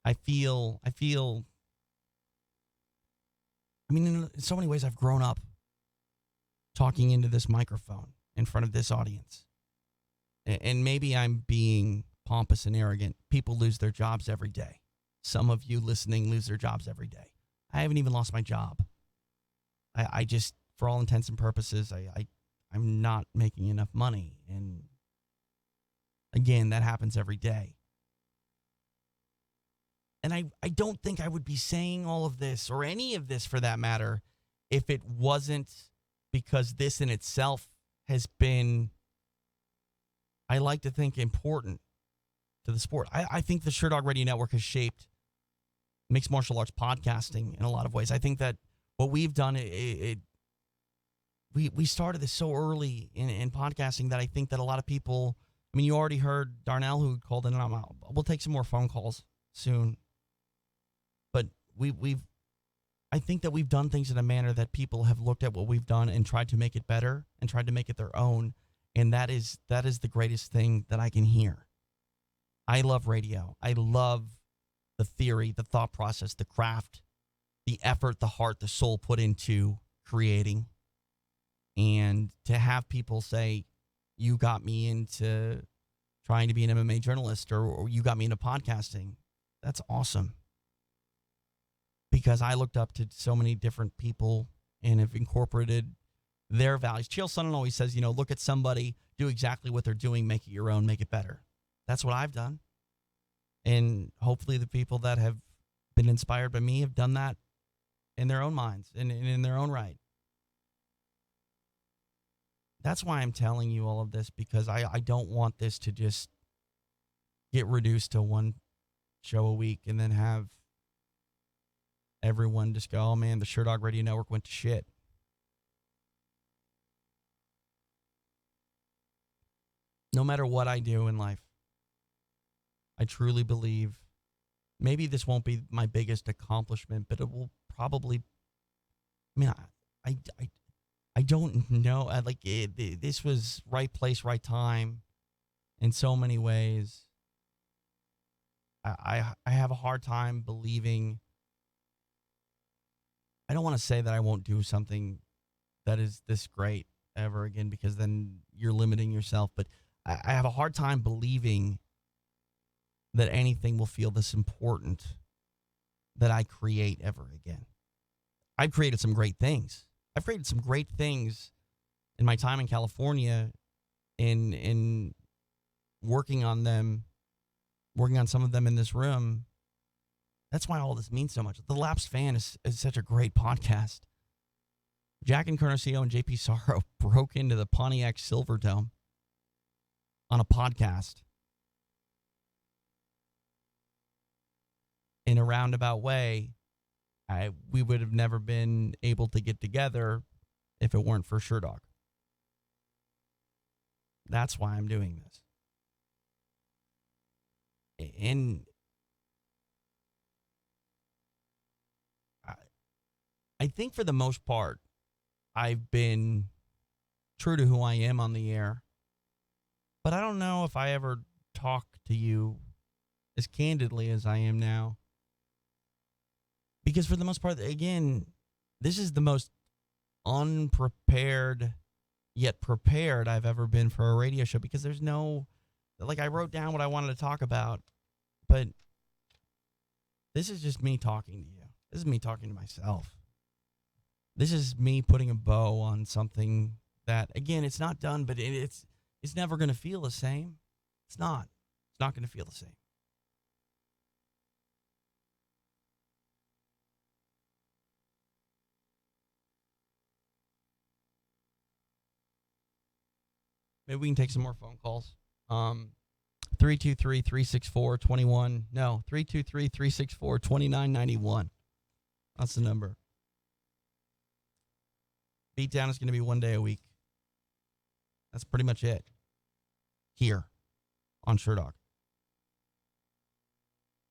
I feel, in so many ways I've grown up talking into this microphone in front of this audience. And maybe I'm being pompous and arrogant. People lose their jobs every day. Some of you listening lose their jobs every day. I haven't even lost my job. I just, for all intents and purposes, I'm not making enough money. And again, that happens every day. And I don't think I would be saying all of this, or any of this for that matter, if it wasn't because this in itself has been, I like to think, important to the sport. I think the Sherdog Radio Network has shaped mixed martial arts podcasting in a lot of ways. I think that what we've done, we started this so early in podcasting that I think that a lot of people, you already heard Darnell who called in, and we'll take some more phone calls soon. But I think that we've done things in a manner that people have looked at what we've done and tried to make it better and tried to make it their own. And that is the greatest thing that I can hear. I love radio. I love the theory, the thought process, the craft, the effort, the heart, the soul put into creating. And to have people say, you got me into trying to be an MMA journalist, or you got me into podcasting, that's awesome. Because I looked up to so many different people and have incorporated their values. Chael Sonnen always says, look at somebody, do exactly what they're doing, make it your own, make it better. That's what I've done. And hopefully the people that have been inspired by me have done that in their own minds and in their own right. That's why I'm telling you all of this, because I don't want this to just get reduced to one show a week and then have everyone just go, oh man, the Sherdog Radio Network went to shit. no matter what I do in life, I truly believe maybe this won't be my biggest accomplishment, but it will probably, I mean, I don't know. This was right place, right time in so many ways. I have a hard time believing. I don't want to say that I won't do something that is this great ever again, because then you're limiting yourself. But I have a hard time believing that anything will feel this important that I create ever again. I've created some great things. I've created some great things in my time in California, in working on them, working on some of them in this room. That's why all this means so much. The Lapsed Fan is such a great podcast. Jack and Carnosio and JP Sorrow broke into the Pontiac Silverdome on a podcast in a roundabout way. We would have never been able to get together if it weren't for Sherdog. That's why I'm doing this. And I think for the most part, I've been true to who I am on the air. But I don't know if I ever talk to you as candidly as I am now. Because for the most part, again, this is the most unprepared yet prepared I've ever been for a radio show, because there's no, like, I wrote down what I wanted to talk about, but this is just me talking to you. This is me talking to myself. This is me putting a bow on something that, again, it's not done, but it's never going to feel the same. It's not. It's not going to feel the same. Maybe we can take some more phone calls. 323-364-21. No, 323-364-2991. That's the number. Beatdown is going to be 1 day a week. That's pretty much it. Here on Sherdog.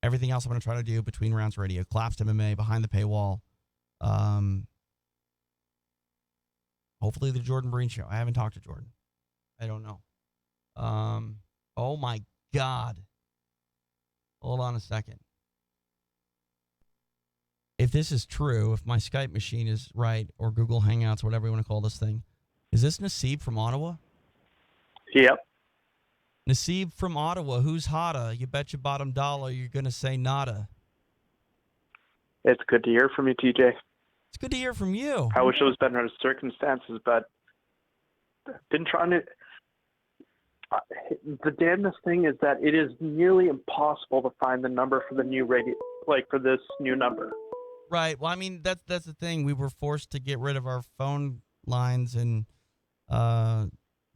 Everything else I'm going to try to do between rounds radio. Collapsed MMA, behind the paywall. Hopefully the Jordan Breen show. I haven't talked to Jordan. I don't know. Oh my God. Hold on a second. If this is true, if my Skype machine is right, or Google Hangouts, whatever you want to call this thing, is this Nasib from Ottawa? Yep. Nasib from Ottawa, who's hotter? You bet your bottom dollar you're going to say nada. It's good to hear from you, TJ. It's good to hear from you. I wish it was better circumstances, but been trying to... The damnedest thing is that it is nearly impossible to find the number for the new radio, like for this new number. Right. Well, I mean, that's the thing. We were forced to get rid of our phone lines, and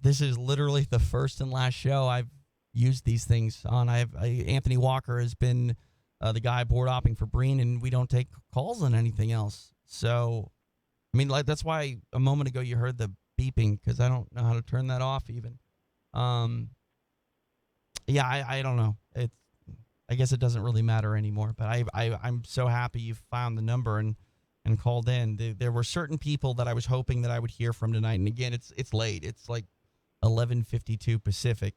this is literally the first and last show I've used these things on. Anthony Walker has been the guy board hopping for Breen, and we don't take calls on anything else. So, I mean, like, that's why a moment ago you heard the beeping, because I don't know how to turn that off even. Yeah, I don't know. I guess it doesn't really matter anymore, but I'm so happy you found the number and called in. There were certain people that I was hoping that I would hear from tonight. And again, it's late. It's like 11:52 Pacific.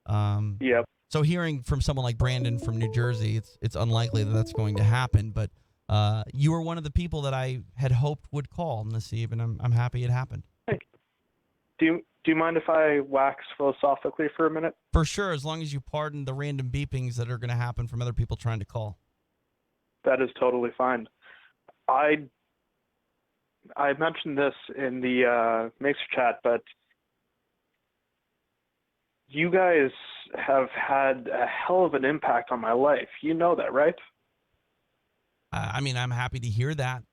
Yep. So hearing from someone like Brandon from New Jersey, it's unlikely that that's going to happen, but you were one of the people that I had hoped would call, Nasib, and I'm happy it happened. Do you mind if I wax philosophically for a minute? For sure, as long as you pardon the random beepings that are going to happen from other people trying to call. That is totally fine. I mentioned this in the Mixer chat, but you guys have had a hell of an impact on my life. You know that, right? I mean, I'm happy to hear that.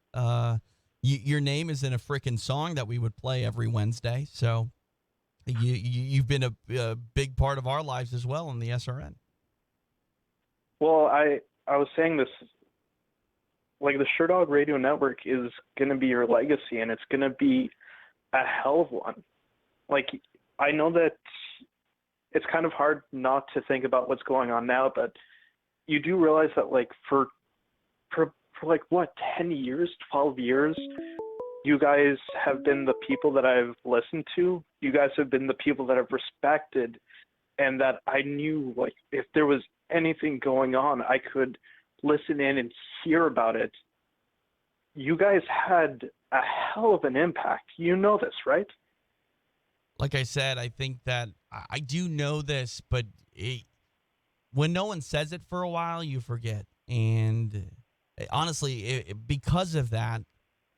Your name is in a frickin' song that we would play every Wednesday, so you've been a big part of our lives as well in the SRN. Well, I was saying this, like, the Sherdog Radio Network is going to be your legacy, and it's going to be a hell of one. Like, I know that it's kind of hard not to think about what's going on now, but you do realize that like for like what, 10 years, 12 years, you guys have been the people that I've listened to. You guys have been the people that I've respected, and that I knew, like, if there was anything going on, I could listen in and hear about it. You guys had a hell of an impact. You know this, right? Like I said, I think that I do know this, but when no one says it for a while, you forget. And honestly, because of that,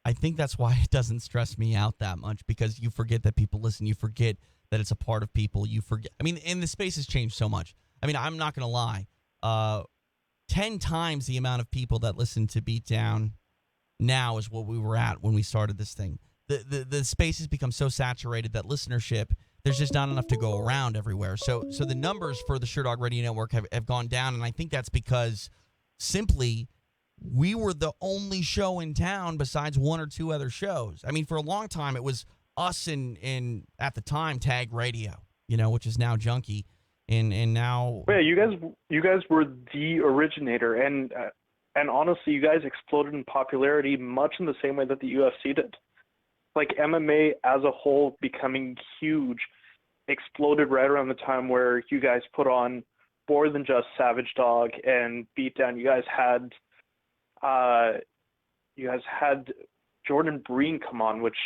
I think that's why it doesn't stress me out that much, because you forget that people listen. You forget that it's a part of people. You forget. I mean, and the space has changed so much. I mean, I'm not going to lie. 10 times the amount of people that listen to Beatdown now is what we were at when we started this thing. The space has become so saturated that listenership, there's just not enough to go around everywhere. So the numbers for the Sherdog Radio Network have gone down, and I think that's because simply we were the only show in town besides one or two other shows. I mean, for a long time, it was us and at the time, Tag Radio, which is now Junkie. And now... Yeah, you guys were the originator, and honestly, you guys exploded in popularity much in the same way that the UFC did. Like, MMA as a whole becoming huge exploded right around the time where you guys put on more than just Savage Dog and Beatdown. You guys had Jordan Breen come on, which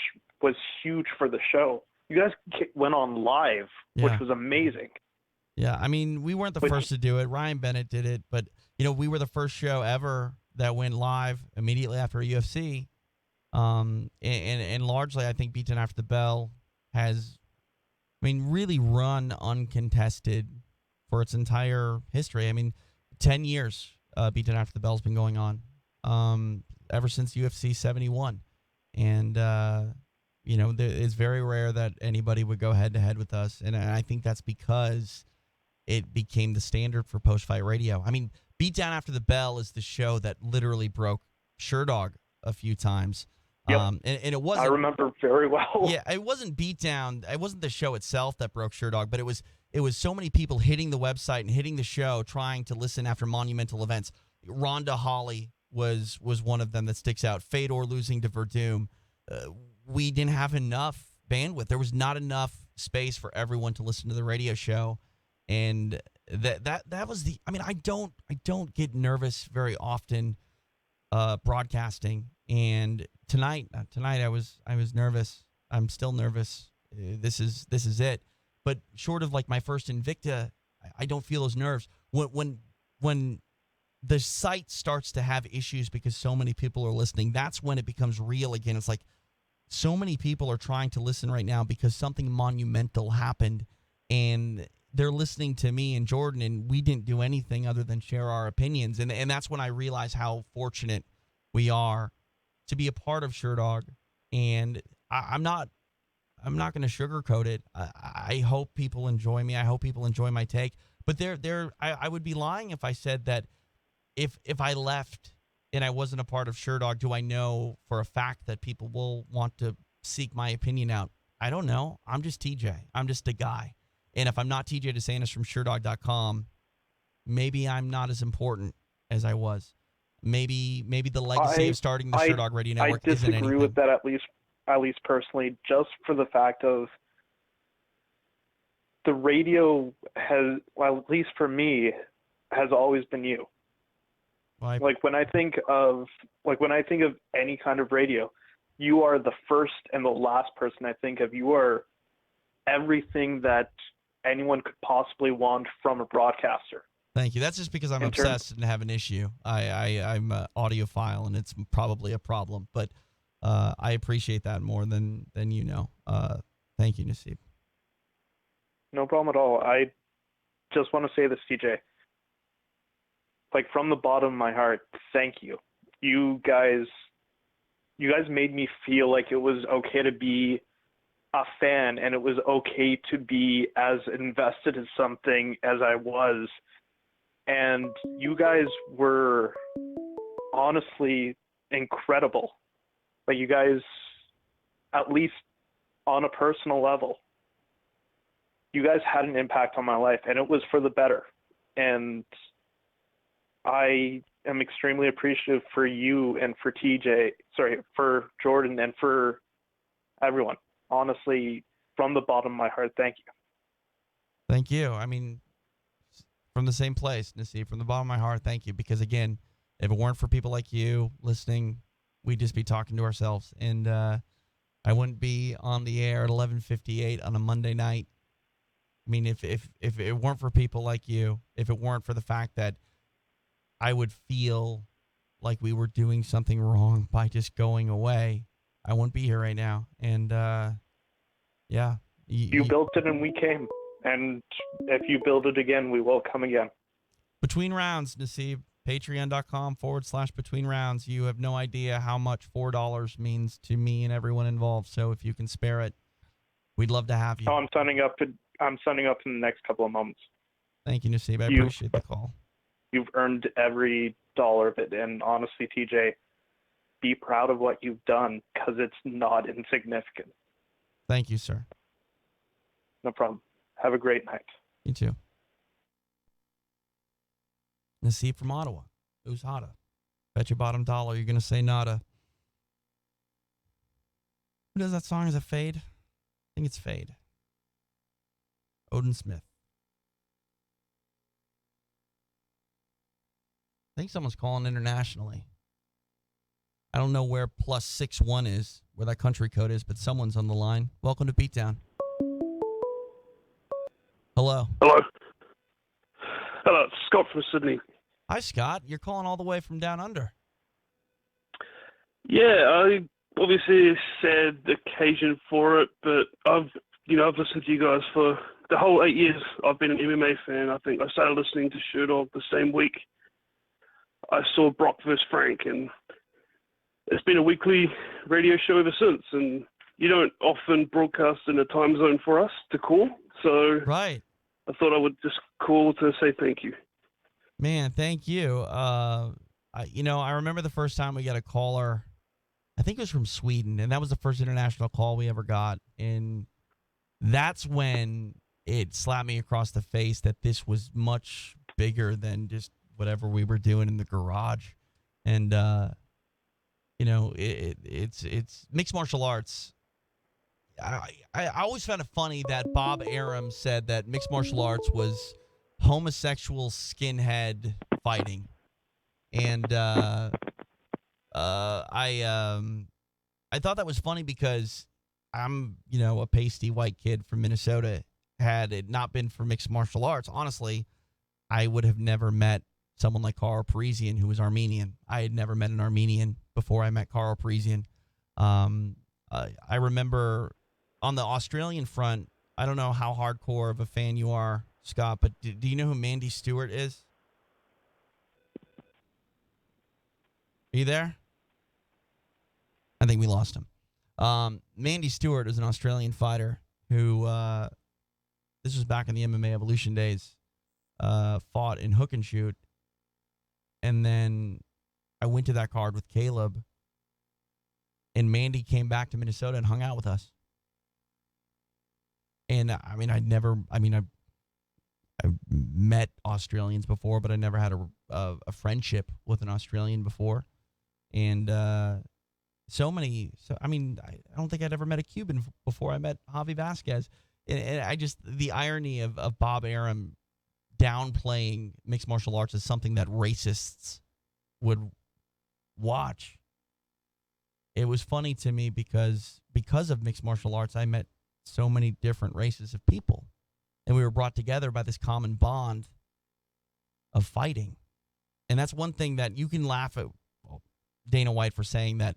was huge for the show. You guys went on live, which was amazing. Yeah, I mean, we weren't the first to do it. Ryan Bennett did it, but, we were the first show ever that went live immediately after a UFC. And largely, I think Beatdown After the Bell has, really run uncontested for its entire history. 10 years Beatdown After the Bell's been going on, ever since UFC 71. And, it's very rare that anybody would go head-to-head with us. And I think that's because it became the standard for post-fight radio. Beatdown After the Bell is the show that literally broke Sherdog a few times. Yep. And it wasn't... I remember very well. Yeah, it wasn't Beatdown. It wasn't the show itself that broke Sherdog, but it was so many people hitting the website and hitting the show trying to listen after monumental events. Rhonda Hawley was one of them that sticks out. Fedor losing to Verdum. We didn't have enough bandwidth. There was not enough space for everyone to listen to the radio show. And that was the... I don't get nervous very often broadcasting. And tonight I was nervous. I'm still nervous. This is it. But short of like my first Invicta, I don't feel those nerves. When the site starts to have issues because so many people are listening, that's when it becomes real again. It's like so many people are trying to listen right now because something monumental happened, and they're listening to me and Jordan, and we didn't do anything other than share our opinions. And that's when I realize how fortunate we are to be a part of Sherdog. And I'm not going to sugarcoat it. I hope people enjoy me. I hope people enjoy my take. But I would be lying if I said that if I left and I wasn't a part of Sherdog, do I know for a fact that people will want to seek my opinion out? I don't know. I'm just TJ. I'm just a guy. And if I'm not TJ De Santis from Sherdog.com, maybe I'm not as important as I was. Maybe the legacy of starting the Sherdog Radio Network isn't anything. I disagree with that, at least personally, just for the fact of the radio has, well, at least for me, has always been you. Well, when I think of any kind of radio, you are the first and the last person I think of. You are everything that anyone could possibly want from a broadcaster. Thank you. That's just because I'm obsessed and have an issue. I'm an audiophile, and it's probably a problem. But I appreciate that more than you know. Thank you, Naseeb. No problem at all. I just want to say this, TJ. From the bottom of my heart, thank you. You guys made me feel like it was okay to be a fan, and it was okay to be as invested in something as I was. And you guys were honestly incredible. You guys, at least on a personal level. you guys had an impact on my life, and it was for the better. And I am extremely appreciative for you and for for Jordan and for everyone. Honestly, from the bottom of my heart, thank you. Thank you. I mean, from the same place, Nassib, from the bottom of my heart, thank you. Because, again, if it weren't for people like you listening, we'd just be talking to ourselves. And I wouldn't be on the air at 11:58 on a Monday night. I mean, if it weren't for people like you, if it weren't for the fact that I would feel like we were doing something wrong by just going away, I wouldn't be here right now. And, yeah. You built it and we came. And if you build it again, we will come again. Between rounds, Nassib, patreon.com/between rounds. You have no idea how much $4 means to me and everyone involved. So if you can spare it, we'd love to have you. Oh, I'm signing up in the next couple of moments. Thank you, Nassib. I appreciate the call. You've earned every dollar of it. And honestly, TJ, be proud of what you've done, because it's not insignificant. Thank you, sir. No problem. Have a great night. You too. Nassib from Ottawa. Who's hotter? Bet your bottom dollar you're going to say nada. Who does that song? Is it Fade? I think it's Fade. Odin Smith. I think someone's calling internationally. I don't know where +61 is, where that country code is, but someone's on the line. Welcome to Beatdown. Hello. Hello. Hello, it's Scott from Sydney. Hi, Scott. You're calling all the way from down under. Yeah, I obviously sad occasion for it, but I've listened to you guys for the whole 8 years. I've been an MMA fan. I think I started listening to Sherdog the same week I saw Brock versus Frank, and it's been a weekly radio show ever since. And you don't often broadcast in a time zone for us to call, so right. I thought I would just call to say thank you. Man, thank you. I remember the first time we got a caller, I think it was from Sweden, and that was the first international call we ever got. And that's when it slapped me across the face that this was much bigger than just whatever we were doing in the garage. And, it's mixed martial arts. I always found it funny that Bob Arum said that mixed martial arts was homosexual skinhead fighting. And I thought that was funny because I'm, a pasty white kid from Minnesota. Had it not been for mixed martial arts, honestly, I would have never met someone like Karo Parisian, who was Armenian. I had never met an Armenian before I met Karo Parisian. I remember on the Australian front, I don't know how hardcore of a fan you are, Scott, but do you know who Mandy Stewart is? Are you there? I think we lost him. Mandy Stewart is an Australian fighter who, this was back in the MMA Evolution days, fought in hook and shoot. And then I went to that card with Caleb, and Mandy came back to Minnesota and hung out with us. And I've met Australians before, but I never had a friendship with an Australian before. And I don't think I'd ever met a Cuban before I met Javi Vasquez. And the irony of Bob Arum downplaying mixed martial arts is something that racists would watch. It was funny to me because of mixed martial arts, I met so many different races of people. And we were brought together by this common bond of fighting. And that's one thing that you can laugh at Dana White for saying that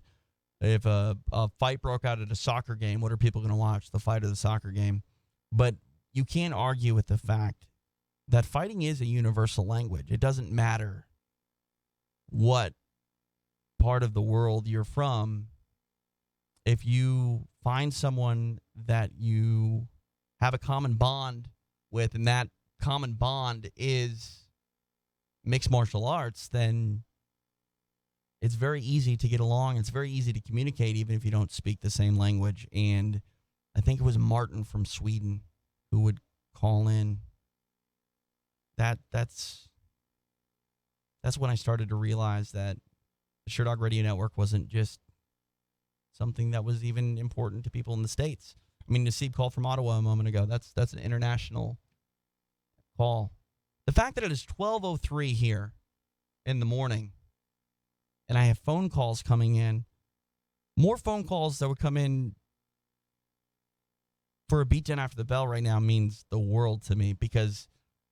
if a fight broke out at a soccer game, what are people going to watch? The fight or the soccer game? But you can't argue with the fact that fighting is a universal language. It doesn't matter what part of the world you're from. If you find someone that you have a common bond with, and that common bond is mixed martial arts, then it's very easy to get along. It's very easy to communicate, even if you don't speak the same language. And I think it was Martin from Sweden who would call in. That's when I started to realize that the Sherdog Radio Network wasn't just something that was even important to people in the States. I mean, Nasib called from Ottawa a moment ago. That's an international call. The fact that it is 12:03 here in the morning and I have phone calls coming in, more phone calls that would come in for a Beatdown After the Bell right now means the world to me, because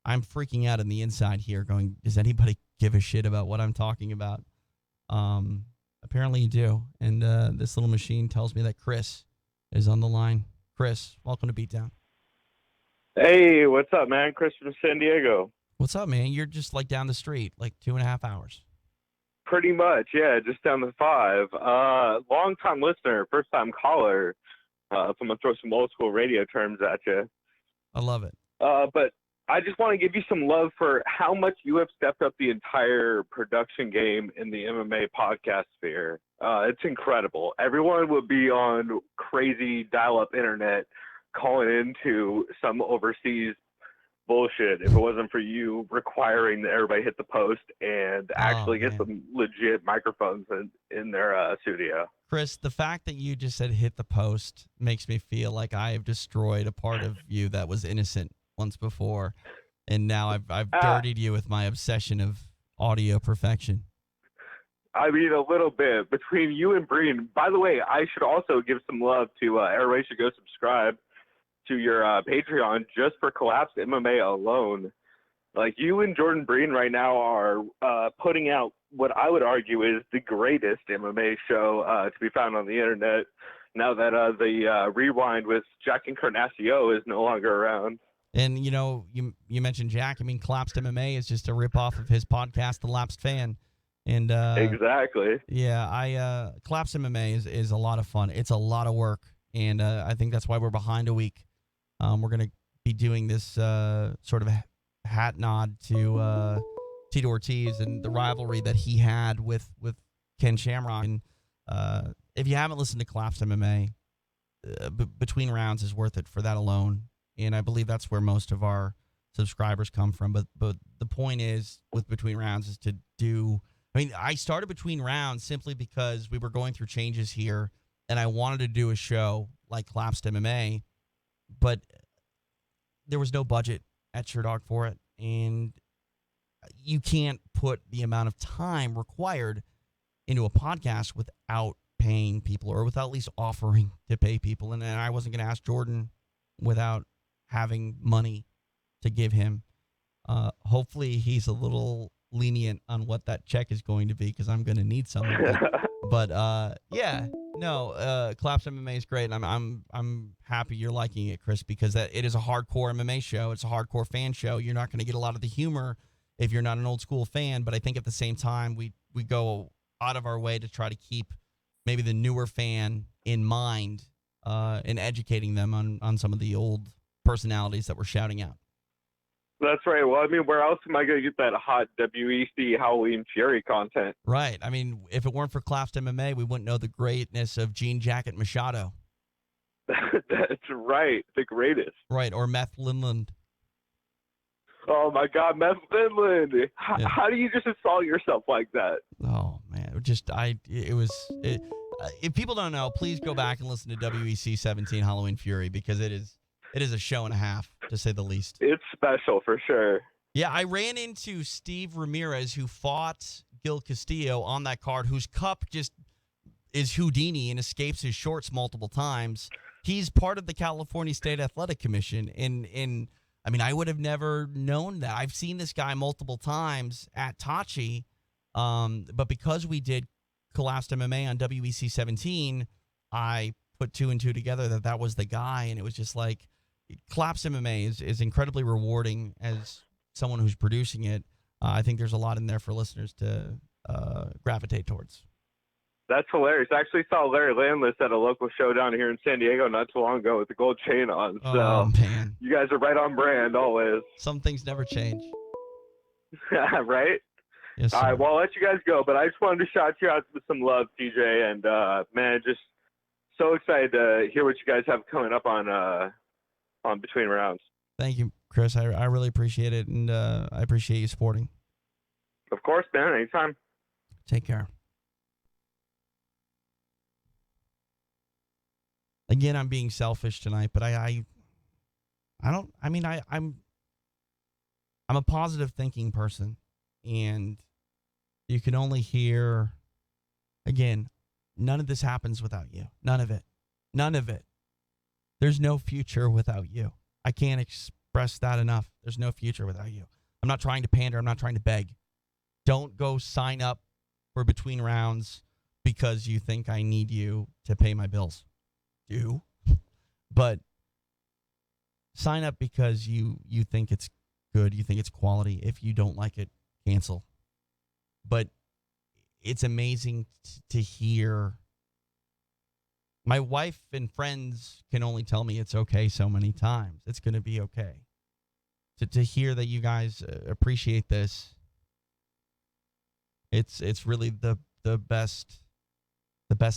I'm freaking out on the inside here going, does anybody give a shit about what I'm talking about? Apparently you do. And this little machine tells me that Chris is on the line. Chris, welcome to Beatdown. Hey, what's up, man? Chris from San Diego. What's up, man? You're just like down the street, like 2.5 hours. Pretty much, yeah, just down the 5. Long-time listener, first-time caller. So I'm going to throw some old-school radio terms at you. I love it. But I just want to give you some love for how much you have stepped up the entire production game in the MMA podcast sphere. It's incredible. Everyone would be on crazy dial-up internet calling into some overseas bullshit if it wasn't for you requiring that everybody hit the post and actually get some legit microphones in their studio. Chris, the fact that you just said hit the post makes me feel like I have destroyed a part of you that was innocent once before, and now I've dirtied you with my obsession of audio perfection. I mean, a little bit between you and Breen. By the way, I should also give some love to everybody should go subscribe to your Patreon just for Collapsed MMA alone. Like, you and Jordan Breen right now are putting out what I would argue is the greatest MMA show to be found on the internet now that the Rewind with Jack Encarnacio is no longer around. And, you know, you mentioned Jack. I mean, Collapsed MMA is just a ripoff of his podcast, The Lapsed Fan. And exactly. Yeah, Collapsed MMA is a lot of fun. It's a lot of work, and I think that's why we're behind a week. We're going to be doing this sort of hat nod to Tito Ortiz and the rivalry that he had with Ken Shamrock. And if you haven't listened to Collapsed MMA, Between Rounds is worth it for that alone. And I believe that's where most of our subscribers come from. But the point is with Between Rounds is to do. I mean, I started Between Rounds simply because we were going through changes here, and I wanted to do a show like Collapsed MMA, but there was no budget at Sherdog for it, and you can't put the amount of time required into a podcast without paying people, or without at least offering to pay people. And I wasn't going to ask Jordan without having money to give him. Hopefully he's a little lenient on what that check is going to be, because I'm going to need some of it. But Collapsed MMA is great, and I'm happy you're liking it, Chris, because it is a hardcore MMA show. It's a hardcore fan show. You're not going to get a lot of the humor if you're not an old school fan, but I think at the same time we go out of our way to try to keep maybe the newer fan in mind, and educating them on some of the old personalities that we're shouting out. That's right. Well, I mean, where else am I going to get that hot WEC Halloween Fury content? Right. I mean, if it weren't for Collapsed MMA, we wouldn't know the greatness of Jean Jacket Machado. That's right. The greatest. Right. Or Meth Linland. Oh, my God. Meth Linland. How do you just insult yourself like that? Oh, man. If people don't know, please go back and listen to WEC 17 Halloween Fury, because it is a show and a half, to say the least. It's special for sure. Yeah, I ran into Steve Ramirez, who fought Gil Castillo on that card, whose cup just is Houdini and escapes his shorts multiple times. He's part of the California State Athletic Commission. And I mean, I would have never known that. I've seen this guy multiple times at Tachi, but because we did Collapsed MMA on WEC 17, I put 2 and 2 together that was the guy, and it was just like, Collapsed MMA is incredibly rewarding as someone who's producing it. I think there's a lot in there for listeners to gravitate towards. That's hilarious. I actually saw Larry Landless at a local show down here in San Diego not too long ago with the gold chain on. So man. You guys are right on brand always. Some things never change. Right? Yes, sir. All right, well, I'll let you guys go, but I just wanted to shout you out with some love, TJ, and, man, just so excited to hear what you guys have coming up on Between Rounds. Thank you, Chris. I really appreciate it, and I appreciate you supporting. Of course, man. Anytime. Take care. Again, I'm being selfish tonight, but I'm a positive thinking person, and you can only hear, again, none of this happens without you. None of it. None of it. There's no future without you. I can't express that enough. There's no future without you. I'm not trying to pander. I'm not trying to beg. Don't go sign up for between rounds because you think I need you to pay my bills. Do. But sign up because you think it's good. You think it's quality. If you don't like it, cancel. But it's amazing to hear. My wife and friends can only tell me it's okay so many times. It's going to be okay. To hear that you guys appreciate this, it's really the best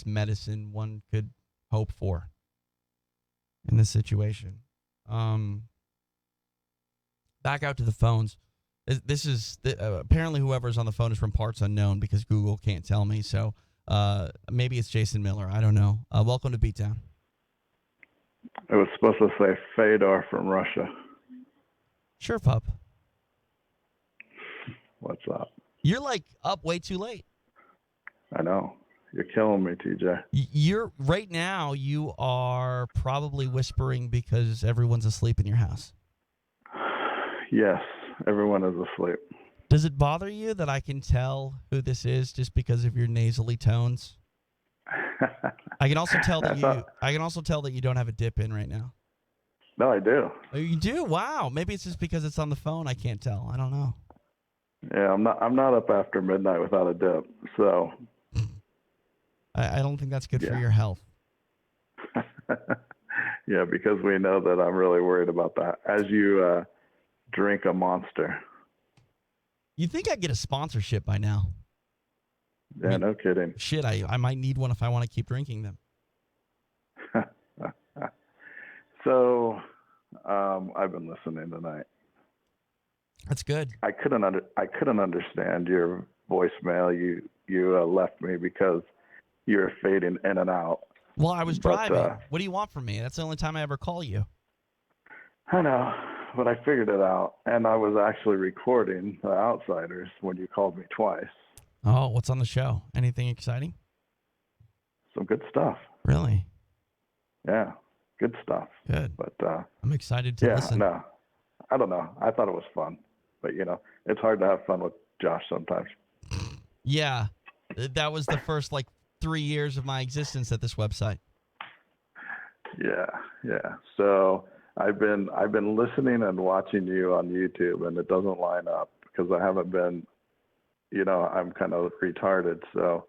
medicine one could hope for in this situation. Back out to the phones. This is apparently whoever's on the phone is from parts unknown because Google can't tell me. So maybe it's Jason Miller. I don't know. Welcome to Beatdown. It was supposed to say Fedor from Russia. Sure, pup. What's up? You're like up way too late. I know. You're killing me, TJ. You're right now. You are probably whispering because everyone's asleep in your house. Yes, everyone is asleep. Does it bother you that I can tell who this is just because of your nasally tones? I can also tell that you don't have a dip in right now. No, I do. Oh, you do? Wow. Maybe it's just because it's on the phone. I can't tell. I don't know. Yeah, I'm not up after midnight without a dip. So I don't think that's good for your health. Yeah, because we know that I'm really worried about that. As you drink a Monster. You think I'd get a sponsorship by now? Yeah, no kidding. Shit, I might need one if I want to keep drinking them. So, I've been listening tonight. That's good. I couldn't understand your voicemail. You left me because you were fading in and out. Well, I was driving. What do you want from me? That's the only time I ever call you. I know, but I figured it out, and I was actually recording The Outsiders when you called me twice. Oh, what's on the show? Anything exciting? Some good stuff. Really? Yeah, good stuff. Good. But I'm excited to listen. No, I don't know. I thought it was fun, but it's hard to have fun with Josh sometimes. Yeah, that was the first 3 years of my existence at this website. Yeah. So I've been listening and watching you on YouTube, and it doesn't line up because I haven't been. I'm kind of retarded, so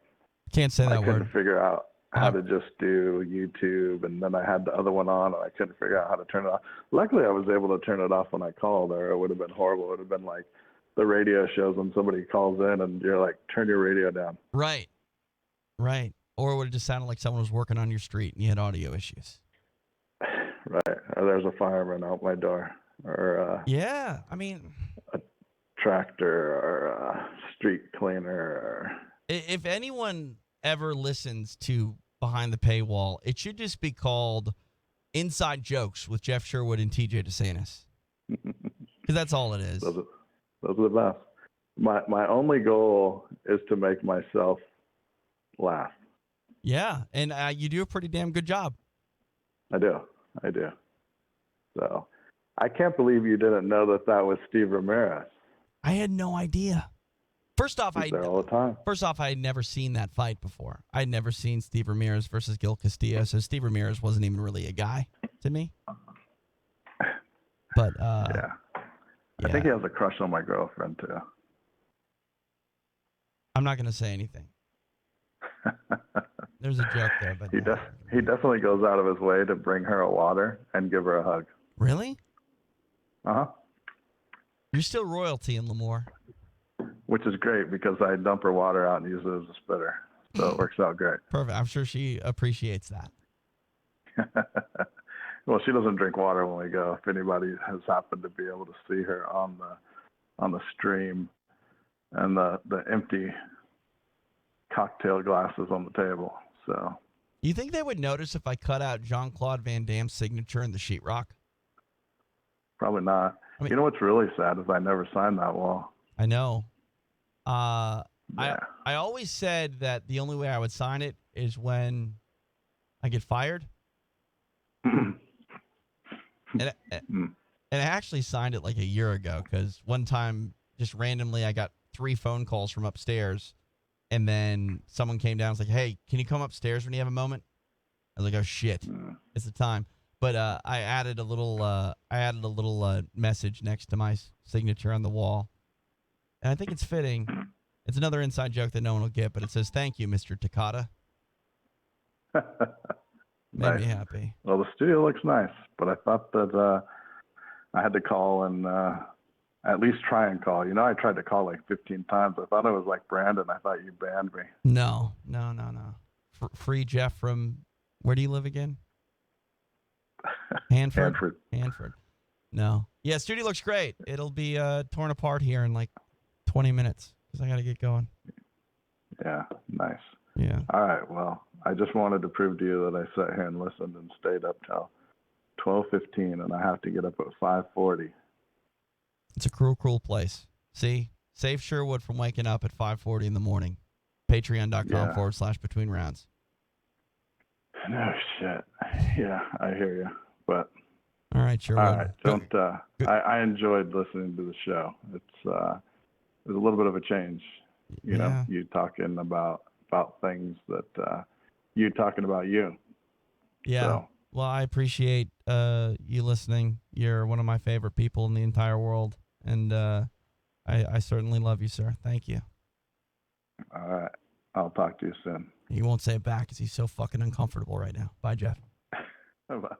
can't say that I couldn't word. figure out how to just do YouTube, and then I had the other one on, and I couldn't figure out how to turn it off. Luckily, I was able to turn it off when I called, or it would have been horrible. It would have been like the radio shows when somebody calls in, and you're like, turn your radio down. Right. Or it would have just sounded like someone was working on your street, and you had audio issues. Right. Or there's a fireman out my door, or yeah, I mean, a tractor, or a street cleaner. If anyone ever listens to Behind the Paywall, it should just be called Inside Jokes with Jeff Sherwood and TJ De Santis. Because that's all it is. Those are the best. My only goal is to make myself laugh. Yeah, and you do a pretty damn good job. I do. So I can't believe you didn't know that was Steve Ramirez. I had no idea. First off, He's there all the time. I had never seen that fight before. I'd never seen Steve Ramirez versus Gil Castillo, so Steve Ramirez wasn't even really a guy to me. But yeah. I think he has a crush on my girlfriend too. I'm not going to say anything. There's a joke there, but he definitely goes out of his way to bring her a water and give her a hug. Really? Uh-huh. You're still royalty in Lemoore. Which is great because I dump her water out and use it as a spitter. So it works out great. Perfect. I'm sure she appreciates that. well, she doesn't drink water when we go. If anybody has happened to be able to see her on the stream, and the empty cocktail glasses on the table. So, you think they would notice if I cut out Jean-Claude Van Damme's signature in the sheetrock? Probably not. I mean, you know what's really sad is I never signed that wall. I know. Yeah. I always said that the only way I would sign it is when I get fired. and I actually signed it like a year ago because one time, just randomly, I got 3 phone calls from upstairs, and then someone came down and was like, "Hey, can you come upstairs when you have a moment?" I was like, "Oh shit, it's the time." But I added a little message next to my signature on the wall, and I think it's fitting. It's another inside joke that no one will get, but it says, "Thank you, Mr. Takata." Made me happy. Well, the studio looks nice, but I thought that I had to call and at least try and call. You know, I tried to call like 15 times. I thought it was like Brandon. I thought you banned me. No. Free Jeff from, where do you live again? Hanford. No. Yeah, studio looks great. It'll be torn apart here in like 20 minutes because I got to get going. Yeah, nice. Yeah. All right, well, I just wanted to prove to you that I sat here and listened and stayed up till 12:15, and I have to get up at 5:40. It's a cruel place. See? Save Sherwood from waking up at 5:40 in the morning. Patreon.com/between rounds. No shit. Yeah, I hear you. But all right, Sherwood. All right, don't. I enjoyed listening to the show. It was a little bit of a change. You know, you talking about things that you talking about you. Yeah. So. Well, I appreciate you listening. You're one of my favorite people in the entire world, and I certainly love you, sir. Thank you. All right. I'll talk to you soon. He won't say it back because he's so fucking uncomfortable right now. Bye, Jeff. Bye.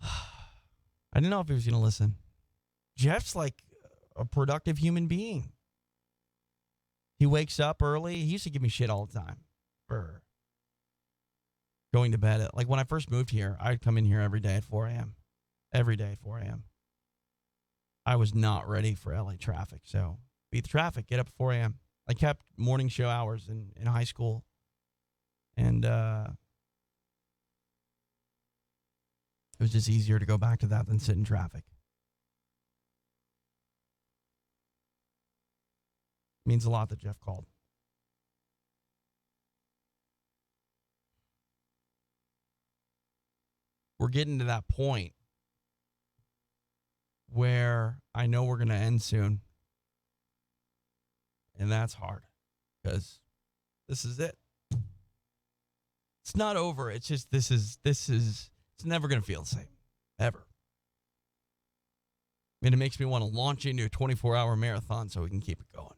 I didn't know if he was going to listen. Jeff's like a productive human being. He wakes up early. He used to give me shit all the time for going to bed at, like when I first moved here, I'd come in here every day at 4 a.m. Every day at 4 a.m. I was not ready for LA traffic. So beat the traffic, get up at 4 a.m. I kept morning show hours in high school. And it was just easier to go back to that than sit in traffic. It means a lot that Jeff called. We're getting to that point where I know we're going to end soon. And that's hard because this is it. It's not over. It's just this is it's never going to feel the same ever. And it makes me want to launch into a 24-hour marathon so we can keep it going.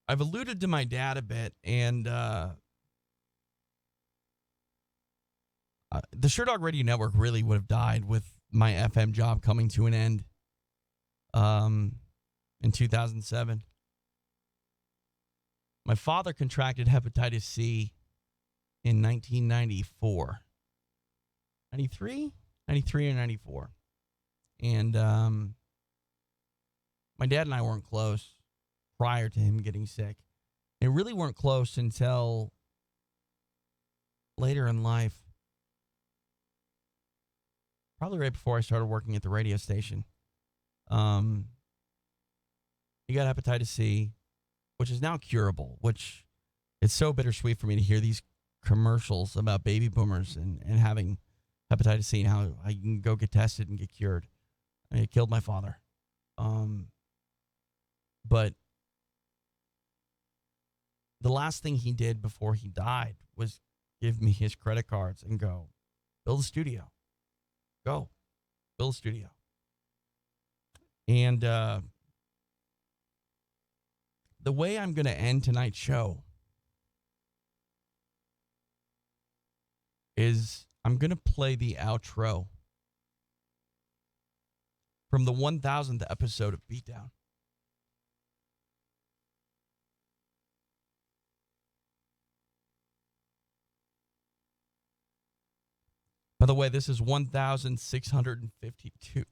I've alluded to my dad a bit, and the Sherdog Radio Network really would have died with my FM job coming to an end in 2007. My father contracted hepatitis C in 1994. 93 or 94. And my dad and I weren't close prior to him getting sick. And really weren't close until later in life. Probably right before I started working at the radio station. He got hepatitis C, which is now curable, which it's so bittersweet for me to hear these commercials about baby boomers and having hepatitis C and how I can go get tested and get cured. I mean, it killed my father. But the last thing he did before he died was give me his credit cards and go, build a studio. Go. Build a studio. And the way I'm going to end tonight's show is I'm going to play the outro from the 1000th episode of Beatdown. By the way, this is 1,652.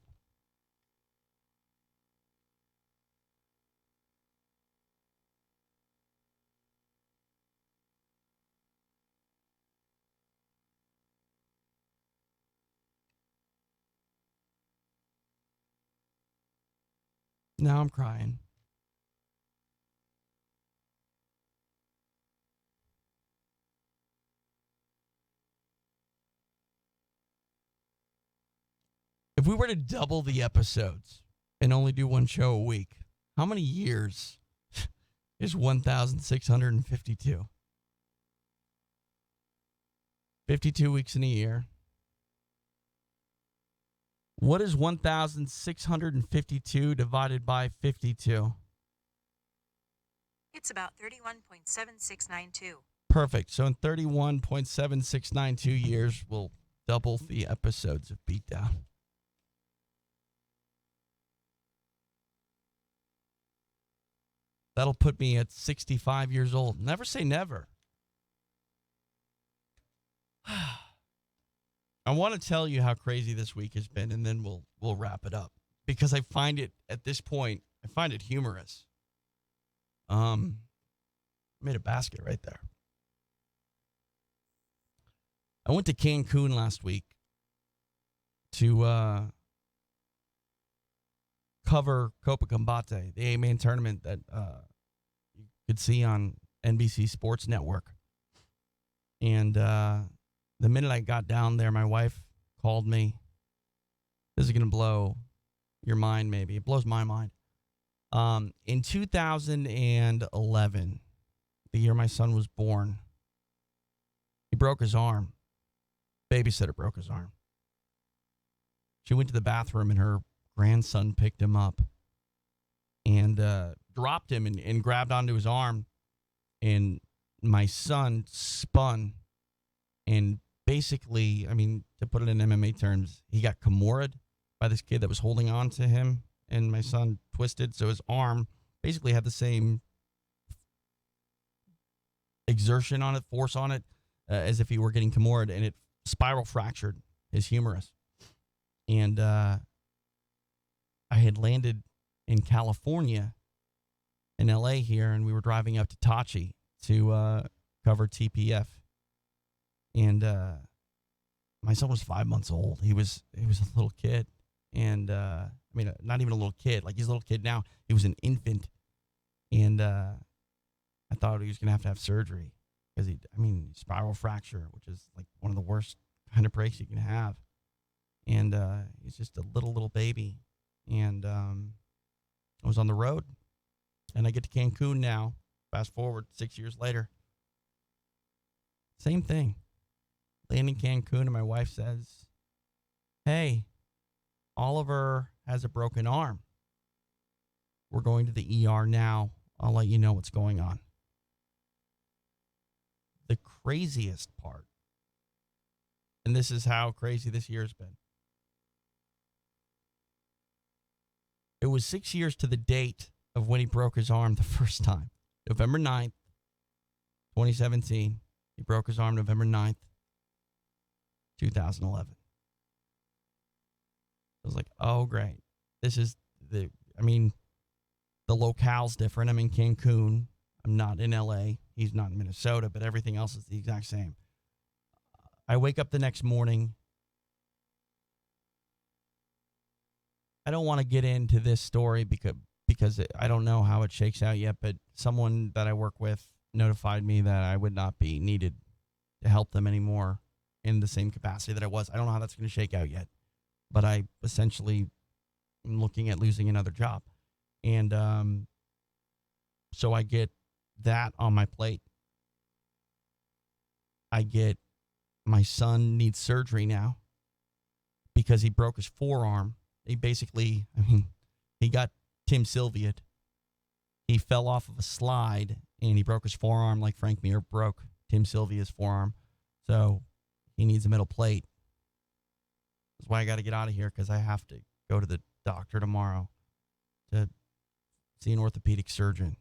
Now I'm crying. If we were to double the episodes and only do one show a week, how many years is 1,652? 52 weeks in a year. What is 1,652 divided by 52? It's about 31.7692. Perfect. So in 31.7692 years, we'll double the episodes of Beatdown. That'll put me at 65 years old. Never say never. I want to tell you how crazy this week has been, and then we'll wrap it up. Because I find it, at this point, I find it humorous. Made a basket right there. I went to Cancun last week to cover Copacabana, the A-Main tournament that you could see on NBC Sports Network. And the minute I got down there, my wife called me. This is going to blow your mind, maybe. It blows my mind. In 2011, the year my son was born, he broke his arm. Babysitter broke his arm. She went to the bathroom and her grandson picked him up and dropped him and grabbed onto his arm. And my son spun and basically, I mean, to put it in MMA terms, he got Kimura'd by this kid that was holding on to him, and my son twisted, so his arm basically had the same exertion on it, force on it, as if he were getting Kimura'd, and it spiral fractured his humerus. And I had landed in California, in LA here, and we were driving up to Tachi to cover TPF. And my son was 5 months old. He was a little kid. And, I mean, not even a little kid. Like, he's a little kid now. He was an infant. And I thought he was going to have surgery. Because, spiral fracture, which is, like, one of the worst kind of breaks you can have. And he's just a little baby. And I was on the road. And I get to Cancun now. Fast forward 6 years later. Same thing. Landing Cancun, and my wife says, "Hey, Oliver has a broken arm. We're going to the ER now. I'll let you know what's going on." The craziest part, and this is how crazy this year's been. It was 6 years to the date of when he broke his arm the first time. November 9th, 2017. He broke his arm November 9th, 2011. I was like, oh, great. This is the locale's different. I'm in Cancun. I'm not in LA. He's not in Minnesota, but everything else is the exact same. I wake up the next morning. I don't want to get into this story because I don't know how it shakes out yet, but someone that I work with notified me that I would not be needed to help them anymore in the same capacity that I was. I don't know how that's going to shake out yet, but I essentially am looking at losing another job. And so I get that on my plate. I get my son needs surgery now because he broke his forearm. He basically, he got Tim Sylvia'd. He fell off of a slide and he broke his forearm like Frank Mir broke Tim Sylvia's forearm. So he needs a metal plate. That's why I got to get out of here, because I have to go to the doctor tomorrow to see an orthopedic surgeon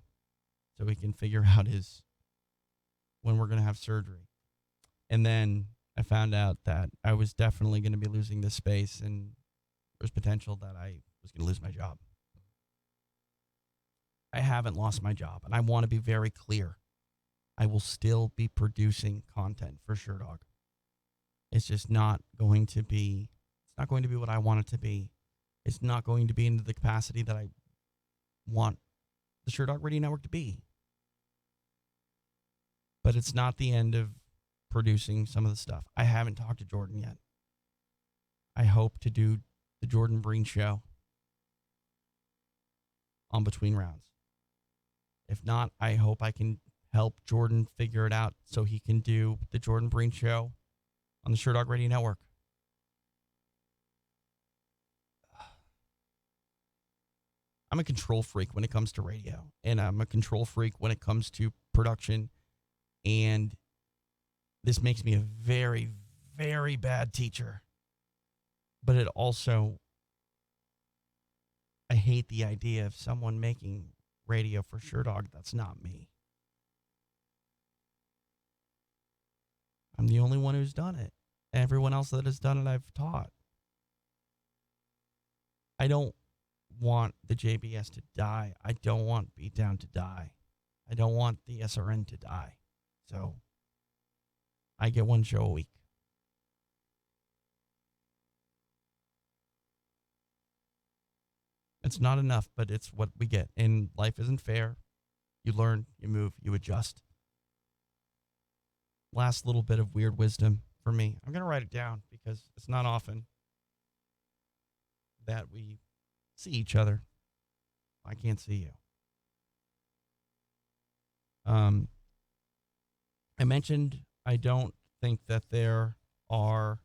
so we can figure out when we're going to have surgery. And then I found out that I was definitely going to be losing this space, and there's potential that I was going to lose my job. I haven't lost my job, and I want to be very clear. I will still be producing content for Sherdog. It's just not going to be, what I want it to be. It's not going to be into the capacity that I want the Sherdog Radio Network to be. But it's not the end of producing some of the stuff. I haven't talked to Jordan yet. I hope to do the Jordan Breen show on Between Rounds. If not, I hope I can help Jordan figure it out so he can do the Jordan Breen show on the Sherdog Radio Network. I'm a control freak when it comes to radio, and I'm a control freak when it comes to production, and this makes me a very, very bad teacher. But it also, I hate the idea of someone making radio for Sherdog that's not me. I'm the only one who's done it. Everyone else that has done it, I've taught. I don't want the JBS to die. I don't want Beatdown to die. I don't want the SRN to die. So I get one show a week. It's not enough, but it's what we get. And life isn't fair. You learn, you move, you adjust. Last little bit of weird wisdom for me. I'm going to write it down because it's not often that we see each other. I can't see you. I mentioned I don't think that there are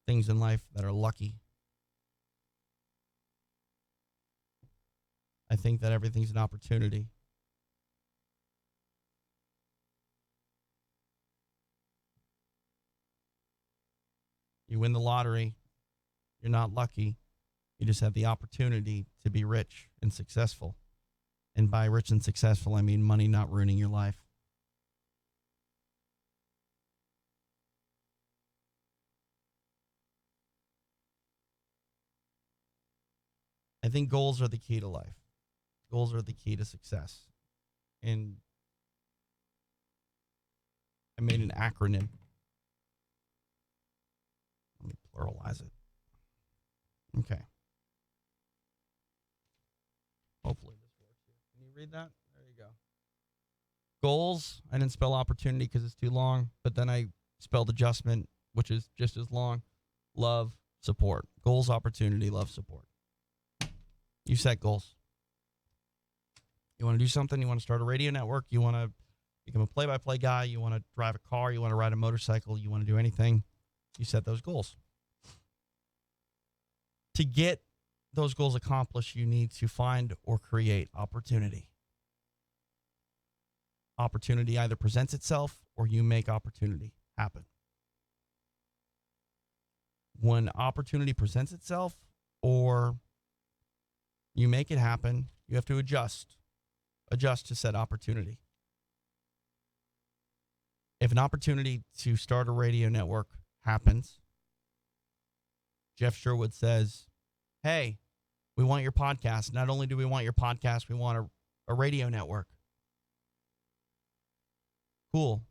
things in life that are lucky. I think that everything's an opportunity. You win the lottery, you're not lucky. You just have the opportunity to be rich and successful. And by rich and successful, I mean money not ruining your life. I think goals are the key to life. Goals are the key to success. And I made an acronym. Let me pluralize it. Okay. Hopefully this works here. Can you read that? There you go. Goals. I didn't spell opportunity because it's too long, but then I spelled adjustment, which is just as long. Love, support. Goals, opportunity, love, support. You set goals. You want to do something? You want to start a radio network? You want to become a play-by-play guy? You want to drive a car? You want to ride a motorcycle? You want to do anything? You set those goals. To get those goals accomplished, you need to find or create opportunity. Opportunity either presents itself or you make opportunity happen. When opportunity presents itself or you make it happen, you have to adjust to said opportunity. If an opportunity to start a radio network happens, Jeff Sherwood says, hey, we want your podcast. Not only do we want your podcast, we want a radio network. Cool.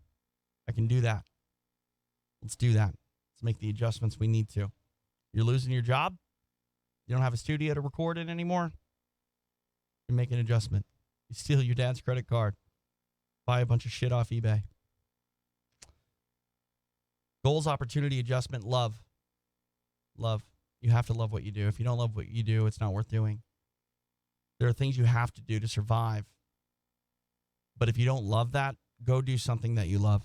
I can do that. Let's do that. Let's make the adjustments we need to. You're losing your job? You don't have a studio to record in anymore? You make an adjustment. You steal your dad's credit card. Buy a bunch of shit off eBay. Goals, opportunity, adjustment, love. Love. You have to love what you do. If you don't love what you do, it's not worth doing. There are things you have to do to survive. But if you don't love that, go do something that you love.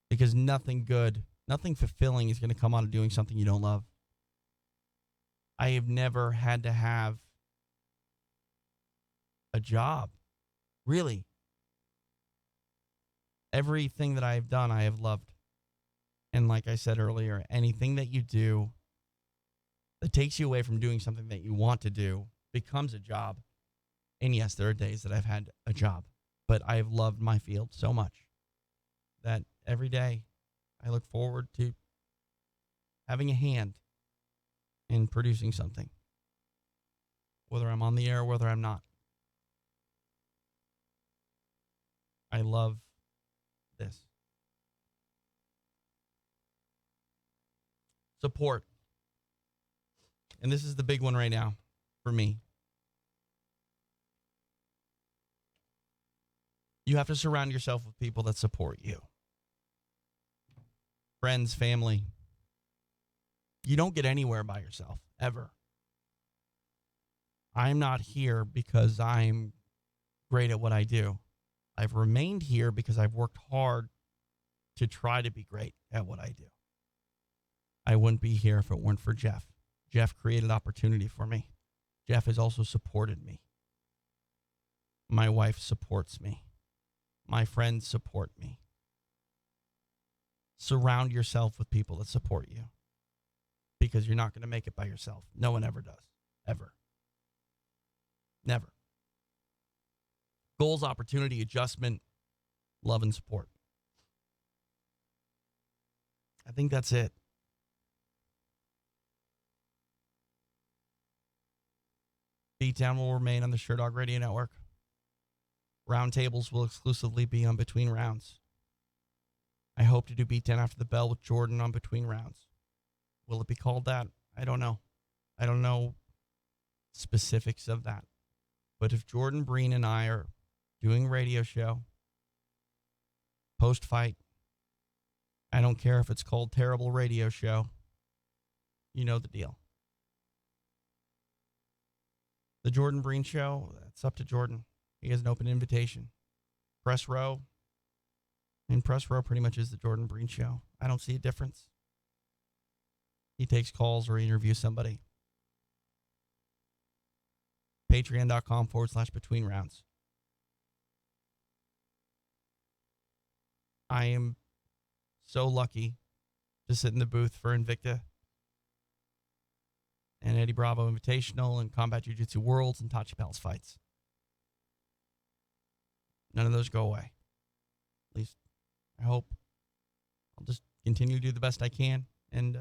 Because nothing good, nothing fulfilling is going to come out of doing something you don't love. I have never had to have a job. Really. Everything that I have done, I have loved. And like I said earlier, anything that you do that takes you away from doing something that you want to do becomes a job. And yes, there are days that I've had a job, but I have loved my field so much that every day I look forward to having a hand in producing something, whether I'm on the air or whether I'm not. I love this. Support. And this is the big one right now for me. You have to surround yourself with people that support you. Friends, family. You don't get anywhere by yourself, ever. I'm not here because I'm great at what I do. I've remained here because I've worked hard to try to be great at what I do. I wouldn't be here if it weren't for Jeff. Jeff created opportunity for me. Jeff has also supported me. My wife supports me. My friends support me. Surround yourself with people that support you, because you're not going to make it by yourself. No one ever does. Ever. Never. Goals, opportunity, adjustment, love, and support. I think that's it. Beatdown will remain on the Sherdog Radio Network. Roundtables will exclusively be on Between Rounds. I hope to do Beatdown After the Bell with Jordan on Between Rounds. Will it be called that? I don't know. I don't know specifics of that. But if Jordan Breen and I are doing a radio show, post-fight, I don't care if it's called Terrible Radio Show. You know the deal. The Jordan Breen Show, that's up to Jordan. He has an open invitation. Press Row. And Press Row pretty much is the Jordan Breen Show. I don't see a difference. He takes calls or interviews somebody. Patreon.com/Between Rounds. I am so lucky to sit in the booth for Invicta and Eddie Bravo Invitational and Combat Jiu-Jitsu Worlds and Tachi Palace fights. None of those go away. At least I hope. I'll just continue to do the best I can and,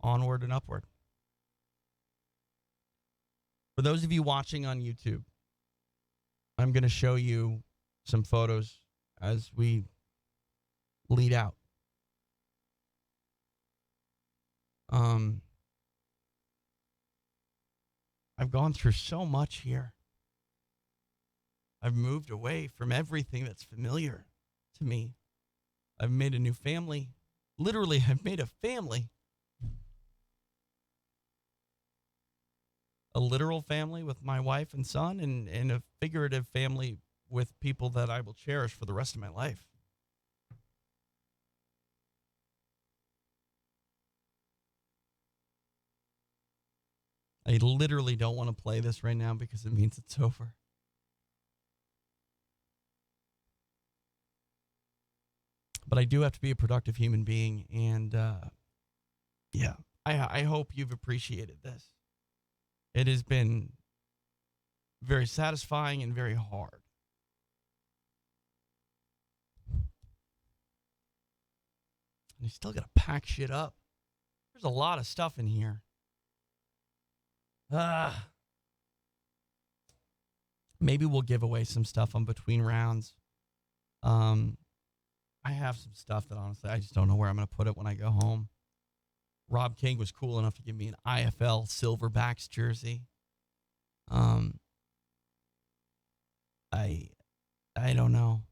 onward and upward. For those of you watching on YouTube, I'm going to show you some photos as we lead out. I've gone through so much here. I've moved away from everything that's familiar to me. I've made a new family. Literally, I've made a family. A literal family with my wife and son, and a figurative family with people that I will cherish for the rest of my life. I literally don't want to play this right now because it means it's over. But I do have to be a productive human being, and I hope you've appreciated this. It has been very satisfying and very hard. And you still got to pack shit up. There's a lot of stuff in here. Maybe we'll give away some stuff on Between Rounds. I have some stuff that honestly I just don't know where I'm going to put it when I go home. Rob King was cool enough to give me an IFL Silverbacks jersey. I don't know.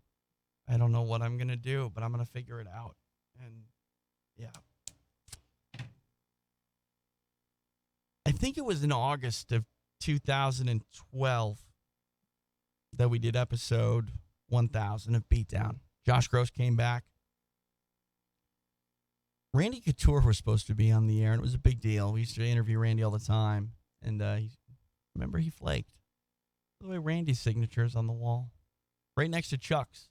I don't know what I'm going to do, but I'm going to figure it out. And yeah. I think it was in August of 2012 that we did episode 1000 of Beatdown. Josh Gross came back. Randy Couture was supposed to be on the air, and it was a big deal. We used to interview Randy all the time, and he flaked. By the way, Randy's signature is on the wall, right next to Chuck's.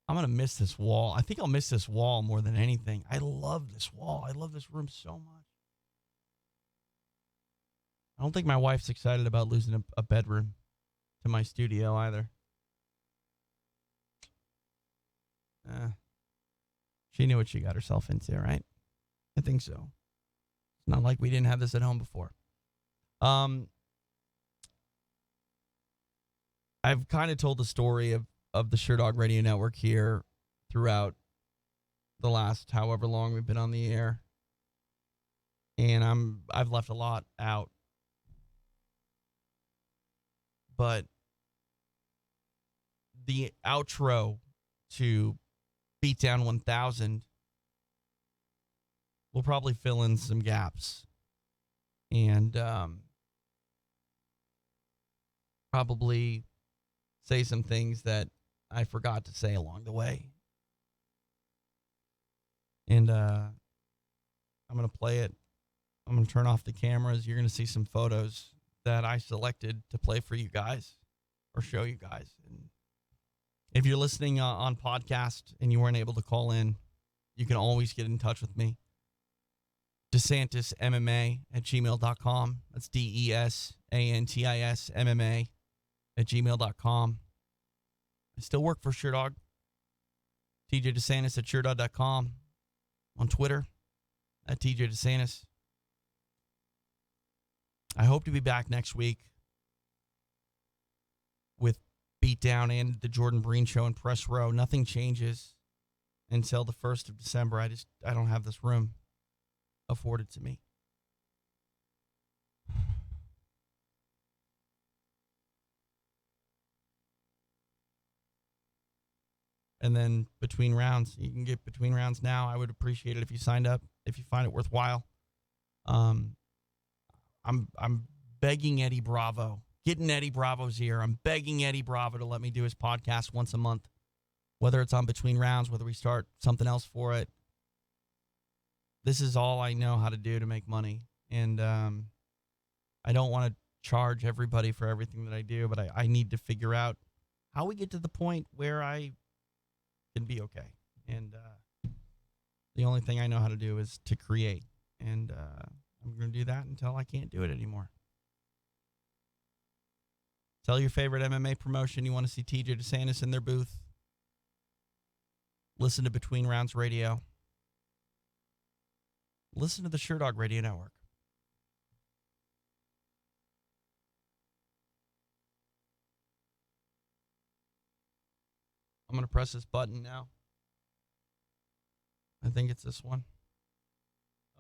I'm going to miss this wall. I think I'll miss this wall more than anything. I love this wall. I love this room so much. I don't think my wife's excited about losing a bedroom to my studio either. She knew what she got herself into, right? I think so. It's not like we didn't have this at home before. I've kind of told the story of the Sherdog Radio Network here throughout the last however long we've been on the air. And I've left a lot out. But the outro to Beatdown 1000 will probably fill in some gaps. And probably say some things that I forgot to say along the way. And I'm going to play it. I'm going to turn off the cameras. You're going to see some photos that I selected to play for you guys or show you guys. And if you're listening on podcast and you weren't able to call in, you can always get in touch with me. DeSantisMMA@gmail.com. That's DESANTIS MMA@gmail.com. I still work for Sherdog. TJ De Santis at Sherdog.com. On Twitter at TJ De Santis. I hope to be back next week with Beatdown and the Jordan Breen Show in Press Row. Nothing changes until the 1st of December. I don't have this room afforded to me. And then between rounds, you can get between rounds now. I would appreciate it if you signed up, if you find it worthwhile. I'm begging Eddie Bravo, getting Eddie Bravo's ear. I'm begging Eddie Bravo to let me do his podcast once a month, whether it's on between rounds, whether we start something else for it. This is all I know how to do to make money. And I don't want to charge everybody for everything that I do, but I need to figure out how we get to the point where I can be okay. And the only thing I know how to do is to create. And I'm going to do that until I can't do it anymore. Tell your favorite MMA promotion you want to see TJ De Santis in their booth. Listen to Between Rounds Radio. Listen to the Sherdog Radio Network. I'm going to press this button now. I think it's this one.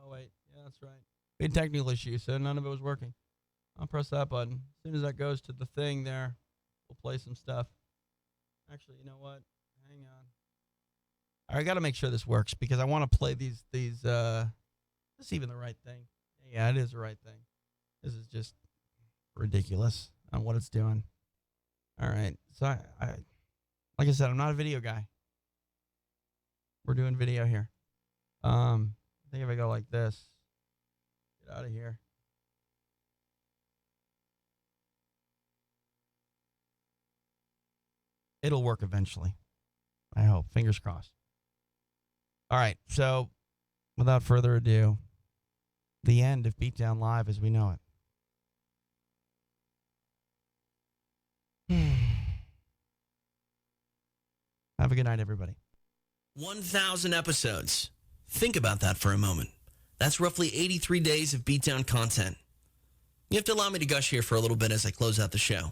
Oh, wait. Yeah, that's right. We had technical issues, so none of it was working. I'll press that button. As soon as that goes to the thing there, we'll play some stuff. Actually, you know what? Hang on. I got to make sure this works because I want to play these. Is this even the right thing? Yeah, it is the right thing. This is just ridiculous on what it's doing. All right. So, I like I said, I'm not a video guy. We're doing video here. I think if I go like this, get out of here. It'll work eventually. I hope. Fingers crossed. All right. So, without further ado, the end of Beatdown Live as we know it. Have a good night, everybody. 1,000 episodes. Think about that for a moment. That's roughly 83 days of Beatdown content. You have to allow me to gush here for a little bit as I close out the show.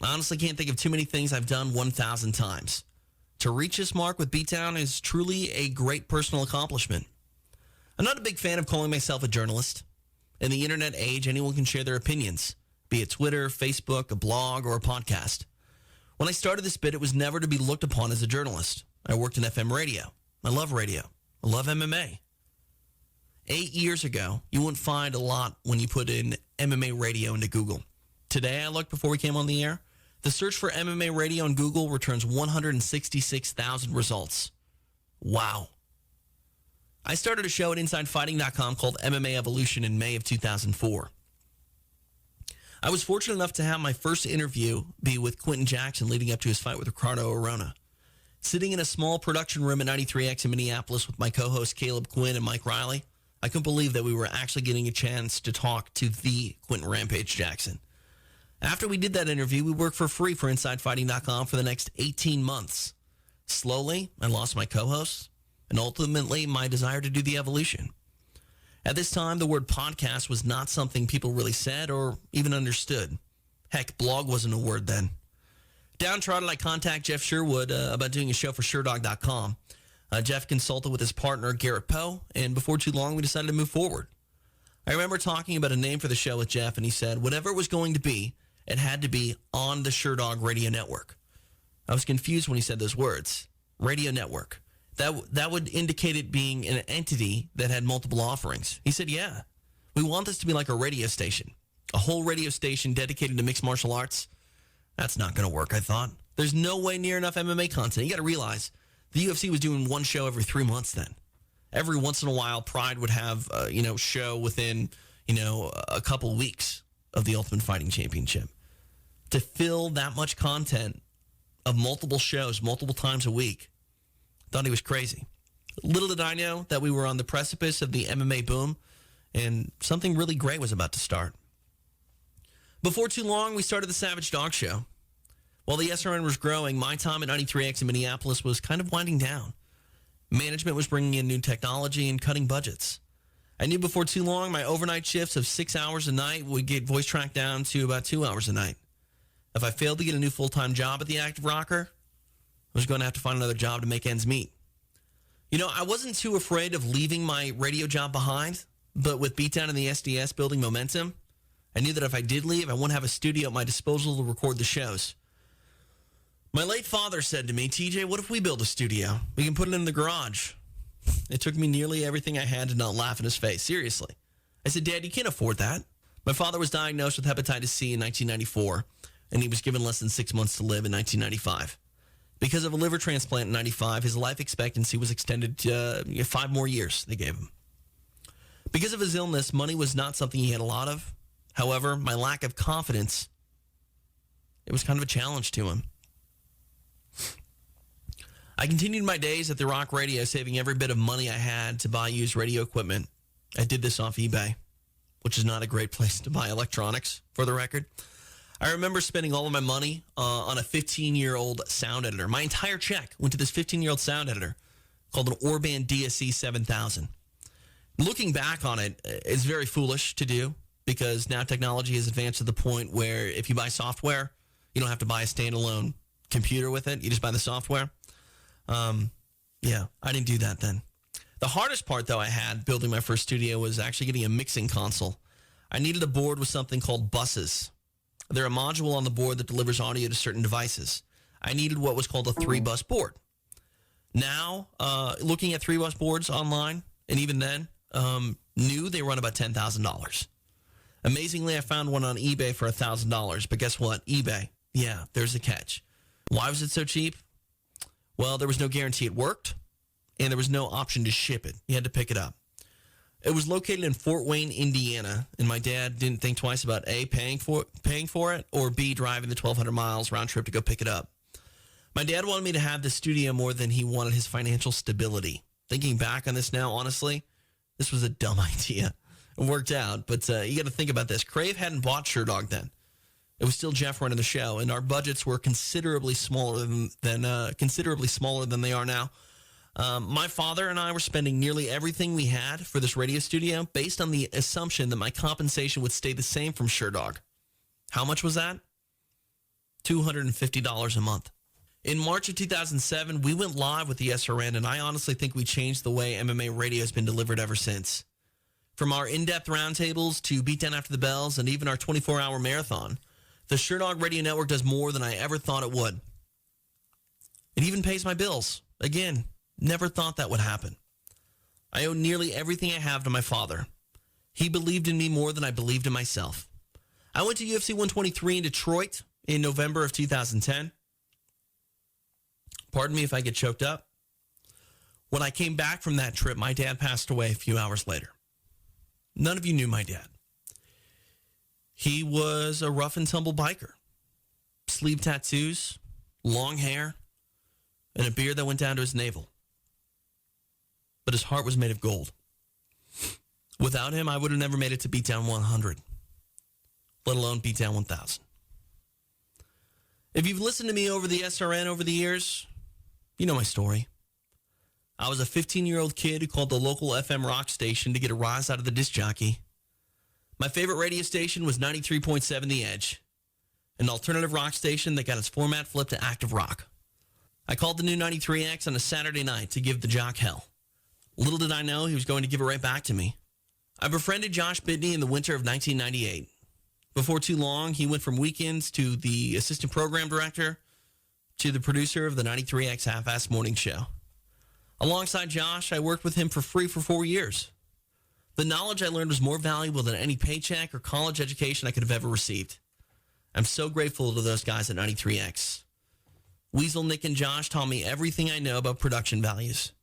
I honestly can't think of too many things I've done 1,000 times. To reach this mark with Beatdown is truly a great personal accomplishment. I'm not a big fan of calling myself a journalist. In the internet age, anyone can share their opinions, be it Twitter, Facebook, a blog, or a podcast. When I started this bit, it was never to be looked upon as a journalist. I worked in FM radio. I love radio. I love MMA. 8 years ago, you wouldn't find a lot when you put in MMA radio into Google. Today, I looked before we came on the air. The search for MMA radio on Google returns 166,000 results. Wow. I started a show at InsideFighting.com called MMA Evolution in May of 2004. I was fortunate enough to have my first interview be with Quentin Jackson leading up to his fight with Ricardo Arona. Sitting in a small production room at 93X in Minneapolis with my co-hosts Caleb Quinn and Mike Riley, I couldn't believe that we were actually getting a chance to talk to the Quentin Rampage Jackson. After we did that interview, we worked for free for InsideFighting.com for the next 18 months. Slowly, I lost my co-hosts, and ultimately my desire to do the evolution. At this time, the word podcast was not something people really said or even understood. Heck, blog wasn't a word then. Downtrodden, I contact Jeff Sherwood about doing a show for Sherdog.com. Jeff consulted with his partner, Garrett Poe, and before too long, we decided to move forward. I remember talking about a name for the show with Jeff, and he said, whatever it was going to be, it had to be on the Sherdog Radio Network. I was confused when he said those words, Radio Network. That would indicate it being an entity that had multiple offerings. He said, yeah, we want this to be like a radio station, a whole radio station dedicated to mixed martial arts. That's not going to work, I thought. There's no way near enough MMA content. You got to realize the UFC was doing one show every 3 months then. Every once in a while, Pride would have, show within, a couple weeks of the Ultimate Fighting Championship. To fill that much content of multiple shows, multiple times a week, thought he was crazy. Little did I know that we were on the precipice of the MMA boom, and something really great was about to start. Before too long, we started the Savage Dog Show. While the SRN was growing, my time at 93X in Minneapolis was kind of winding down. Management was bringing in new technology and cutting budgets. I knew before too long my overnight shifts of 6 hours a night would get voice tracked down to about 2 hours a night. If I failed to get a new full-time job at the Active Rocker, I was going to have to find another job to make ends meet. I wasn't too afraid of leaving my radio job behind, but with Beatdown and the SDS building momentum, I knew that if I did leave, I wouldn't have a studio at my disposal to record the shows. My late father said to me, TJ, what if we build a studio? We can put it in the garage. It took me nearly everything I had to not laugh in his face. Seriously. I said, Dad, you can't afford that. My father was diagnosed with hepatitis C in 1994, and he was given less than 6 months to live in 1995. Because of a liver transplant in 95, his life expectancy was extended to 5 more years they gave him. Because of his illness, money was not something he had a lot of. However, my lack of confidence, it was kind of a challenge to him. I continued my days at the Rock Radio, saving every bit of money I had to buy used radio equipment. I did this off eBay, which is not a great place to buy electronics, for the record. I remember spending all of my money on a 15-year-old sound editor. My entire check went to this 15-year-old sound editor called an Orban DSC 7000. Looking back on it, it's very foolish to do because now technology has advanced to the point where if you buy software, you don't have to buy a standalone computer with it. You just buy the software. I didn't do that then. The hardest part, though, I had building my first studio was actually getting a mixing console. I needed a board with something called buses. They're a module on the board that delivers audio to certain devices. I needed what was called a 3-bus board. Now, looking at 3-bus boards online, and even then, new, they run about $10,000. Amazingly, I found one on eBay for $1,000, but guess what? eBay, there's a catch. Why was it so cheap? Well, there was no guarantee it worked, and there was no option to ship it. You had to pick it up. It was located in Fort Wayne, Indiana, and my dad didn't think twice about A, paying for it, or B, driving the 1,200 miles round trip to go pick it up. My dad wanted me to have the studio more than he wanted his financial stability. Thinking back on this now, honestly, this was a dumb idea. It worked out, but you got to think about this. Crave hadn't bought Sherdog then. It was still Jeff running the show, and our budgets were considerably smaller than they are now. My father and I were spending nearly everything we had for this radio studio based on the assumption that my compensation would stay the same from Sherdog. How much was that? $250 a month. In March of 2007, we went live with the SRN, and I honestly think we changed the way MMA radio has been delivered ever since. From our in-depth roundtables to Beatdown After the Bells and even our 24-hour marathon, the Sherdog Radio Network does more than I ever thought it would. It even pays my bills. Again, never thought that would happen. I owe nearly everything I have to my father. He believed in me more than I believed in myself. I went to UFC 123 in Detroit in November of 2010. Pardon me if I get choked up. When I came back from that trip, my dad passed away a few hours later. None of you knew my dad. He was a rough and tumble biker. Sleeve tattoos, long hair, and a beard that went down to his navel. But his heart was made of gold. Without him, I would have never made it to Beatdown 100, let alone Beatdown 1000. If you've listened to me over the SRN over the years, You know my story. I was a 15-year-old kid who called the local FM rock station to get a rise out of the disc jockey. My favorite radio station was 93.7 The Edge, an alternative rock station that got its format flipped to active rock. I called the new 93X on a Saturday night to give the jock hell. Little did I know he was going to give it right back to me. I befriended Josh Bitney in the winter of 1998. Before too long, he went from weekends to the assistant program director to the producer of the 93X Half-Ass Morning Show. Alongside Josh, I worked with him for free for 4 years. The knowledge I learned was more valuable than any paycheck or college education I could have ever received. I'm so grateful to those guys at 93X. Weasel, Nick, and Josh taught me everything I know about production values.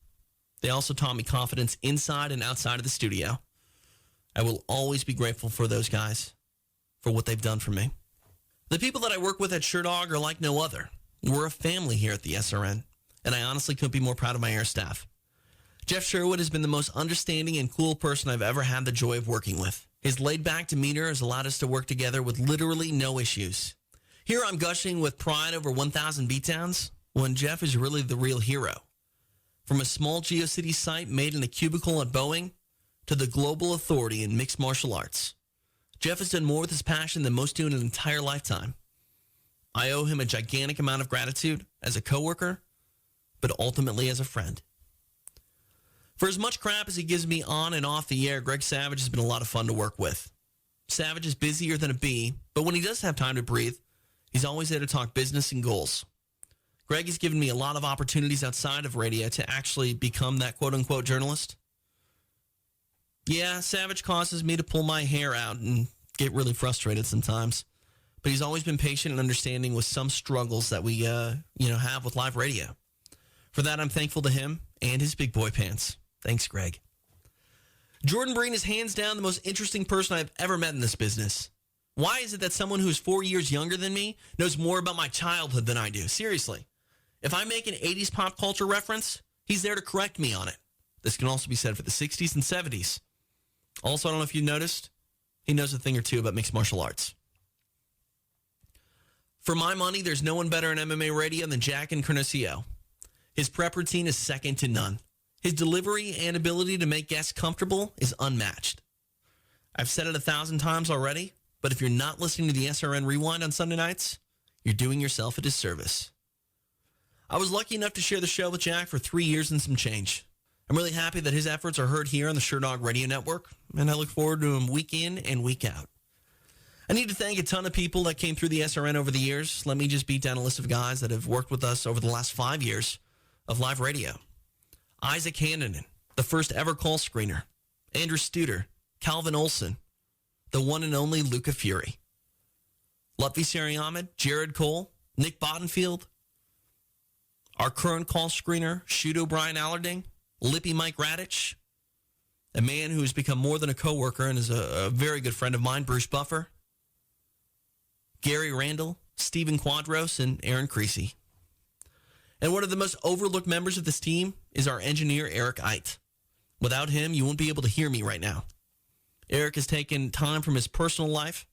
They also taught me confidence inside and outside of the studio. I will always be grateful for those guys, for what they've done for me. The people that I work with at Sherdog are like no other. We're a family here at the SRN, and I honestly couldn't be more proud of my air staff. Jeff Sherwood has been the most understanding and cool person I've ever had the joy of working with. His laid-back demeanor has allowed us to work together with literally no issues. Here I'm gushing with pride over 1,000 beatdowns, when Jeff is really the real hero. From a small GeoCity site made in a cubicle at Boeing to the global authority in mixed martial arts, Jeff has done more with his passion than most do in an entire lifetime. I owe him a gigantic amount of gratitude as a coworker, but ultimately as a friend. For as much crap as he gives me on and off the air, Greg Savage has been a lot of fun to work with. Savage is busier than a bee, but when he does have time to breathe, he's always there to talk business and goals. Greg has given me a lot of opportunities outside of radio to actually become that quote-unquote journalist. Yeah, Savage causes me to pull my hair out and get really frustrated sometimes, but he's always been patient and understanding with some struggles that we have with live radio. For that, I'm thankful to him and his big boy pants. Thanks, Greg. Jordan Breen is hands down the most interesting person I've ever met in this business. Why is it that someone who is 4 years younger than me knows more about my childhood than I do? Seriously. If I make an 80s pop culture reference, he's there to correct me on it. This can also be said for the 60s and 70s. Also, I don't know if you noticed, he knows a thing or two about mixed martial arts. For my money, there's no one better in MMA radio than Jack Encarnacio. His prep routine is second to none. His delivery and ability to make guests comfortable is unmatched. I've said it 1,000 times already, but if you're not listening to the SRN Rewind on Sunday nights, you're doing yourself a disservice. I was lucky enough to share the show with Jack for 3 years and some change. I'm really happy that his efforts are heard here on the Sherdog Radio Network, and I look forward to him week in and week out. I need to thank a ton of people that came through the SRN over the years. Let me just beat down a list of guys that have worked with us over the last 5 years of live radio. Isaac Hannanen, the first ever call screener. Andrew Studer, Calvin Olson, the one and only Luca Fury. Lutfi Sari Ahmed, Jared Cole, Nick Bodenfield, our current call screener, Shudo Brian Allerding, Lippy Mike Radich, a man who has become more than a coworker and is a very good friend of mine, Bruce Buffer, Gary Randall, Stephen Quadros, and Aaron Creasy. And one of the most overlooked members of this team is our engineer, Eric Eit. Without him, you won't be able to hear me right now. Eric has taken time from his personal life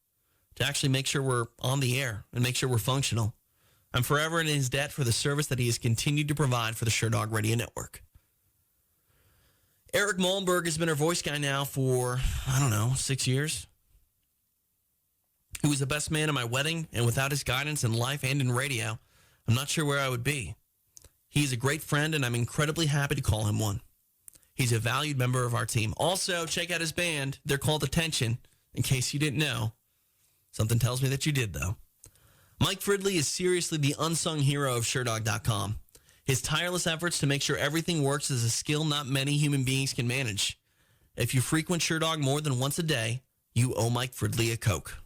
to actually make sure we're on the air and make sure we're functional. I'm forever in his debt for the service that he has continued to provide for the Sherdog Radio Network. Eric Malmberg has been our voice guy now for, 6 years. He was the best man at my wedding, and without his guidance in life and in radio, I'm not sure where I would be. He's a great friend, and I'm incredibly happy to call him one. He's a valued member of our team. Also, check out his band. They're called Attention, in case you didn't know. Something tells me that you did, though. Mike Fridley is seriously the unsung hero of Sherdog.com. His tireless efforts to make sure everything works is a skill not many human beings can manage. If you frequent Sherdog more than once a day, you owe Mike Fridley a Coke.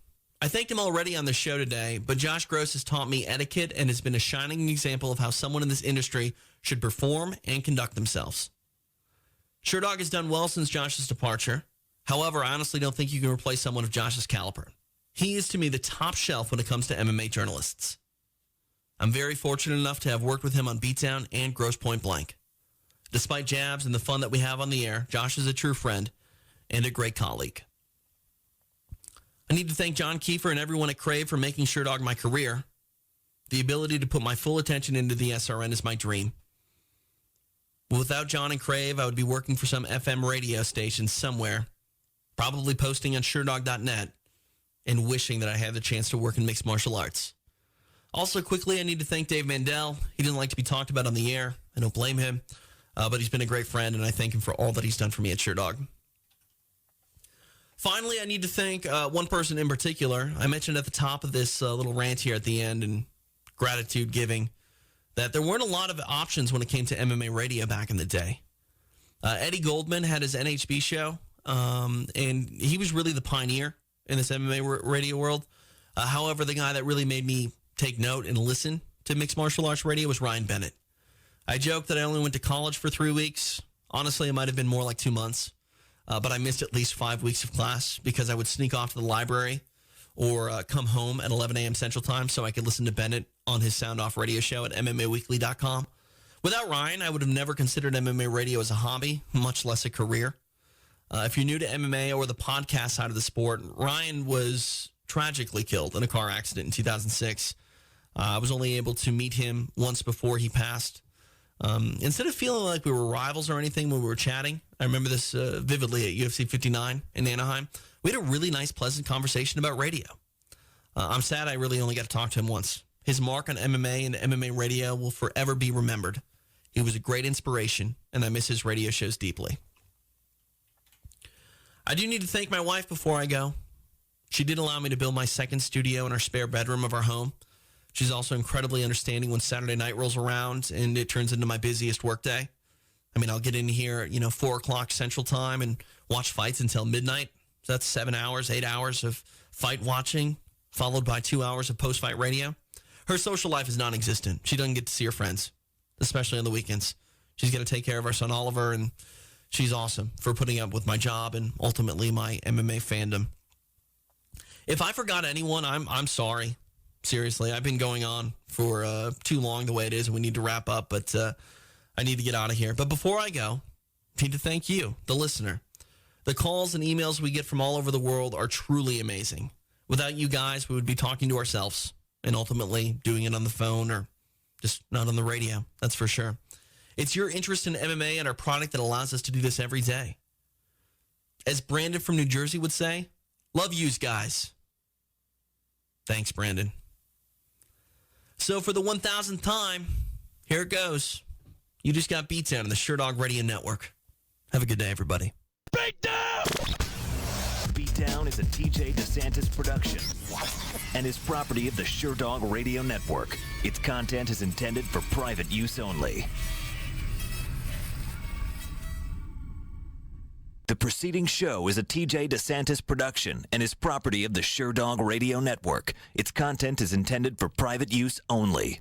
I thanked him already on the show today, but Josh Gross has taught me etiquette and has been a shining example of how someone in this industry should perform and conduct themselves. Sherdog has done well since Josh's departure. However, I honestly don't think you can replace someone of Josh's caliber. He is, to me, the top shelf when it comes to MMA journalists. I'm very fortunate enough to have worked with him on Beatdown and Gross Point Blank. Despite jabs and the fun that we have on the air, Josh is a true friend and a great colleague. I need to thank John Kiefer and everyone at Crave for making Sherdog my career. The ability to put my full attention into the SRN is my dream. Without John and Crave, I would be working for some FM radio station somewhere, probably posting on Sherdog.net, and wishing that I had the chance to work in mixed martial arts. Also, quickly, I need to thank Dave Mandel. He didn't like to be talked about on the air. I don't blame him, but he's been a great friend, and I thank him for all that he's done for me at Sherdog. Finally, I need to thank one person in particular. I mentioned at the top of this little rant here at the end and gratitude giving that there weren't a lot of options when it came to MMA radio back in the day. Eddie Goldman had his NHB show, and he was really the pioneer in this MMA radio world. However, the guy that really made me take note and listen to mixed martial arts radio was Ryan Bennett. I joked that I only went to college for 3 weeks. Honestly, it might have been more like 2 months, but I missed at least 5 weeks of class because I would sneak off to the library or come home at 11 a.m. Central Time so I could listen to Bennett on his Sound Off radio show at MMAweekly.com. Without Ryan, I would have never considered MMA radio as a hobby, much less a career. If you're new to MMA or the podcast side of the sport, Ryan was tragically killed in a car accident in 2006. I was only able to meet him once before he passed. Instead of feeling like we were rivals or anything when we were chatting, I remember this vividly at UFC 59 in Anaheim. We had a really nice, pleasant conversation about radio. I'm sad I really only got to talk to him once. His mark on MMA and MMA radio will forever be remembered. He was a great inspiration, and I miss his radio shows deeply. I do need to thank my wife before I go. She did allow me to build my second studio in our spare bedroom of our home. She's also incredibly understanding when Saturday night rolls around and it turns into my busiest workday. I mean, I'll get in here at 4 o'clock Central Time and watch fights until midnight. So that's 7 hours, 8 hours of fight watching, followed by 2 hours of post-fight radio. Her social life is non-existent. She doesn't get to see her friends, especially on the weekends. She's got to take care of our son Oliver, and she's awesome for putting up with my job and ultimately my MMA fandom. If I forgot anyone, I'm sorry. Seriously, I've been going on for too long the way it is, and we need to wrap up, but I need to get out of here. But before I go, I need to thank you, the listener. The calls and emails we get from all over the world are truly amazing. Without you guys, we would be talking to ourselves and ultimately doing it on the phone or just not on the radio, that's for sure. It's your interest in MMA and our product that allows us to do this every day. As Brandon from New Jersey would say, love yous guys. Thanks, Brandon. So for the 1,000th time, here it goes. You just got Beatdown on the Sherdog Radio Network. Have a good day, everybody. Beatdown is a TJ De Santis production and is property of the Sherdog Radio Network. Its content is intended for private use only. The preceding show is a TJ De Santis production and is property of the Sherdog Radio Network. Its content is intended for private use only.